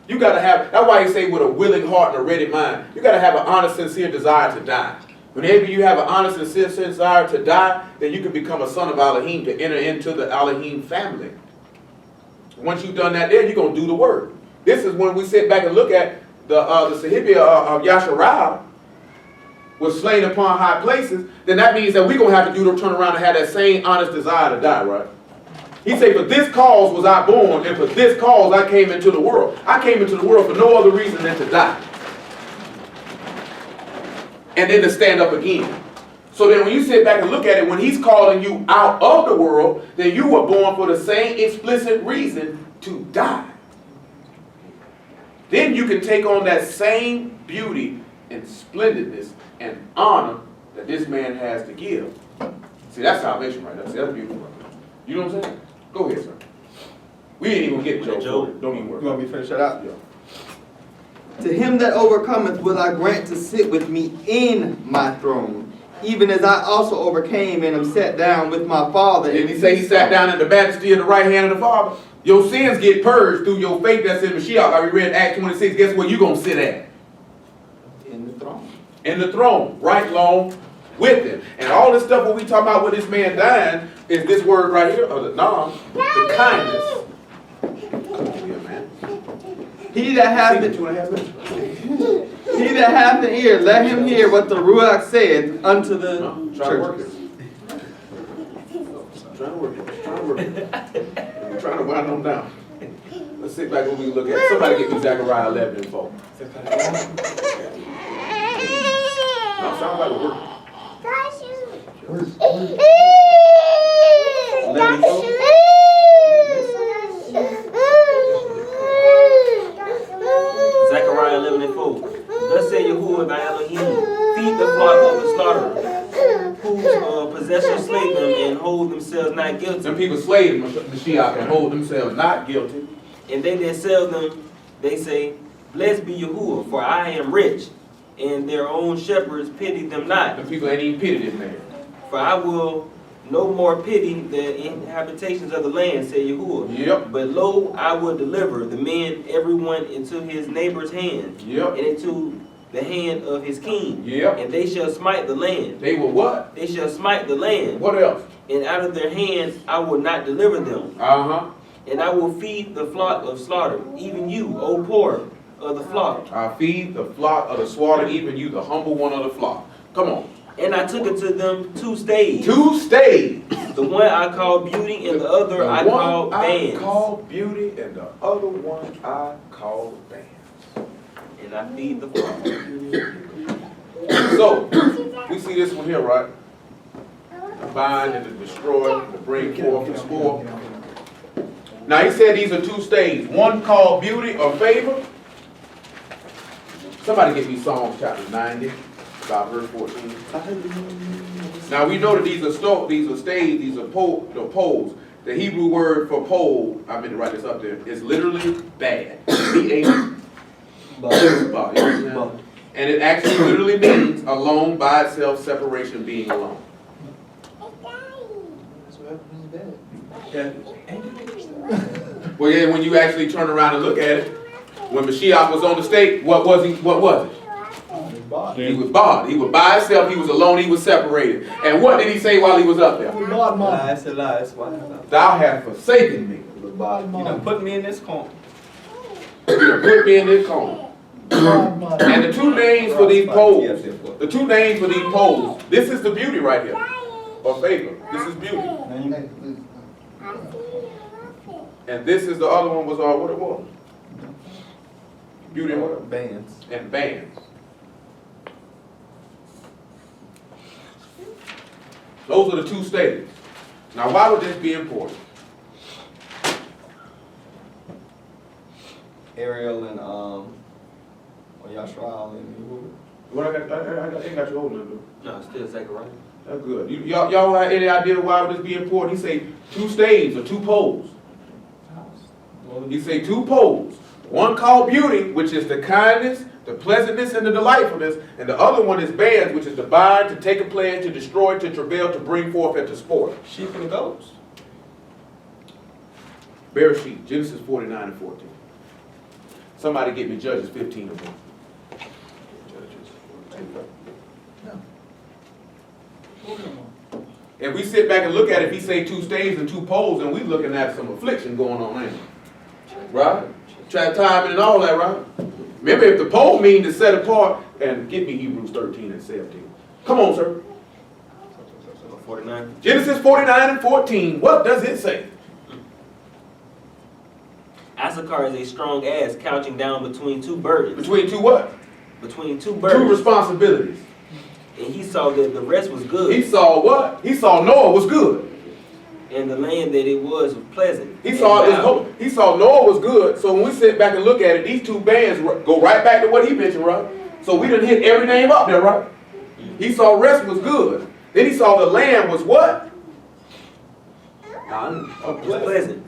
You got to have, that's why he say with a willing heart and a ready mind. You got to have an honest, sincere desire to die. Whenever you have an honest and sincere desire to die, then you can become a son of Elohim to enter into the Elohim family. Once you've done that there, you're going to do the work. This is when we sit back and look at the Sahibia of Yahara'al was slain upon high places, then that means that we're going to have to do the turn around and have that same honest desire to die, right? He said, for this cause was I born, and for this cause I came into the world. I came into the world for no other reason than to die. And then to stand up again. So then when you sit back and look at it, when he's calling you out of the world, then you were born for the same explicit reason, to die. Then you can take on that same beauty and splendidness and honor that this man has to give. See, that's salvation right there. See, that's beautiful right there. You know what I'm saying? Go ahead, sir. We ain't even get Joe. Don't even worry. You want me to finish that out? Yeah. To him that overcometh will I grant to sit with me in my throne, even as I also overcame and am sat down with my Father. Did he say he sat down in the majesty of the right hand of the Father? Your sins get purged through your faith that's in Mashiach. Like we read Acts 26. Guess where you going to sit at? In the throne. In the throne, right along with him. And all this stuff what we talking about with this man dying is this word right here, or the nam, the kindness. Come on here, man. He that hath the ear, let him hear what the Ruach saith unto the churches. Trying to work it. We're trying to wind them down. Let's sit back and we look at. Somebody get me Yahara'al 11 and 4. No, sounds like a work. Zechariah 11 and 4. Thus say Yahuwah thy Elohim, feed the flock of the slaughterer, whose possessors slay them and hold themselves not guilty. Some people slay Mashiach and hold themselves not guilty. And they that sell them, they say, blessed be Yahuwah, for I am rich, and their own shepherds pity them not. The people ain't even pity this man. For I will no more pity the inhabitations of the land, said Yahuwah. Yep. But lo, I will deliver the men, everyone, into his neighbor's hand, Yep. and into the hand of his king. Yep. And they shall smite the land. They will what? They shall smite the land. What else? And out of their hands I will not deliver them. Uh-huh. And I will feed the flock of slaughter, even you, O poor, of the flock. I feed the flock of the slaughter, even you, the humble one of the flock. Come on. And I took it to them 2 staves. 2 staves. The one I called beauty, and the other I called bands. I called beauty, and the other one I called bands. And I feed the flock. So, we see this one here, right? To bind and to destroy, to bring forth the spoil. Now he said these are 2 staves. One called beauty or favor. Somebody get me Psalms chapter 90, about verse 14. Now we know that these are staves, these are poles. The Hebrew word for pole, I meant to write this up there, is literally bad. B-A-D. And it actually literally means alone, by itself, separation, being alone. That's what happens bad. Well, yeah, when you actually turn around and look at it, when Mashiach was on the stake, what was he? What was it? He was barred. He was by himself. He was alone. He was separated. And what did he say while he was up there? Lies. Thou hast forsaken me. You done put me in this corner. You done put me in this corner. And the 2 names for these poles, this is the beauty right here, or favor. This is beauty. And this is the other one was what it was. Beauty and what? Bands. And bands. Those are the 2 stages. Now, why would this be important? Ariel and Yahara'al and What I ain't got you holding it. No, it's still Zechariah. That's good. Y'all have any idea why would this be important? He say 2 staves or 2 poles. He say 2 poles. One called beauty, which is the kindness, the pleasantness, and the delightfulness, and the other one is bands, which is to bind, to take a plan, to destroy, to travail, to bring forth, and to spoil. sheep and goats. Bereshit, Genesis 49 and 14. Somebody get me Judges 15 and 1. If we sit back and look at it, if he say 2 staves and 2 poles, and we looking at some affliction going on, ain't it? Right? Try timing and all that, right? Remember, if the pole means to set apart, and give me Hebrews 13 and 17. Come on, sir. 49. Genesis 49 and 14. What does it say? Issachar is a strong ass couching down between 2 burdens. Between 2 what? Between 2 2 burdens. responsibilities. And he saw that the rest was good. He saw what? He saw Noah was good. And the land that it was pleasant. He saw Noah was good. So when we sit back and look at it, these 2 bands go right back to what he mentioned, right? So we done hit every name up there, right? He saw rest was good. Then he saw the land was what? Pleasant.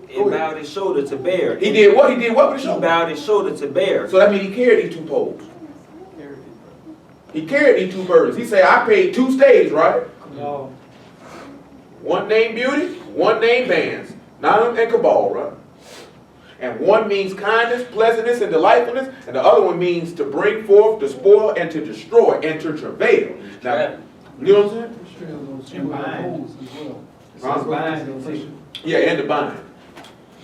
It bowed his shoulder to bear. He did what? He did what with his He shoulder? bowed his shoulder to bear. So that means he carried these 2 poles. He carried these 2 burdens. He said, I paid 2 staves, right? No. One named beauty, one named bands. None and cabal, right? And one means kindness, pleasantness, and delightfulness, and the other one means to bring forth, to spoil, and to destroy, and to travail. Now, you know what I'm saying? Yeah, and to bind.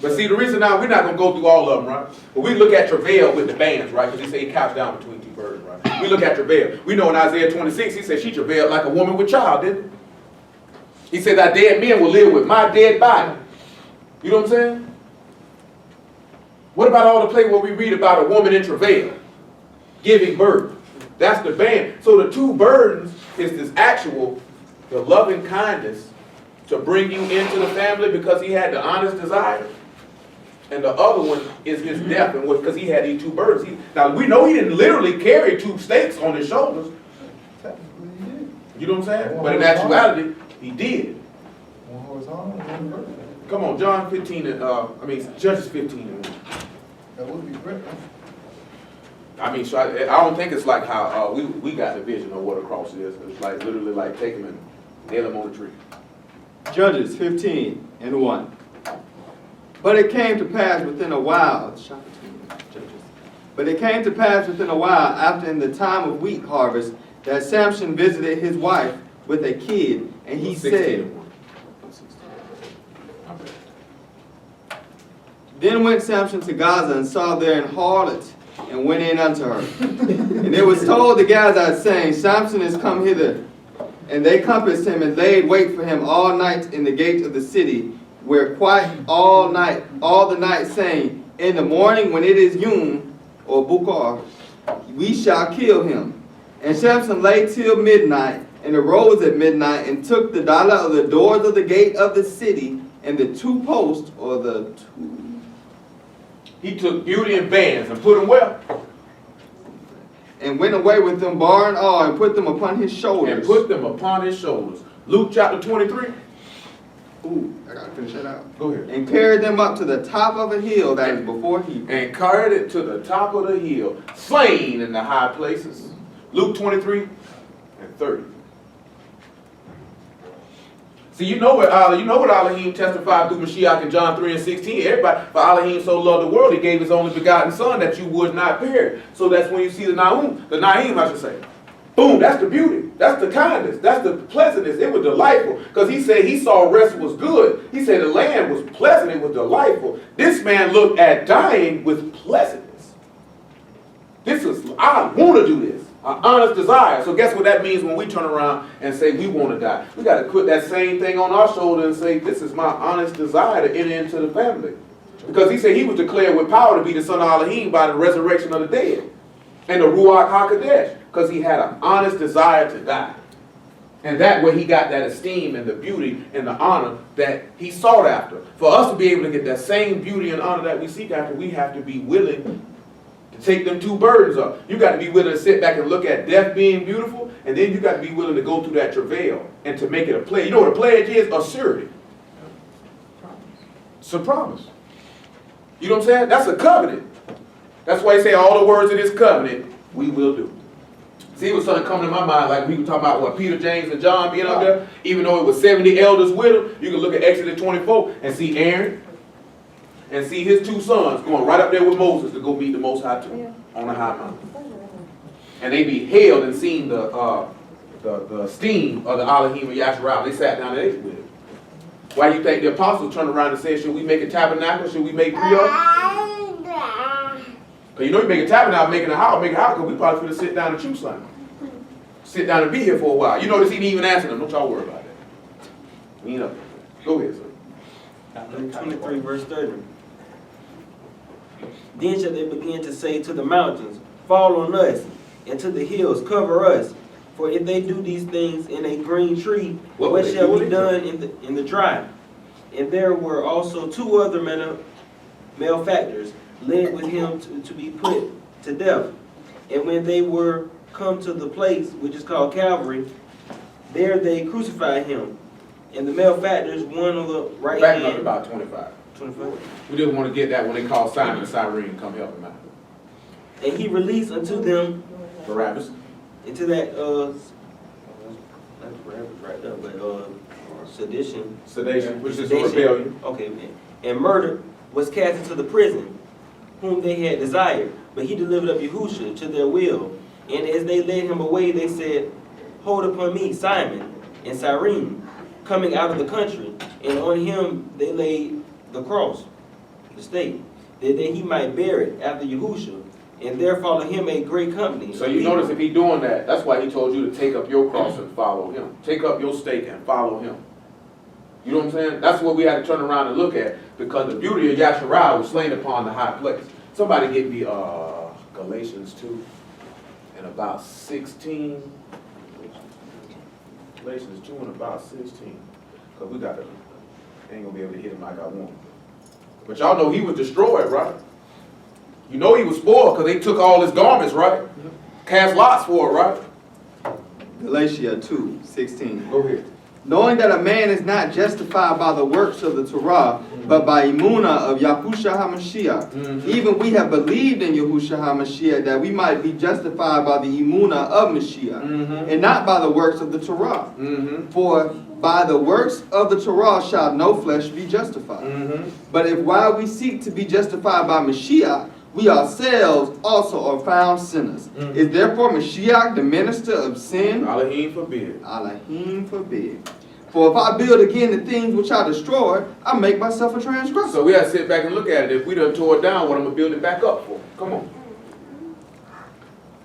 But see, the reason now, we're not going to go through all of them, right? But we look at travail with the bands, right? Because he said he couched down between 2 burdens, right? We look at travail. We know in Isaiah 26, he said she travailed like a woman with child, didn't he? He said that dead men will live with my dead body. You know what I'm saying? What about all the place where we read about a woman in travail, giving birth? That's the band. So the 2 burdens is this actual, the loving kindness to bring you into the family because he had the honest desire. And the other one is his death, and because he had these 2 burdens. Now we know he didn't literally carry 2 stakes on his shoulders. You know what I'm saying? But in actuality, he did. Come on, John 15 and Judges 15 and 1. That would be great. I mean, so I don't think it's like how we got the vision of what a cross is. It's like literally like take him and nail him on a tree. Judges 15 and 1. But it came to pass within a while, after in the time of wheat harvest, that Samson visited his wife with a kid, and he said, Then went Samson to Gaza and saw there an harlot, and went in unto her. And it was told the Gazites, saying, Samson is come hither. And they compassed him and laid wait for him all night in the gate of the city, where quite all the night, saying, in the morning when it is Yom, or Bukar, we shall kill him. And Samson lay till midnight, and arose at midnight, and took the dollar of the doors of the gate of the city, and the two posts, or the two... He took beauty and bands and put them where? And went away with them, bar and all, and put them upon his shoulders. And put them upon his shoulders. Luke chapter 23. Ooh, I gotta finish that out. Go ahead. And carried them up to the top of a hill that is before Hebron. And carried it to the top of the hill, slain in the high places. Luke 23 and 30. See, you know what Elohim testified through Mashiach in John 3 and 16. Everybody, for Elohim so loved the world, he gave his only begotten son that you would not perish. So that's when you see the Naim, I should say. Boom, that's the beauty. That's the kindness. That's the pleasantness. It was delightful. Because he said he saw rest was good. He said the land was pleasant. It was delightful. This man looked at dying with pleasantness. I want to do this. An honest desire. So guess what that means when we turn around and say we want to die? We got to put that same thing on our shoulder and say, this is my honest desire to enter into the family. Because he said he was declared with power to be the son of Elohim by the resurrection of the dead. And the Ruach HaKodesh. Because he had an honest desire to die. And that way he got that esteem and the beauty and the honor that he sought after. For us to be able to get that same beauty and honor that we seek after, we have to be willing to take them two burdens up. You got to be willing to sit back and look at death being beautiful, and then you got to be willing to go through that travail and to make it a pledge. You know what a pledge is? A surety. It's a promise. You know what I'm saying? That's a covenant. That's why he say all the words of this covenant we will do. See, it was something coming to my mind, like we were talking about what Peter, James, and John being up there. Even though it was 70 elders with them, you can look at Exodus 24 and see Aaron and see his two sons going right up there with Moses to go meet the Most High too, on a high mountain. And they beheld and seen the esteem of the Elohim of Yahara'al. They sat down and ate with him. Why do you think the apostles turned around and said, should we make a tabernacle? Should we make three of them? Because you know you make a tabernacle, make a house, because we probably could have sit down and choose something. Sit down and be here for a while. You notice he didn't even answer them. Don't y'all worry about that. We ain't up there. Go ahead, sir. Luke 23 verse 30. Then shall they begin to say to the mountains, fall on us, and to the hills, cover us. For if they do these things in a green tree, what shall be done in the dry? And there were also two other malefactors led with him to be put to death. And when they were come to the place which is called Calvary, there they crucified him. And the malefactors, one on the right hand. Back up about 25. 25. We just want to get that when they call Simon and Cyrene come help him out. And he released unto them Barabbas. into that not Barabbas right there, but sedition. Sedation, which is a rebellion. Okay, man. And murder was cast into the prison, whom they had desired. But he delivered up Yahusha to their will. And as they led him away, they said, hold upon me, Simon and Cyrene, coming out of the country. And on him they laid the cross, the stake, that he might bear it after Yahusha. And there followed him a great company. So you notice if he doing that, that's why he told you to take up your cross and follow him. Take up your stake and follow him. You know what I'm saying? That's what we had to turn around and look at, because the beauty of Yahara'al was slain upon the high place. Somebody get me Galatians 2 and about 16. Galatians 2 and about 16. Because we got to, ain't going to be able to hit him like I want. But y'all know he was destroyed, right? You know he was spoiled because they took all his garments, right? Cast lots for it, right? Galatians 2:16. Go ahead. Knowing that a man is not justified by the works of the Torah, but by Emunah of Yahushua HaMashiach. Even we have believed in Yahushua HaMashiach that we might be justified by the Emunah of Mashiach, and not by the works of the Torah. For by the works of the Torah shall no flesh be justified. But if while we seek to be justified by Mashiach, we ourselves also are found sinners. Is therefore Mashiach the minister of sin? Elohim forbid. Elohim forbid. For if I build again the things which I destroyed, I make myself a transgressor. So we have to sit back and look at it. If we done tore it down, what I'm gonna build it back up for? Come on.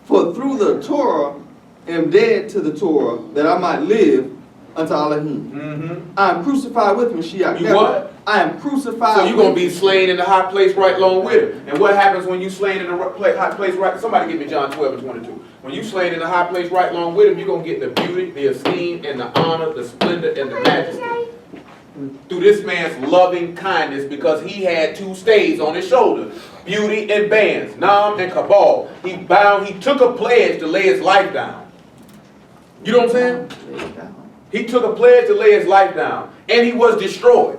For through the Torah am dead to the Torah, that I might live unto Elohim. Mm-hmm. I am crucified with Mashiach. You what? I am crucified. So you're gonna be slain in the high place right along with him. And what happens when you slain in the high place right? Somebody give me John 12 and 22. When you slain in the high place right along with him, you're gonna get the beauty, the esteem, and the honor, the splendor, and the majesty. Through this man's loving kindness, because he had 2 stays on his shoulder, beauty and bands, Nam and Kabal. He took a pledge to lay his life down. You know what I'm saying? He took a pledge to lay his life down, and he was destroyed.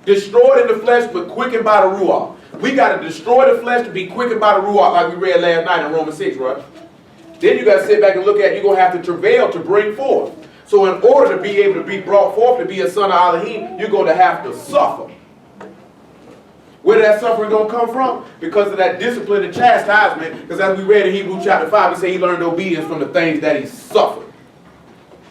Destroyed in the flesh, but quickened by the Ruach. We got to destroy the flesh to be quickened by the Ruach, like we read last night in Romans 6, right? Then you got to sit back and look at, you're going to have to travail to bring forth. So in order to be able to be brought forth to be a son of Elohim, you're going to have to suffer. Where did that suffering going to come from? Because of that discipline and chastisement. Because as we read in Hebrews chapter 5, we say he learned obedience from the things that he suffered.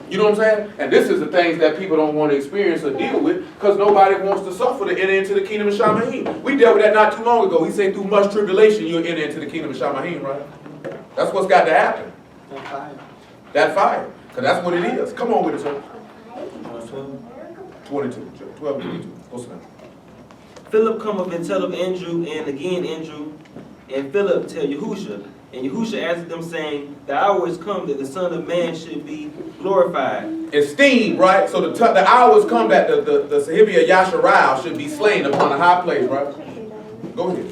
You know what I'm saying? And this is the things that people don't want to experience or deal with, because nobody wants to suffer to enter into the kingdom of Shamahim. We dealt with that not too long ago. He said through much tribulation you'll enter into the kingdom of Shamahim, right? That's what's got to happen. That fire. Because that's what it is. Come on with it, sir. 22. 12 and 22. Go sit down. Philip cometh and telleth Andrew, and again Andrew, and Philip tell Yahusha. And Yahusha answered them, saying, the hour is come that the Son of Man should be glorified. Esteemed, right? So the hour has come that the Sahibia Yahara'al should be slain upon a high place, right? Go ahead.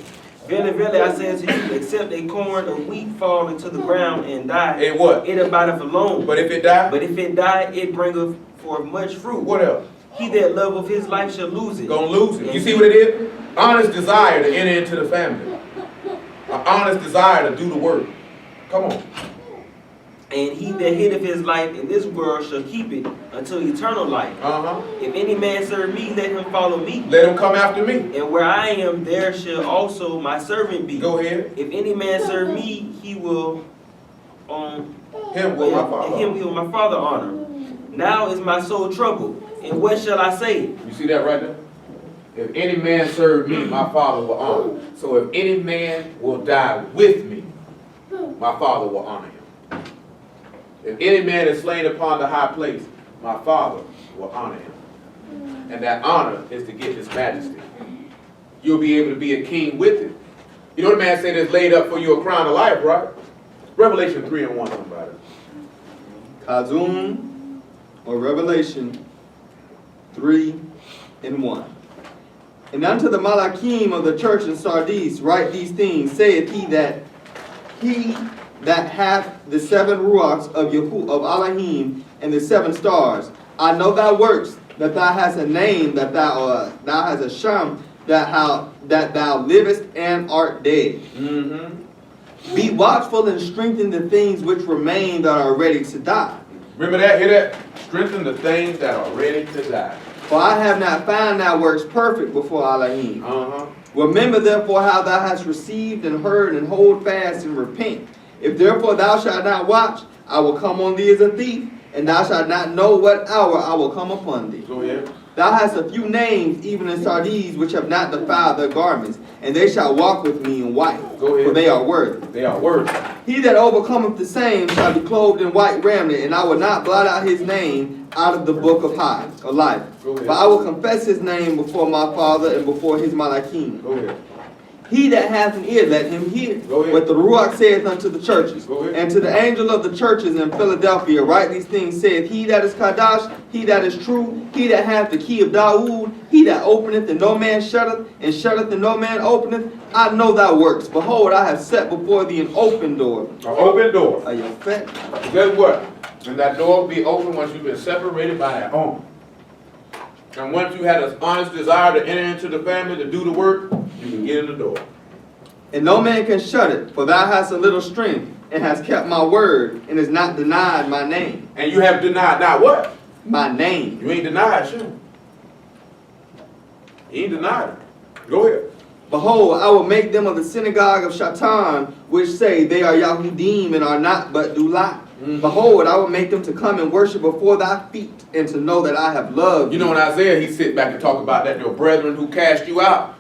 Verily, verily, I say unto you, except a corn of wheat fall into the ground and die, And what? it abideth alone. But if it die? But if it die, it bringeth forth much fruit. What else? He that loveth his life shall lose it. Gonna lose it. You see what it is? Honest desire to enter into the family. An honest desire to do the work. Come on. And he that hateth his life in this world shall keep it until eternal life. If any man serve me, let him follow me. Let him come after me. And where I am, there shall also my servant be. Go ahead. If any man serve me, he will him will my Father honor. Now is my soul troubled, and what shall I say? You see that right there? If any man serve me, my Father will honor. So if any man will die with me, my Father will honor him. If any man is slain upon the high place, my Father will honor him. And that honor is to get his majesty. You'll be able to be a king with it. You know the man said there's laid up for you a crown of life, right? Revelation 3 and 1, somebody. Kazum, or Revelation 3 and 1. And unto the Malachim of the church in Sardis write these things, saith he that hath the 7 ruachs of Elohim and the 7 stars. I know thy works, that thou hast a name, that thou hast a sham, that thou livest and art dead. Be watchful and strengthen the things which remain that are ready to die. Remember that? Hear that? Strengthen the things that are ready to die. For I have not found thy works perfect before Elohim. Remember therefore how thou hast received and heard, and hold fast and repent. If therefore thou shalt not watch, I will come on thee as a thief, and thou shalt not know what hour I will come upon thee. Go ahead. Thou hast a few names, even in Sardis, which have not defiled their garments, and they shall walk with me in white, for they are worthy. They are worthy. He that overcometh the same shall be clothed in white raiment, and I will not blot out his name out of the book of life. But I will confess his name before my Father and before his Malachim. Go ahead. He that hath an ear, let him hear what the Ruach saith unto the churches. And to the angel of the churches in Philadelphia write these things, saith he that is Kadash, he that is true, he that hath the key of Dawood, he that openeth and no man shutteth, and shutteth and no man openeth. I know thy works. Behold, I have set before thee an open door. An open door. Are you fat? Guess what? And that door will be open once you've been separated by that home. And once you had an honest desire to enter into the family, to do the work, you can get in the door. And no man can shut it, for thou hast a little strength, and hast kept my word, and has not denied my name. And you have denied not what? My name. You ain't denied, sure. You ain't denied it. Go ahead. Behold, I will make them of the synagogue of Shatan, which say they are Yahudim and are not, but do lie. Behold, I will make them to come and worship before thy feet, and to know that I have loved You know, in Isaiah, he sit back and talk about that your brethren who cast you out.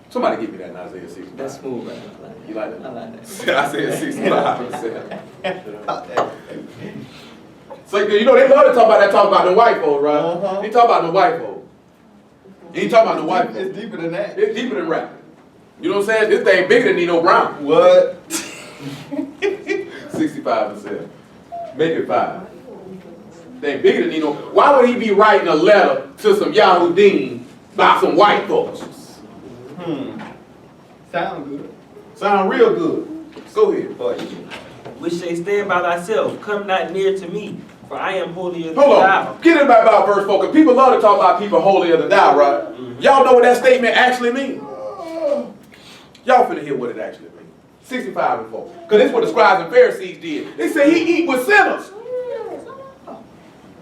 Somebody give me that in Isaiah 65. That's smooth, right? You like that? I like that. Isaiah 65. So, you know, they love to talk about the white folks, right? He talk about the white folks. He ain't talking about the white folks. It's deeper than that. It's deeper than rap. You know what I'm saying? This thing bigger than Nino Brown. What? 65%. Make it 5. Thing bigger than Nino. Why would he be writing a letter to some Yahudim by some white folks? Sound good. Sound real good. Go ahead. Boy. Which say, stand by thyself, come not near to me, for I am holier than Hold thou. on. Get it back about verse 4, because people love to talk about people holier than thou, right? Y'all know what that statement actually means? Y'all finna hear what it actually means. 65 and 4. Because this is what the scribes and Pharisees did. They say he eat with sinners.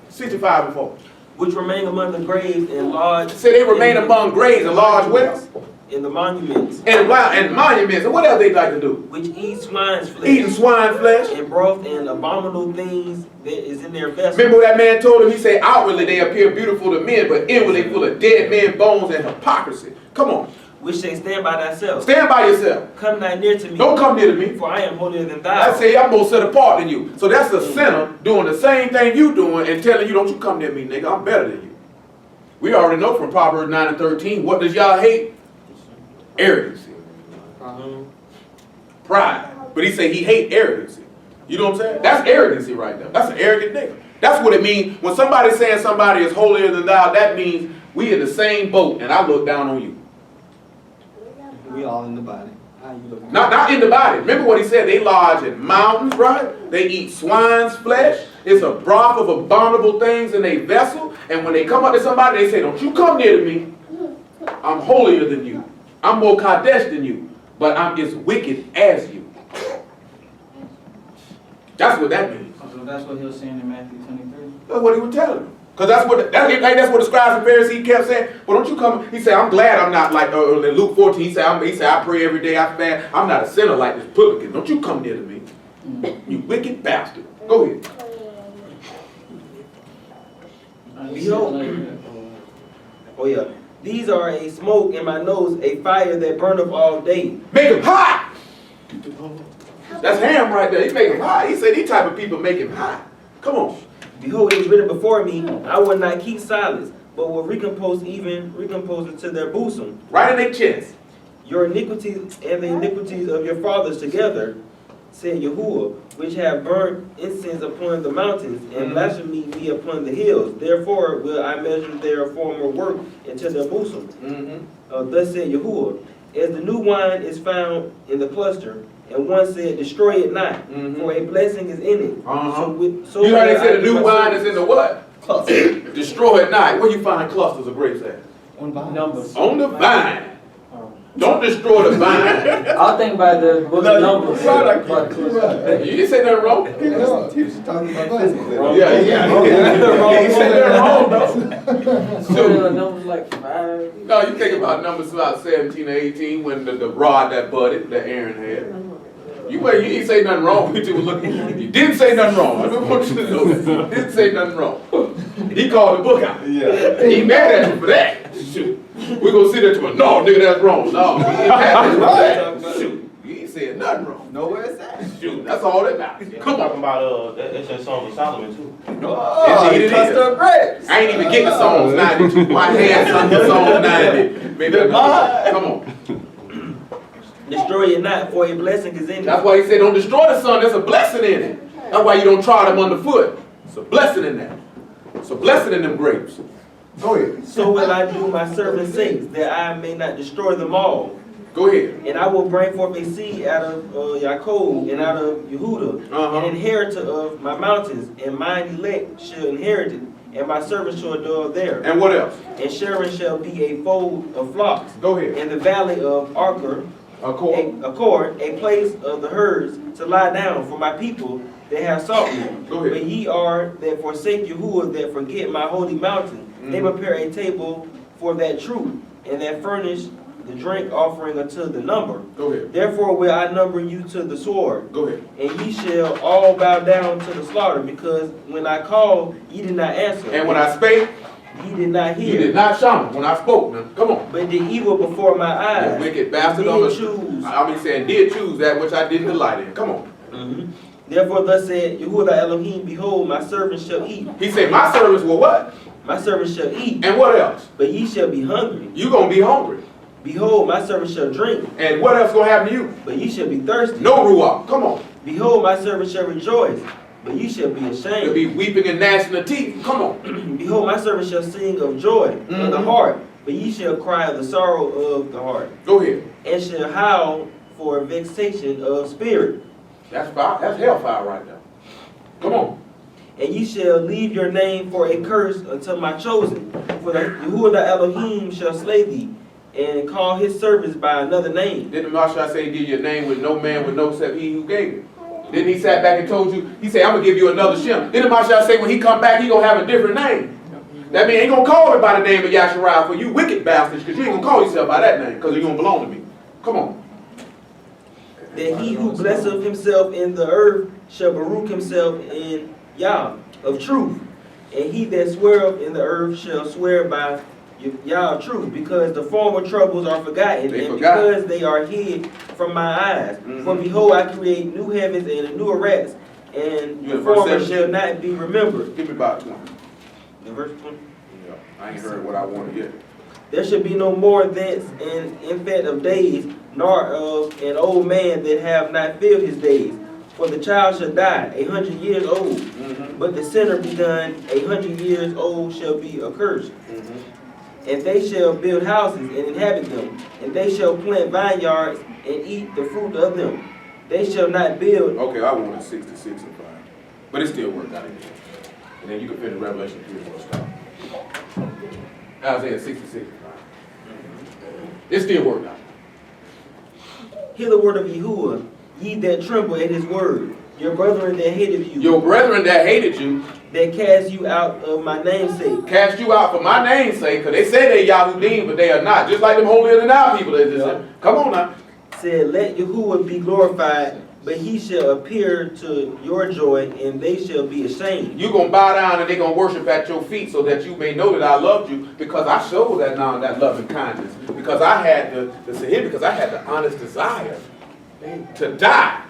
65 and 4. Which remain among the graves and lodge. Say they remain among graves and large wells. In the monuments. And monuments. And what else they like to do? Which eat swine's flesh. Eating swine flesh. And broth and abominable things that is in their vessels. Remember what that man told him? He said, outwardly they appear beautiful to men, but inwardly full of dead men, bones, and hypocrisy. Come on. Which say, stand by thyself. Stand by yourself. Come not near to me. Don't come near to me. For I am holier than thou. I say I'm more set apart than you. So that's a sinner doing the same thing you doing and telling you, don't you come near me, nigga. I'm better than you. We already know from Proverbs 9 and 13, what does y'all hate? Arrogancy. Pride. But he said he hate arrogancy. You know what I'm saying? That's arrogancy right there. That's an arrogant nigga. That's what it means. When somebody's saying somebody is holier than thou, that means we in the same boat and I look down on you. We all in the body. How you looking? Not in the body. Remember what he said? They lodge in mountains, right? They eat swine's flesh. It's a broth of abominable things in a vessel. And when they come up to somebody, they say, don't you come near to me. I'm holier than you. I'm more Kadesh than you. But I'm as wicked as you. That's what that means. So that's what he was saying in Matthew 23. That's what he was telling them. Because that's what the scribes and Pharisees kept saying. Well, don't you come? He said, I'm glad I'm not like in Luke 14. He said, I pray every day, I fast. I'm not a sinner like this publican. Don't you come near to me. You wicked bastard. Go ahead. Behold. Oh yeah. These are a smoke in my nose, a fire that burneth all day. Make him hot. That's Ham right there. He make him hot. He said these type of people make him hot. Come on. Behold, it was written before me, I will not keep silence, but will recompose it to their bosom. Right in their chest. Your iniquities and the iniquities of your fathers together, said Yahuwah, which have burnt incense upon the mountains, and blasphemed me upon the hills. Therefore will I measure their former work into their bosom. Thus said Yahuwah, as the new wine is found in the cluster, and one said, destroy it not, for a blessing is in it. So you heard they said the new wine is in the what? Cluster. Destroy it not. Where you find clusters of grapes at? On Numbers. On the vine. Don't destroy the vine. I'll think about the book of Numbers. You didn't say nothing wrong. He was talking about that. Yeah. He said nothing wrong though. So Numbers like 5. No, you think about Numbers about 17 or 18 when the rod that budded that Aaron had. You didn't say nothing wrong. You didn't say nothing wrong. I don't want you to know that. You didn't say nothing wrong. He called the book out. Yeah. He mad at you for that. Shoot. We're going to sit there to him. No, nigga, that's wrong. No, he ain't mad at you for that. Shoot. You ain't said nothing wrong. Know where it's at? Shoot, that's all that matters. Come on. Talking about that's your song of Solomon too. Oh, Indeed it cluster is. of grapes. I ain't even getting the songs 92. My hands on the song 90. Maybe come on. destroy it not, for a blessing is in it. That's why he said don't destroy the son. There's a blessing in it. That's why you don't trod them underfoot. It's a blessing in that. It's a blessing in them grapes. Go ahead. So will I do my servant's sakes, that I may not destroy them all. Go ahead. And I will bring forth a seed out of Yaakov and out of Yehuda, an inheritor of my mountains, and mine elect shall inherit it, and my servants shall dwell there. And what else? And Sharon shall be a fold of flocks. Go ahead. In the valley of Archer, a place of the herds to lie down for my people that have sought me. Go ahead. But ye are that forsake Yahuwah, that forget my holy mountain. They prepare a table for that truth, and that furnish the drink offering unto the number. Go ahead. Therefore will I number you to the sword, Go ahead. and ye shall all bow down to the slaughter, because when I called, ye did not answer. And when I spake, ye did not you hear. did not shun when I spoke. Now, come on. But did evil before my You eyes. wicked bastard. Did choose. I mean, saying, did choose that which I didn't delight in. Come on. Mhm. Therefore thus said Yahuwah Elohim, behold, my servants shall eat. He said, my servants will what? My servants shall eat, And what else? but ye shall be hungry. You gonna be hungry. Behold, my servants shall drink, And what else gonna happen to you? but ye shall be thirsty. No ruach. Come on. Behold, my servants shall rejoice, but ye shall be You'll ashamed. be weeping and gnashing of teeth. Come on. Behold, my servants shall sing of joy in the heart, but ye shall cry of the sorrow of the heart, Go ahead. and shall howl for vexation of spirit. That's fire. That's hellfire right now. Come on. And ye shall leave your name for a curse unto my chosen. For the Yahuwah Elohim shall slay thee, and call his servants by another name. Didn't Moshe say, give your name with no man with no except he who gave it? Didn't he sat back and told you, he said, I'm going to give you another Shem. Didn't Moshe say when he come back, he going to have a different name? That means he ain't going to call it by the name of Yahara'al for you wicked bastards, because you ain't going to call yourself by that name, because you're going to belong to me. Come on. That he who blesseth himself in the earth shall baruch himself in Yah of truth. And he that sweareth in the earth shall swear by Yah of truth, because the former troubles are forgotten, because they are hid from my eyes. For behold, I create new heavens and a new earth, and the former shall not be remembered. Give me about 20. In verse 20. Yeah, I ain't heard what I wanted yet. There shall be no more thence an infant of days, nor of an old man that have not filled his days. For the child shall die 100 years old, but the sinner be done 100 years old shall be accursed. And they shall build houses and inhabit them, and they shall plant vineyards and eat the fruit of them. They shall not build. Okay, I wanted 66 and 5. But it still worked out in the end. And then you can finish Revelation 3 and we'll stop. Isaiah 66 and 5. It still worked out. Hear the word of Yahuwah, ye that tremble at his word. Your brethren that hated you. Your brethren that hated you. That cast you out of my name's sake. Cast you out for my name's sake, because they say they're Yahudim, but they are not. Just like them holier than thou people. They just said, come on now. Said, let Yahuwah be glorified, but he shall appear to your joy, and they shall be ashamed. You're going to bow down and they're going to worship at your feet so that you may know that I loved you, because I showed that now that love and kindness. Because I had because I had the honest desire to die.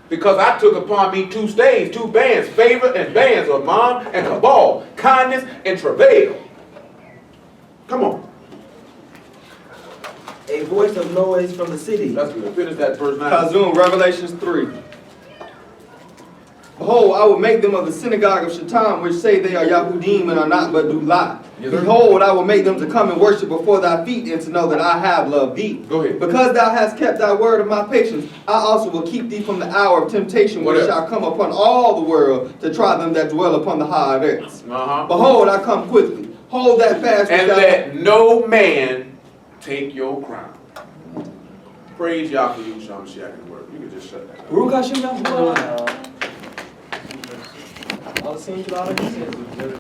Because I took upon me 2 stains, 2 bands, favor and bands of Mom and Cabal, kindness and travail. Come on. A voice of noise from the city. That's good. Finish that verse 9. Kazum, Revelations 3. Behold, I will make them of the synagogue of Shaitan, which say they are Yahudim and are not, but do lie. Yes, behold, I will make them to come and worship before thy feet, and to know that I have loved thee. Go ahead. Because thou hast kept thy word of my patience, I also will keep thee from the hour of temptation, which shall come upon all the world, to try them that dwell upon the high earth. Behold, I come quickly. Hold that fast. And let no man take your crown. Praise Yah for you, Sham Shaq and word. You can just shut that up.